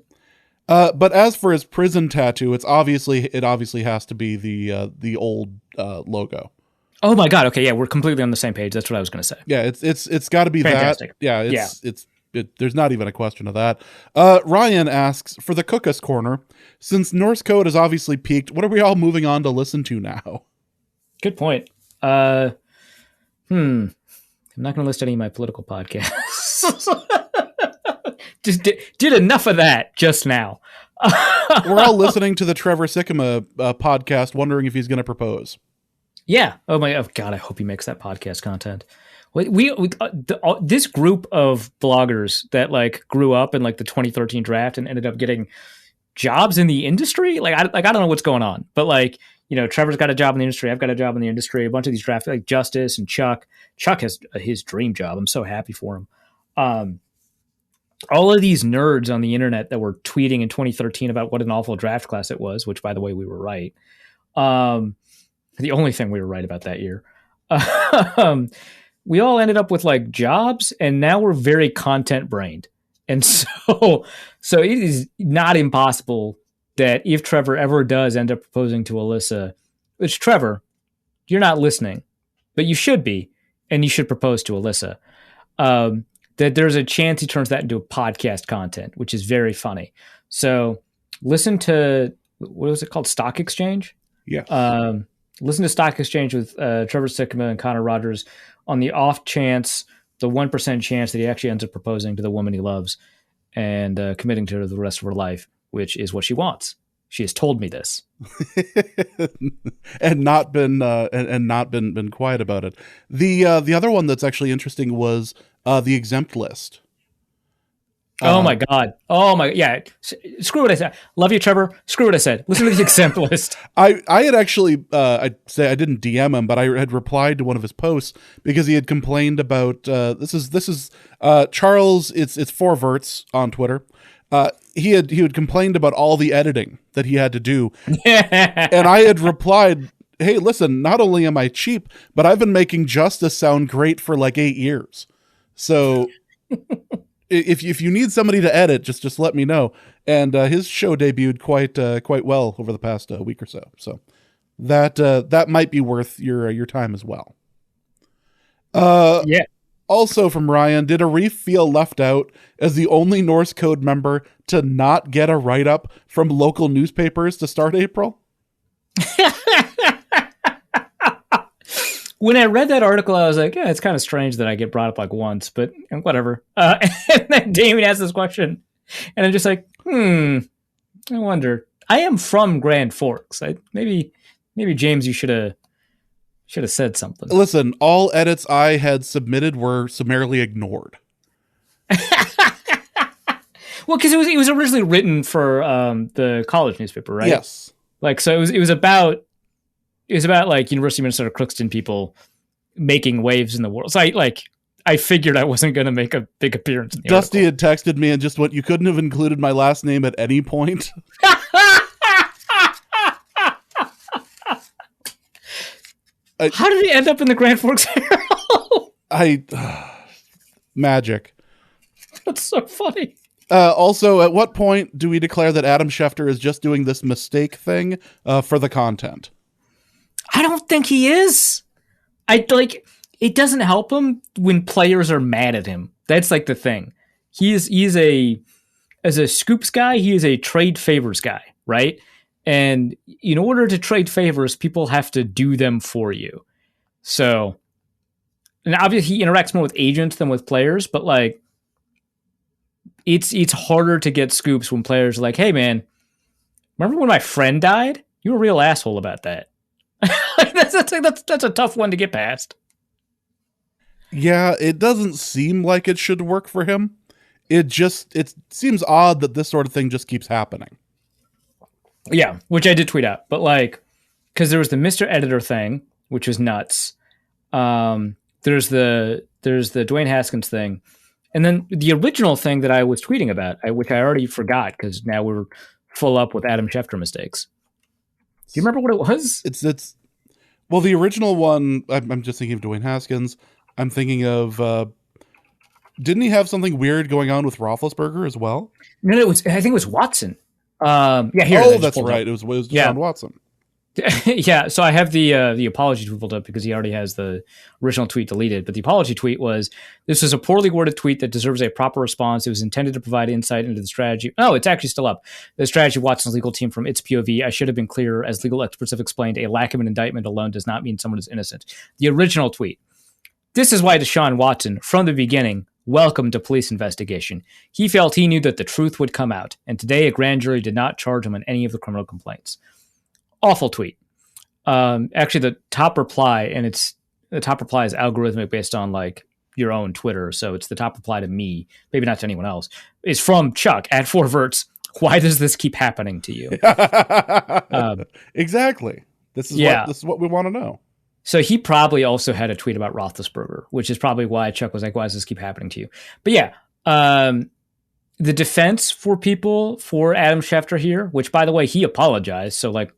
But as for his prison tattoo, it obviously has to be the old logo. Oh my God. Okay, yeah, we're completely on the same page. That's what I was going to say. Yeah, it's got to be fantastic. That. Yeah, there's not even a question of that. Ryan asks, for the Cookus Corner, since Norse Code has obviously peaked, what are we all moving on to listen to now? Good point. I'm not going to list any of my political podcasts. Just did enough of that just now. We're all listening to the Trevor Sikkema podcast, wondering if he's going to propose. Yeah. Oh God, I hope he makes that podcast content. This group of bloggers that like grew up in like the 2013 draft and ended up getting jobs in the industry. I don't know what's going on, but like, you know, Trevor's got a job in the industry. I've got a job in the industry. A bunch of these drafts, like Justice and Chuck has his dream job. I'm so happy for him. All of these nerds on the internet that were tweeting in 2013 about what an awful draft class it was, which by the way, we were right. The only thing we were right about that year. We all ended up with like jobs, and now we're very content brained. And so it is not impossible that if Trevor ever does end up proposing to Alyssa, which Trevor, you're not listening, but you should be, and you should propose to Alyssa. That there's a chance he turns that into a podcast content, which is very funny. So listen to, what was it called? Stock Exchange? Yeah. Listen to Stock Exchange with Trevor Sikkema and Connor Rogers on the off chance, the 1% chance that he actually ends up proposing to the woman he loves and committing to her the rest of her life, which is what she wants. She has told me this. and not been quiet about it. The other one that's actually interesting was the exempt list. Oh my God. Oh my, yeah. Screw what I said. Love you, Trevor. Screw what I said. Listen to the exempt list. I had actually, I'd say I didn't DM him, but I had replied to one of his posts because he had complained about, this is Charles, it's 4 Verts on Twitter. He had complained about all the editing that he had to do. And I had replied, hey, listen, not only am I cheap, but I've been making Justice sound great for like 8 years. So if you need somebody to edit, just let me know. And his show debuted quite well over the past week or so. So that might be worth your time as well. Uh, Yeah. Also from Ryan, did Arif feel left out as the only Norse Code member to not get a write-up from local newspapers to start April? When I read that article, I was like, yeah, it's kind of strange that I get brought up like once, but whatever. And then Damien asked this question, and I'm just like, I wonder. I am from Grand Forks. Maybe James, you should have said something. Listen, all edits I had submitted were summarily ignored. Well, because it was originally written for the college newspaper, right? Yes. Like, so it was about like University of Minnesota Crookston people making waves in the world. So I figured I wasn't going to make a big appearance in the Dusty article. had texted me and just went, "You couldn't have included my last name at any point." How did he end up in the Grand Forks Herald? Magic. That's so funny. Also, at what point do we declare that Adam Schefter is just doing this mistake thing for the content? I don't think he is. It doesn't help him when players are mad at him. That's like the thing. He's as a scoops guy, he is a trade favors guy, right? And in order to trade favors, people have to do them for you. So, and obviously he interacts more with agents than with players, but like it's harder to get scoops when players are like, "Hey man, remember when my friend died? You were a real asshole about that." That's a tough one to get past. Yeah, it doesn't seem like it should work for him. It seems odd that this sort of thing just keeps happening. Yeah, which I did tweet out, but like, because there was the Mr. Editor thing, which was nuts. There's the Dwayne Haskins thing, and then the original thing that I was tweeting about, which I already forgot because now we're full up with Adam Schefter mistakes. Do you remember what it was? It's well, the original one. I'm just thinking of Dwayne Haskins. I'm thinking of. Didn't he have something weird going on with Roethlisberger as well? No, I think it was Watson. Yeah, here. Oh, that's right. It was Deshaun Watson. Yeah, so I have the apology tweet pulled up because he already has the original tweet deleted. But the apology tweet was, "This was a poorly worded tweet that deserves a proper response. It was intended to provide insight into the strategy." Oh, it's actually still up. The strategy of Watson's legal team from its POV. I should have been clearer. As legal experts have explained, a lack of an indictment alone does not mean someone is innocent. The original tweet. This is why Deshaun Watson, from the beginning, welcomed a police investigation. He felt he knew that the truth would come out, and today a grand jury did not charge him on any of the criminal complaints. Awful tweet. Actually, the top reply is algorithmic based on like your own Twitter, so it's the top reply to me, maybe not to anyone else, is from Chuck at 4verts. Why does this keep happening to you? Exactly. This is what we want to know. So he probably also had a tweet about Roethlisberger, which is probably why Chuck was like, "Why does this keep happening to you?" But yeah, the defense for Adam Schefter here, which by the way he apologized, so like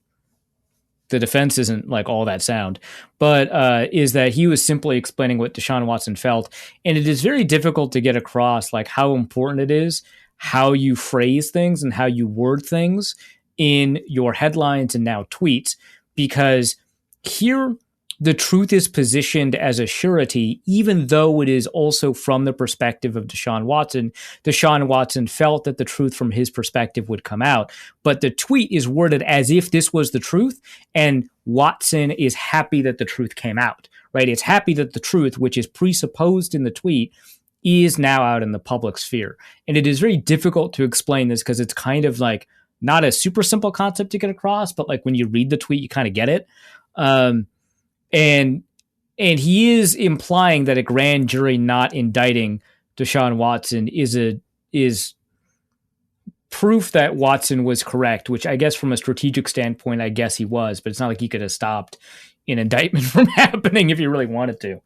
the defense isn't like all that sound, but is that he was simply explaining what Deshaun Watson felt, and it is very difficult to get across like how important it is how you phrase things and how you word things in your headlines and now tweets, because here the truth is positioned as a surety, even though it is also from the perspective of Deshaun Watson. Deshaun Watson felt that the truth from his perspective would come out, but the tweet is worded as if this was the truth, and Watson is happy that the truth came out, right? It's happy that the truth, which is presupposed in the tweet, is now out in the public sphere. And it is very difficult to explain this because it's kind of like not a super simple concept to get across, but like when you read the tweet, you kind of get it. And he is implying that a grand jury not indicting Deshaun Watson is proof that Watson was correct, which I guess from a strategic standpoint, I guess he was, but it's not like he could have stopped an indictment from happening if he really wanted to.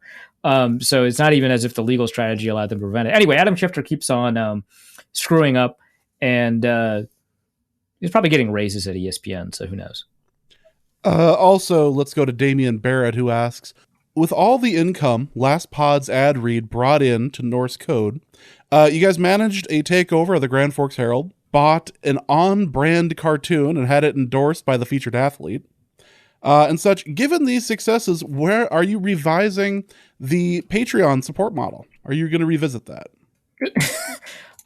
So it's not even as if the legal strategy allowed them to prevent it. Anyway, Adam Schefter keeps on screwing up, and he's probably getting raises at ESPN, so who knows? Also, let's go to Damian Barrett, who asks, with all the income last pod's ad read brought in to Norse Code, you guys managed a takeover of the Grand Forks Herald, bought an on-brand cartoon and had it endorsed by the featured athlete. and such. Given these successes, where are you revising the Patreon support model? Are you going to revisit that?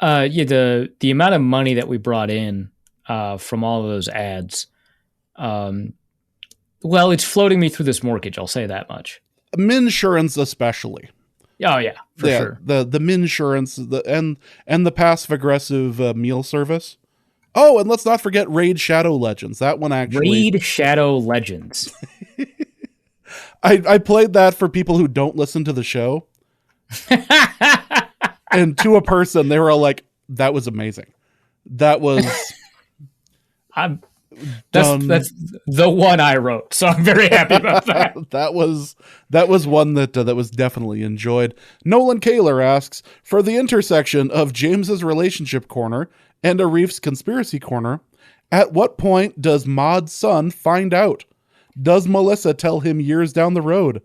Yeah, the amount of money that we brought in from all of those ads, well, it's floating me through this mortgage. I'll say that much. Minsurance especially. Oh yeah, for sure. The Minsurance, and the passive aggressive meal service. Oh, and let's not forget Raid Shadow Legends. That one actually. Raid Shadow Legends. I played that for people who don't listen to the show. And to a person, they were all like, that was amazing. That was that's the one I wrote, so I'm very happy about that. that was one that was definitely enjoyed. Nolan Kaler asks, for the intersection of James's relationship corner and Arif's conspiracy corner, at what point does Maud's son find out? Does Melissa tell him years down the road?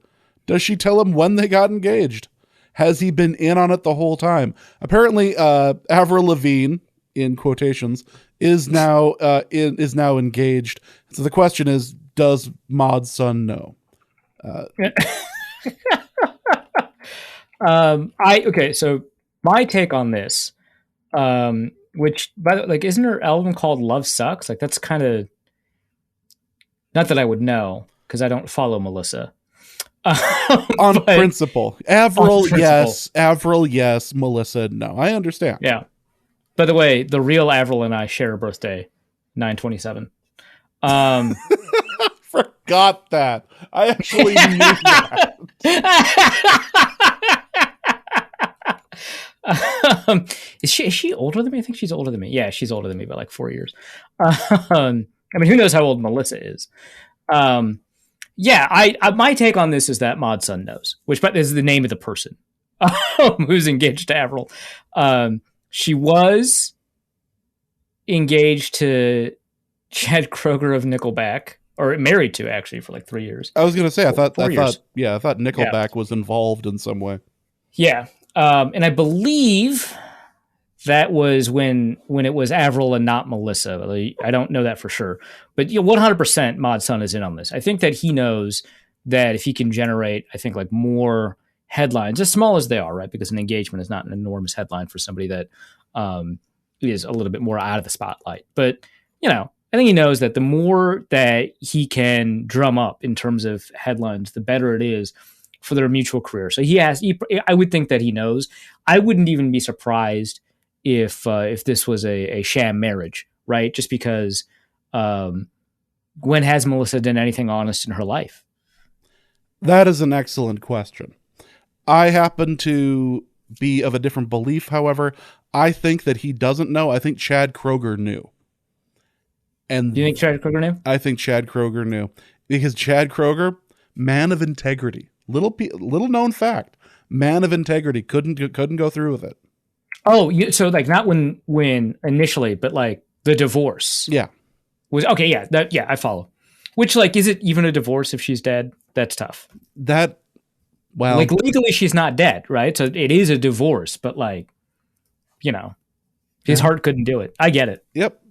Does she tell him when they got engaged? Has he been in on it the whole time? Apparently, Avril Lavigne, in quotations, is now engaged. So the question is, does Maud's son know? Okay, so my take on this, which by the way, like, isn't her album called Love Sucks? Like, that's kind of, not that I would know because I don't follow Melissa. On principle. Avril, yes. Avril, yes. Melissa, no. I understand. Yeah. By the way, the real Avril and I share a birthday, 9/27. Forgot that. I actually knew that. Is she older than me? I think she's older than me. Yeah, she's older than me by like 4 years. I mean, who knows how old Melissa is? Yeah, I my take on this is that Maud's son knows, which is the name of the person who's engaged to Avril. She was engaged to Chad Kroeger of Nickelback, or married to, actually, for like 3 years. I was going to say, I thought Nickelback was involved in some way. Yeah, and I believe that was when it was Avril and not Melissa. I don't know that for sure, but 100% Maud's son is in on this. I think that he knows that if he can generate, I think, like, more headlines, as small as they are, right? Because an engagement is not an enormous headline for somebody that is a little bit more out of the spotlight. But, I think he knows that the more that he can drum up in terms of headlines, the better it is for their mutual career. So I would think that he knows. I wouldn't even be surprised if this was a sham marriage, right? Just because when has Melissa done anything honest in her life? That is an excellent question. I happen to be of a different belief, however. I think that he doesn't know. I think Chad Kroeger knew. And do you think Chad Kroeger knew? I think Chad Kroeger knew. Because Chad Kroeger, man of integrity. Little known fact. Man of integrity. Couldn't go through with it. Oh, so like not when initially, but like the divorce. Yeah. Was okay, yeah, I follow. Which, like, is it even a divorce if she's dead? That's tough. Well, like, legally she's not dead, right? So it is a divorce, but, like, his heart couldn't do it. I get it. Yep.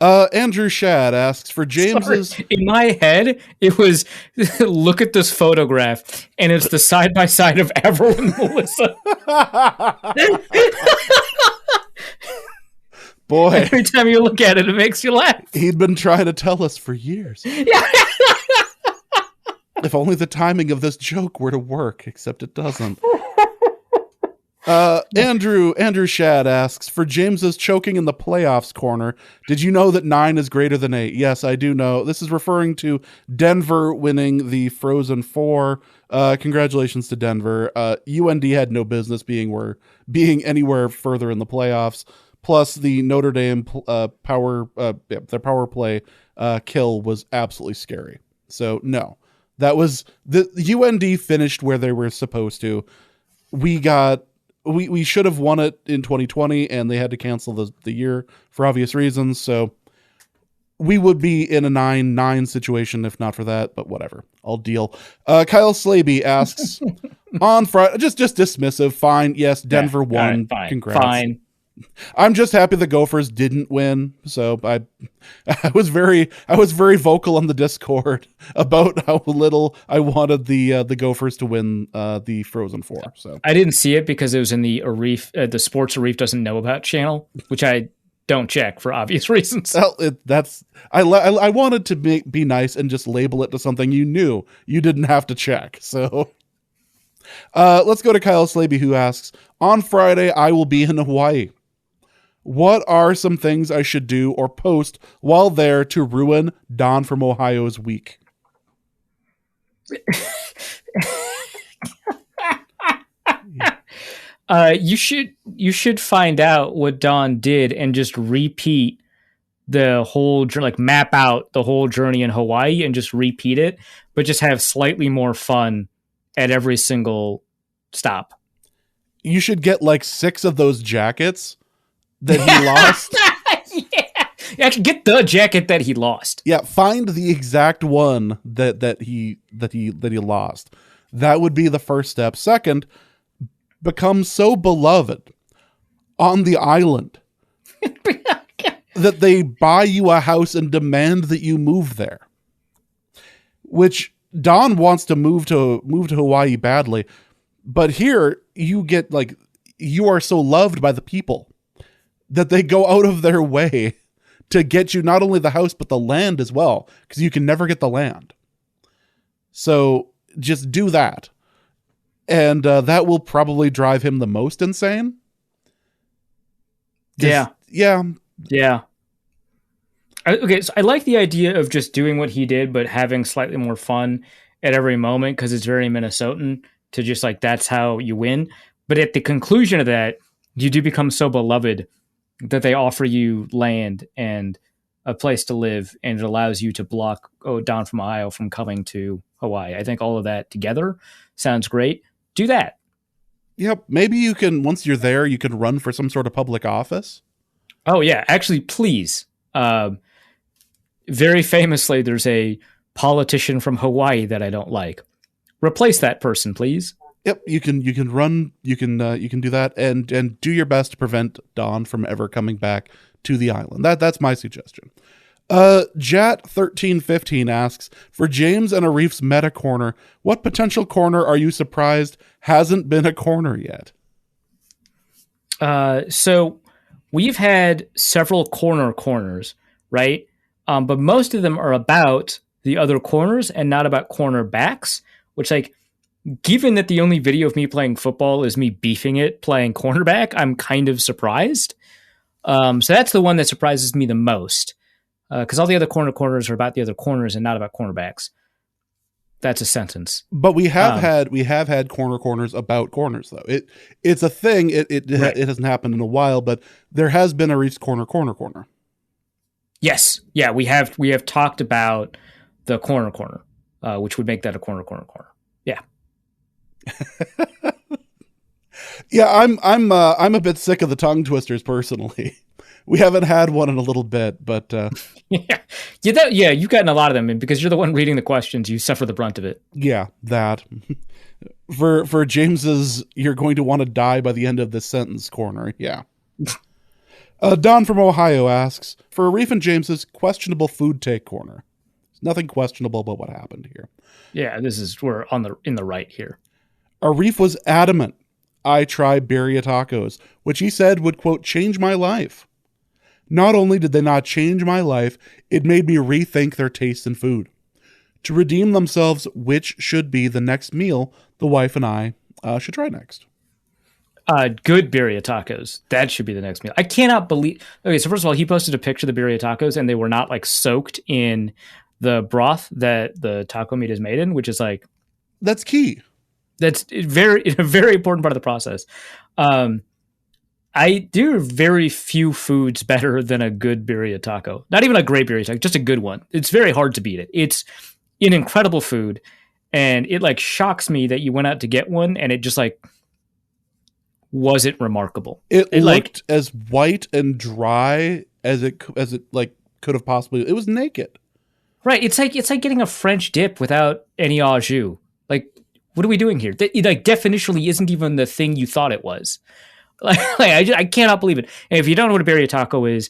Andrew Shad asks, for James's... Sorry. In my head, it was, look at this photograph, and it's the side-by-side of Avril and Melissa. Boy. Every time you look at it, it makes you laugh. He'd been trying to tell us for years. Yeah. If only the timing of this joke were to work, except it doesn't. Andrew Shad asks, for James's choking in the playoffs corner, did you know that 9 is greater than 8? Yes, I do know. This is referring to Denver winning the Frozen Four. Congratulations to Denver. UND had no business being anywhere further in the playoffs. Plus, the Notre Dame their power play kill was absolutely scary. So no, that was the UND finished where they were supposed to. We should have won it in 2020, and they had to cancel the year for obvious reasons. So we would be in a 9-9 situation if not for that. But whatever, I'll deal. Kyle Slaby asks on Friday, just dismissive. Fine, yes, Denver won. Fine, congrats. Fine. I'm just happy the Gophers didn't win. So I was very vocal on the Discord about how little I wanted the Gophers to win the Frozen Four. So I didn't see it because it was in the Arif, the Sports Arif doesn't know about channel, which I don't check for obvious reasons. Well, I wanted to be nice and just label it to something you knew you didn't have to check. So let's go to Kyle Slaby, who asks, on Friday, I will be in Hawaii. What are some things I should do or post while there to ruin Don from Ohio's week? You should find out what Don did and just repeat the whole journey, like map out the whole journey in Hawaii and just repeat it, but just have slightly more fun at every single stop. You should get like 6 of those jackets that he lost. Yeah, actually get the jacket that he lost. Yeah, find the exact one that he lost. That would be the first step. Second, become so beloved on the island that they buy you a house and demand that you move there. Which Don wants to move to Hawaii badly, but here you get like, you are so loved by the people that they go out of their way to get you not only the house, but the land as well, because you can never get the land. So just do that. And that will probably drive him the most insane. Yeah. Yeah. Yeah. Okay, so I like the idea of just doing what he did, but having slightly more fun at every moment, because it's very Minnesotan to just like, that's how you win. But at the conclusion of that, you do become so beloved that they offer you land and a place to live, and it allows you to block Don from Ohio from coming to Hawaii. I think all of that together sounds great. Do that. Yep. Maybe you can, once you're there, you can run for some sort of public office. Oh, yeah. Actually, please. Very famously, there's a politician from Hawaii that I don't like. Replace that person, please. Yep, you can run, you can do that, and do your best to prevent Don from ever coming back to the island. That's my suggestion. Jat1315 asks, for James and Arif's meta corner, what potential corner are you surprised hasn't been a corner yet? So we've had several corners, right? But most of them are about the other corners and not about cornerbacks, which, like, given that the only video of me playing football is me beefing it playing cornerback, I'm kind of surprised. So that's the one that surprises me the most, because all the other corners are about the other corners and not about cornerbacks. That's a sentence. But we have had corners about corners, though. It's a thing. It hasn't happened in a while, but there has been a Reef's corner. Yes, yeah, we have talked about the corner, which would make that a corner. Yeah. Yeah, I'm a bit sick of the tongue twisters personally. We haven't had one in a little bit, but yeah, you've gotten a lot of them, and because you're the one reading the questions, you suffer the brunt of it. Yeah, that. For James's, you're going to want to die by the end of this sentence corner. Yeah. Don from Ohio asks, for Arif and James's questionable food take corner. There's nothing questionable about what happened here. Yeah, we're in the right here. Arif was adamant I try birria tacos, which he said would, quote, change my life. Not only did they not change my life, it made me rethink their taste in food. To redeem themselves, which should be the next meal the wife and I should try next. Good birria tacos. That should be the next meal. I cannot believe... Okay, so first of all, he posted a picture of the birria tacos, and they were not, like, soaked in the broth that the taco meat is made in, which is, like... That's key. That's a very important part of the process. I do very few foods better than a good birria taco. Not even a great birria taco, just a good one. It's very hard to beat it. It's an incredible food, and it, like, shocks me that you went out to get one, and it just, like, wasn't remarkable. It looked like, as white and dry as it like could have possibly. It was naked. Right. It's like getting a French dip without any au jus. Like, what are we doing here? It, like, definitionally isn't even the thing you thought it was. I cannot believe it. And if you don't know what a birria taco is,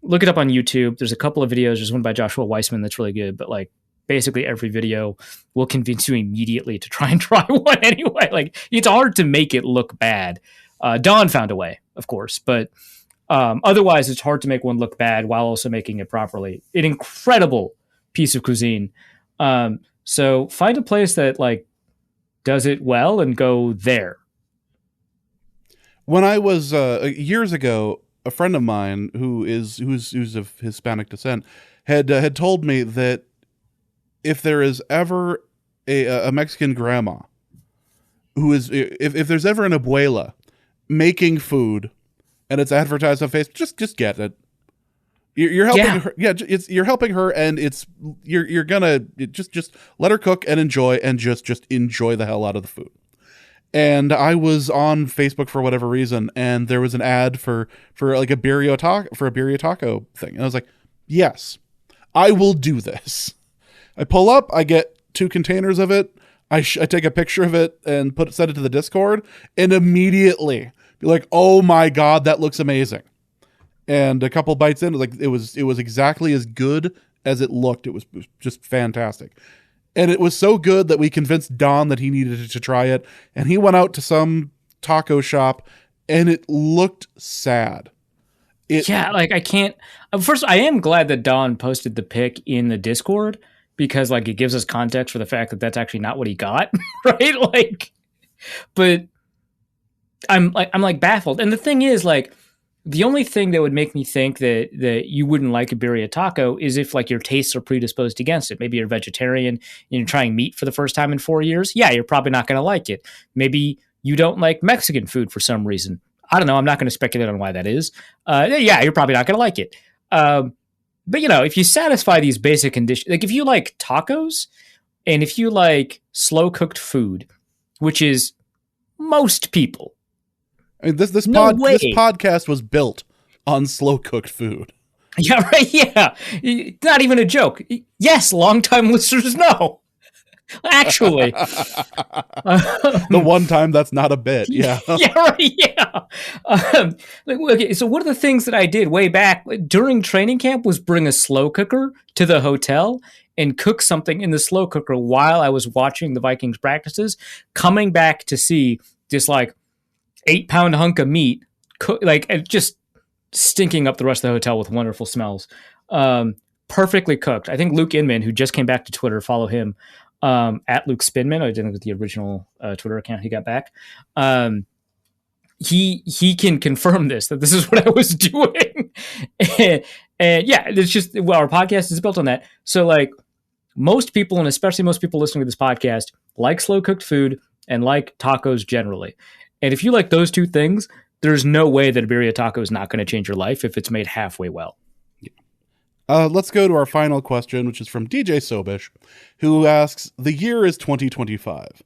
look it up on YouTube. There's a couple of videos. There's one by Joshua Weissman that's really good, but like basically every video will convince you immediately to try and try one anyway. Like it's hard to make it look bad. Don found a way, of course, but otherwise it's hard to make one look bad while also making it properly. An incredible piece of cuisine. So find a place that like does it well and go there. When I was years ago, a friend of mine who's of Hispanic descent had told me that if there is ever a Mexican grandma who is if there's ever an abuela making food and it's advertised on Facebook, just get it. You're helping her. Yeah, you're helping her, and you're gonna just let her cook and enjoy, and just enjoy the hell out of the food. And I was on Facebook for whatever reason, and there was an ad for like a birria taco thing, and I was like, yes, I will do this. I pull up, I get 2 containers of it, I take a picture of it and send it to the Discord, and immediately be like, oh my god, that looks amazing. And a couple bites in, it was exactly as good as it looked. It was just fantastic. And it was so good that we convinced Don that he needed to try it. And he went out to some taco shop, and it looked sad. I can't. First, I am glad that Don posted the pic in the Discord, because like it gives us context for the fact that that's actually not what he got, right? Like, but I'm baffled. And the thing is, like, the only thing that would make me think that you wouldn't like a birria taco is if like your tastes are predisposed against it. Maybe you're vegetarian and you're trying meat for the first time in 4 years. Yeah, you're probably not going to like it. Maybe you don't like Mexican food for some reason. I don't know. I'm not going to speculate on why that is. Yeah, you're probably not going to like it. But if you satisfy these basic conditions, like if you like tacos and if you like slow cooked food, which is most people. I mean, this podcast was built on slow cooked food. Yeah, right. Yeah, not even a joke. Yes, longtime listeners know. Actually, the one time that's not a bit. Yeah. Yeah. Right. Yeah. Okay. So one of the things that I did way back during training camp was bring a slow cooker to the hotel and cook something in the slow cooker while I was watching the Vikings practices. Coming back to see this like 8-pound hunk of meat, just stinking up the rest of the hotel with wonderful smells. Perfectly cooked. I think Luke Inman, who just came back to Twitter, follow him at Luke Spinman. I didn't with the original Twitter account he got back. He can confirm that this is what I was doing. and yeah, it's just our podcast is built on that. So like most people, and especially most people listening to this podcast, like slow cooked food and like tacos generally. And if you like those two things, there's no way that a birria taco is not going to change your life if it's made halfway well. Yeah. Let's go to our final question, which is from DJ Sobish, who asks, the year is 2025.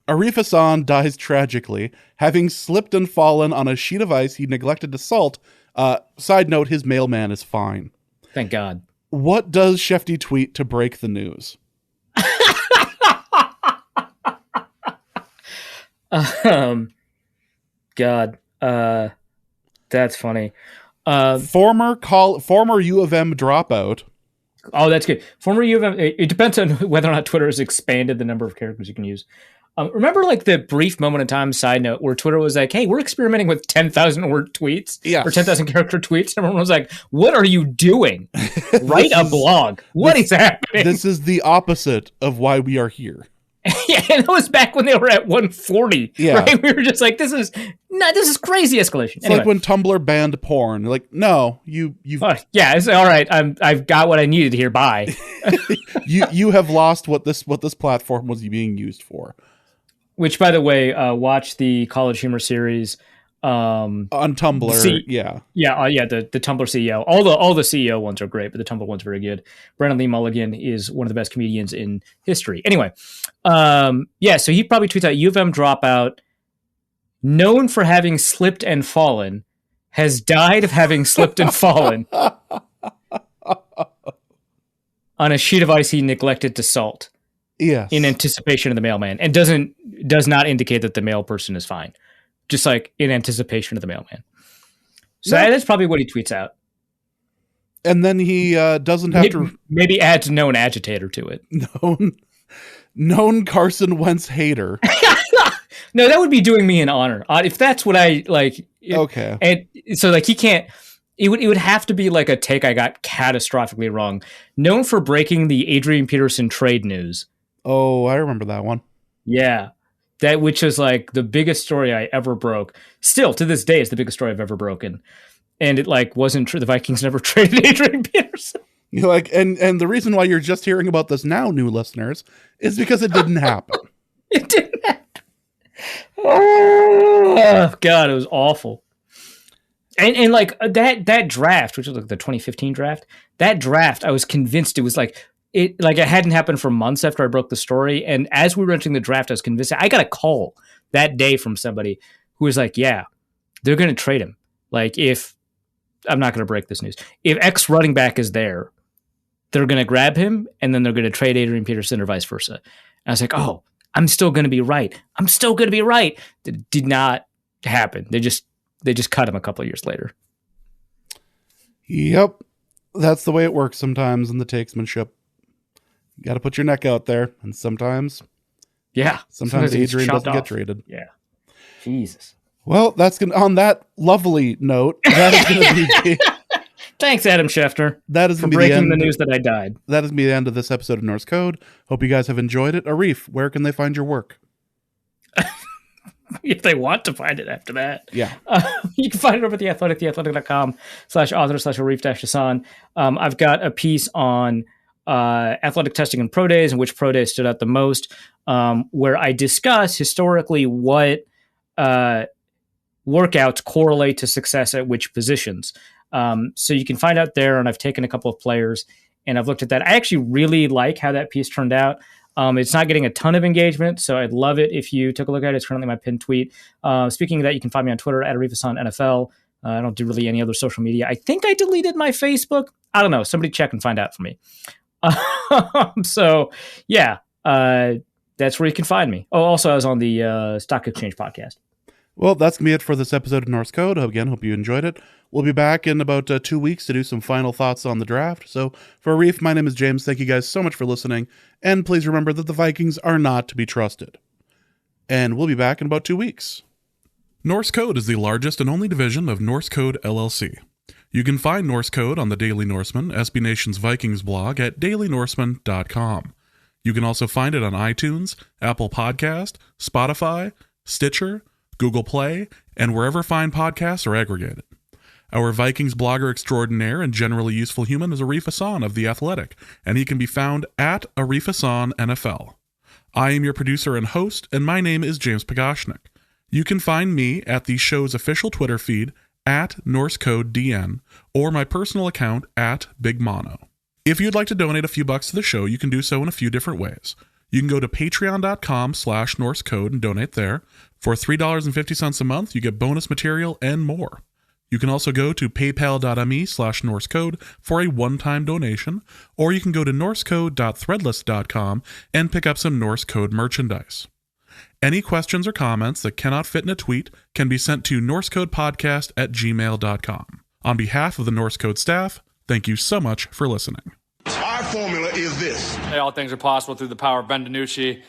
Arif Hassan dies tragically, having slipped and fallen on a sheet of ice he neglected to salt. Side note, his mailman is fine. Thank God. What does Shefty tweet to break the news? God, that's funny. Former U of M dropout. Oh, that's good. Former U of M. It depends on whether or not Twitter has expanded the number of characters you can use. Remember, like the brief moment in time. Side note, where Twitter was like, "Hey, we're experimenting with 10,000 word tweets or 10,000 character tweets." And everyone was like, "What are you doing? Write a blog. What is happening?" This is the opposite of why we are here. Yeah, and that was back when they were at 140. Yeah, right? We were just like, this is crazy escalation. It's like when Tumblr banned porn. You're like, no, you. Yeah, it's all right. I've got what I needed here. Bye. you have lost what this platform was being used for. Which, by the way, watch the College Humor series on Tumblr. The Tumblr CEO. All the CEO ones are great, but the Tumblr one's very good. Brandon Lee Mulligan is one of the best comedians in history. Anyway, so he probably tweets out, U of M dropout, known for having slipped and fallen, has died of having slipped and fallen on a sheet of ice he neglected to salt. Yes. In anticipation of the mailman, and does not indicate that the mail person is fine. just like in anticipation of the mailman. So that's probably what he tweets out. And then he doesn't have to maybe adds known agitator to it. Known Carson Wentz hater. No, that would be doing me an honor. If that's what I like. Okay. And so like he can't. It would have to be like a take I got catastrophically wrong. Known for breaking the Adrian Peterson trade news. Oh, I remember that one. Yeah. That which was like the biggest story I ever broke. Still to this day is the biggest story I've ever broken. And it like wasn't true. The Vikings never traded Adrian Peterson. You're like, and the reason why you're just hearing about this now, new listeners, is because it didn't happen. It didn't happen. Oh God, it was awful. And like that draft, which was like the 2015 draft, that draft, I was convinced it was like it hadn't happened for months after I broke the story. And as we were entering the draft, I was convinced. I got a call that day from somebody who was like, "Yeah, they're going to trade him. Like if I'm not going to break this news, if X running back is there, they're going to grab him, and then they're going to trade Adrian Peterson or vice versa." And I was like, "Oh, I'm still going to be right. I'm still going to be right." It did not happen. They just cut him a couple of years later. Yep. That's the way it works sometimes in the takesmanship. You got to put your neck out there. And sometimes Adrian doesn't get traded. Yeah. Jesus. Well, that's going to, on that lovely note, that is going to be Thanks, Adam Schefter. That is for breaking the news that I died. That is going to be the end of this episode of Norse Code. Hope you guys have enjoyed it. Arif, where can they find your work? If they want to find it after that. Yeah. You can find it over at The Athletic, theathletic.com/author/Arif-Hassan. I've got a piece on athletic testing and pro days and which pro day stood out the most, where I discuss historically what workouts correlate to success at which positions. So you can find out there, and I've taken a couple of players and I've looked at that. I actually really like how that piece turned out. It's not getting a ton of engagement, so I'd love it if you took a look at it. It's currently my pinned tweet. Speaking of that, you can find me on Twitter at Arif-Hassan NFL. I don't do really any other social media. I think I deleted my Facebook. I don't know. Somebody check and find out for me. So, yeah, that's where you can find me. Oh, also, I was on the Stock Exchange podcast. Well, that's going to be it for this episode of Norse Code. Again, hope you enjoyed it. We'll be back in about 2 weeks to do some final thoughts on the draft. So for Arif, my name is James. Thank you guys so much for listening. And please remember that the Vikings are not to be trusted. And we'll be back in about 2 weeks. Norse Code is the largest and only division of Norse Code LLC. You can find Norse Code on the Daily Norseman, SB Nation's Vikings blog at dailynorseman.com. You can also find it on iTunes, Apple Podcast, Spotify, Stitcher, Google Play, and wherever fine podcasts are aggregated. Our Vikings blogger extraordinaire and generally useful human is Arif-Hassan of The Athletic, and he can be found at Arif-Hassan NFL. I am your producer and host, and my name is James Pagashnik. You can find me at the show's official Twitter feed at NorseCodeDN or my personal account at Big Mono. If you'd like to donate a few bucks to the show, you can do so in a few different ways. You can go to patreon.com/NorseCode and donate there. For $3.50 a month, you get bonus material and more. You can also go to paypal.me/NorseCode for a one-time donation, or you can go to norsecode.threadless.com and pick up some Norse Code merchandise. Any questions or comments that cannot fit in a tweet can be sent to norsecodepodcast@gmail.com. On behalf of the Norse Code staff, thank you so much for listening. Our formula is this. Hey, all things are possible through the power of Ben DiNucci.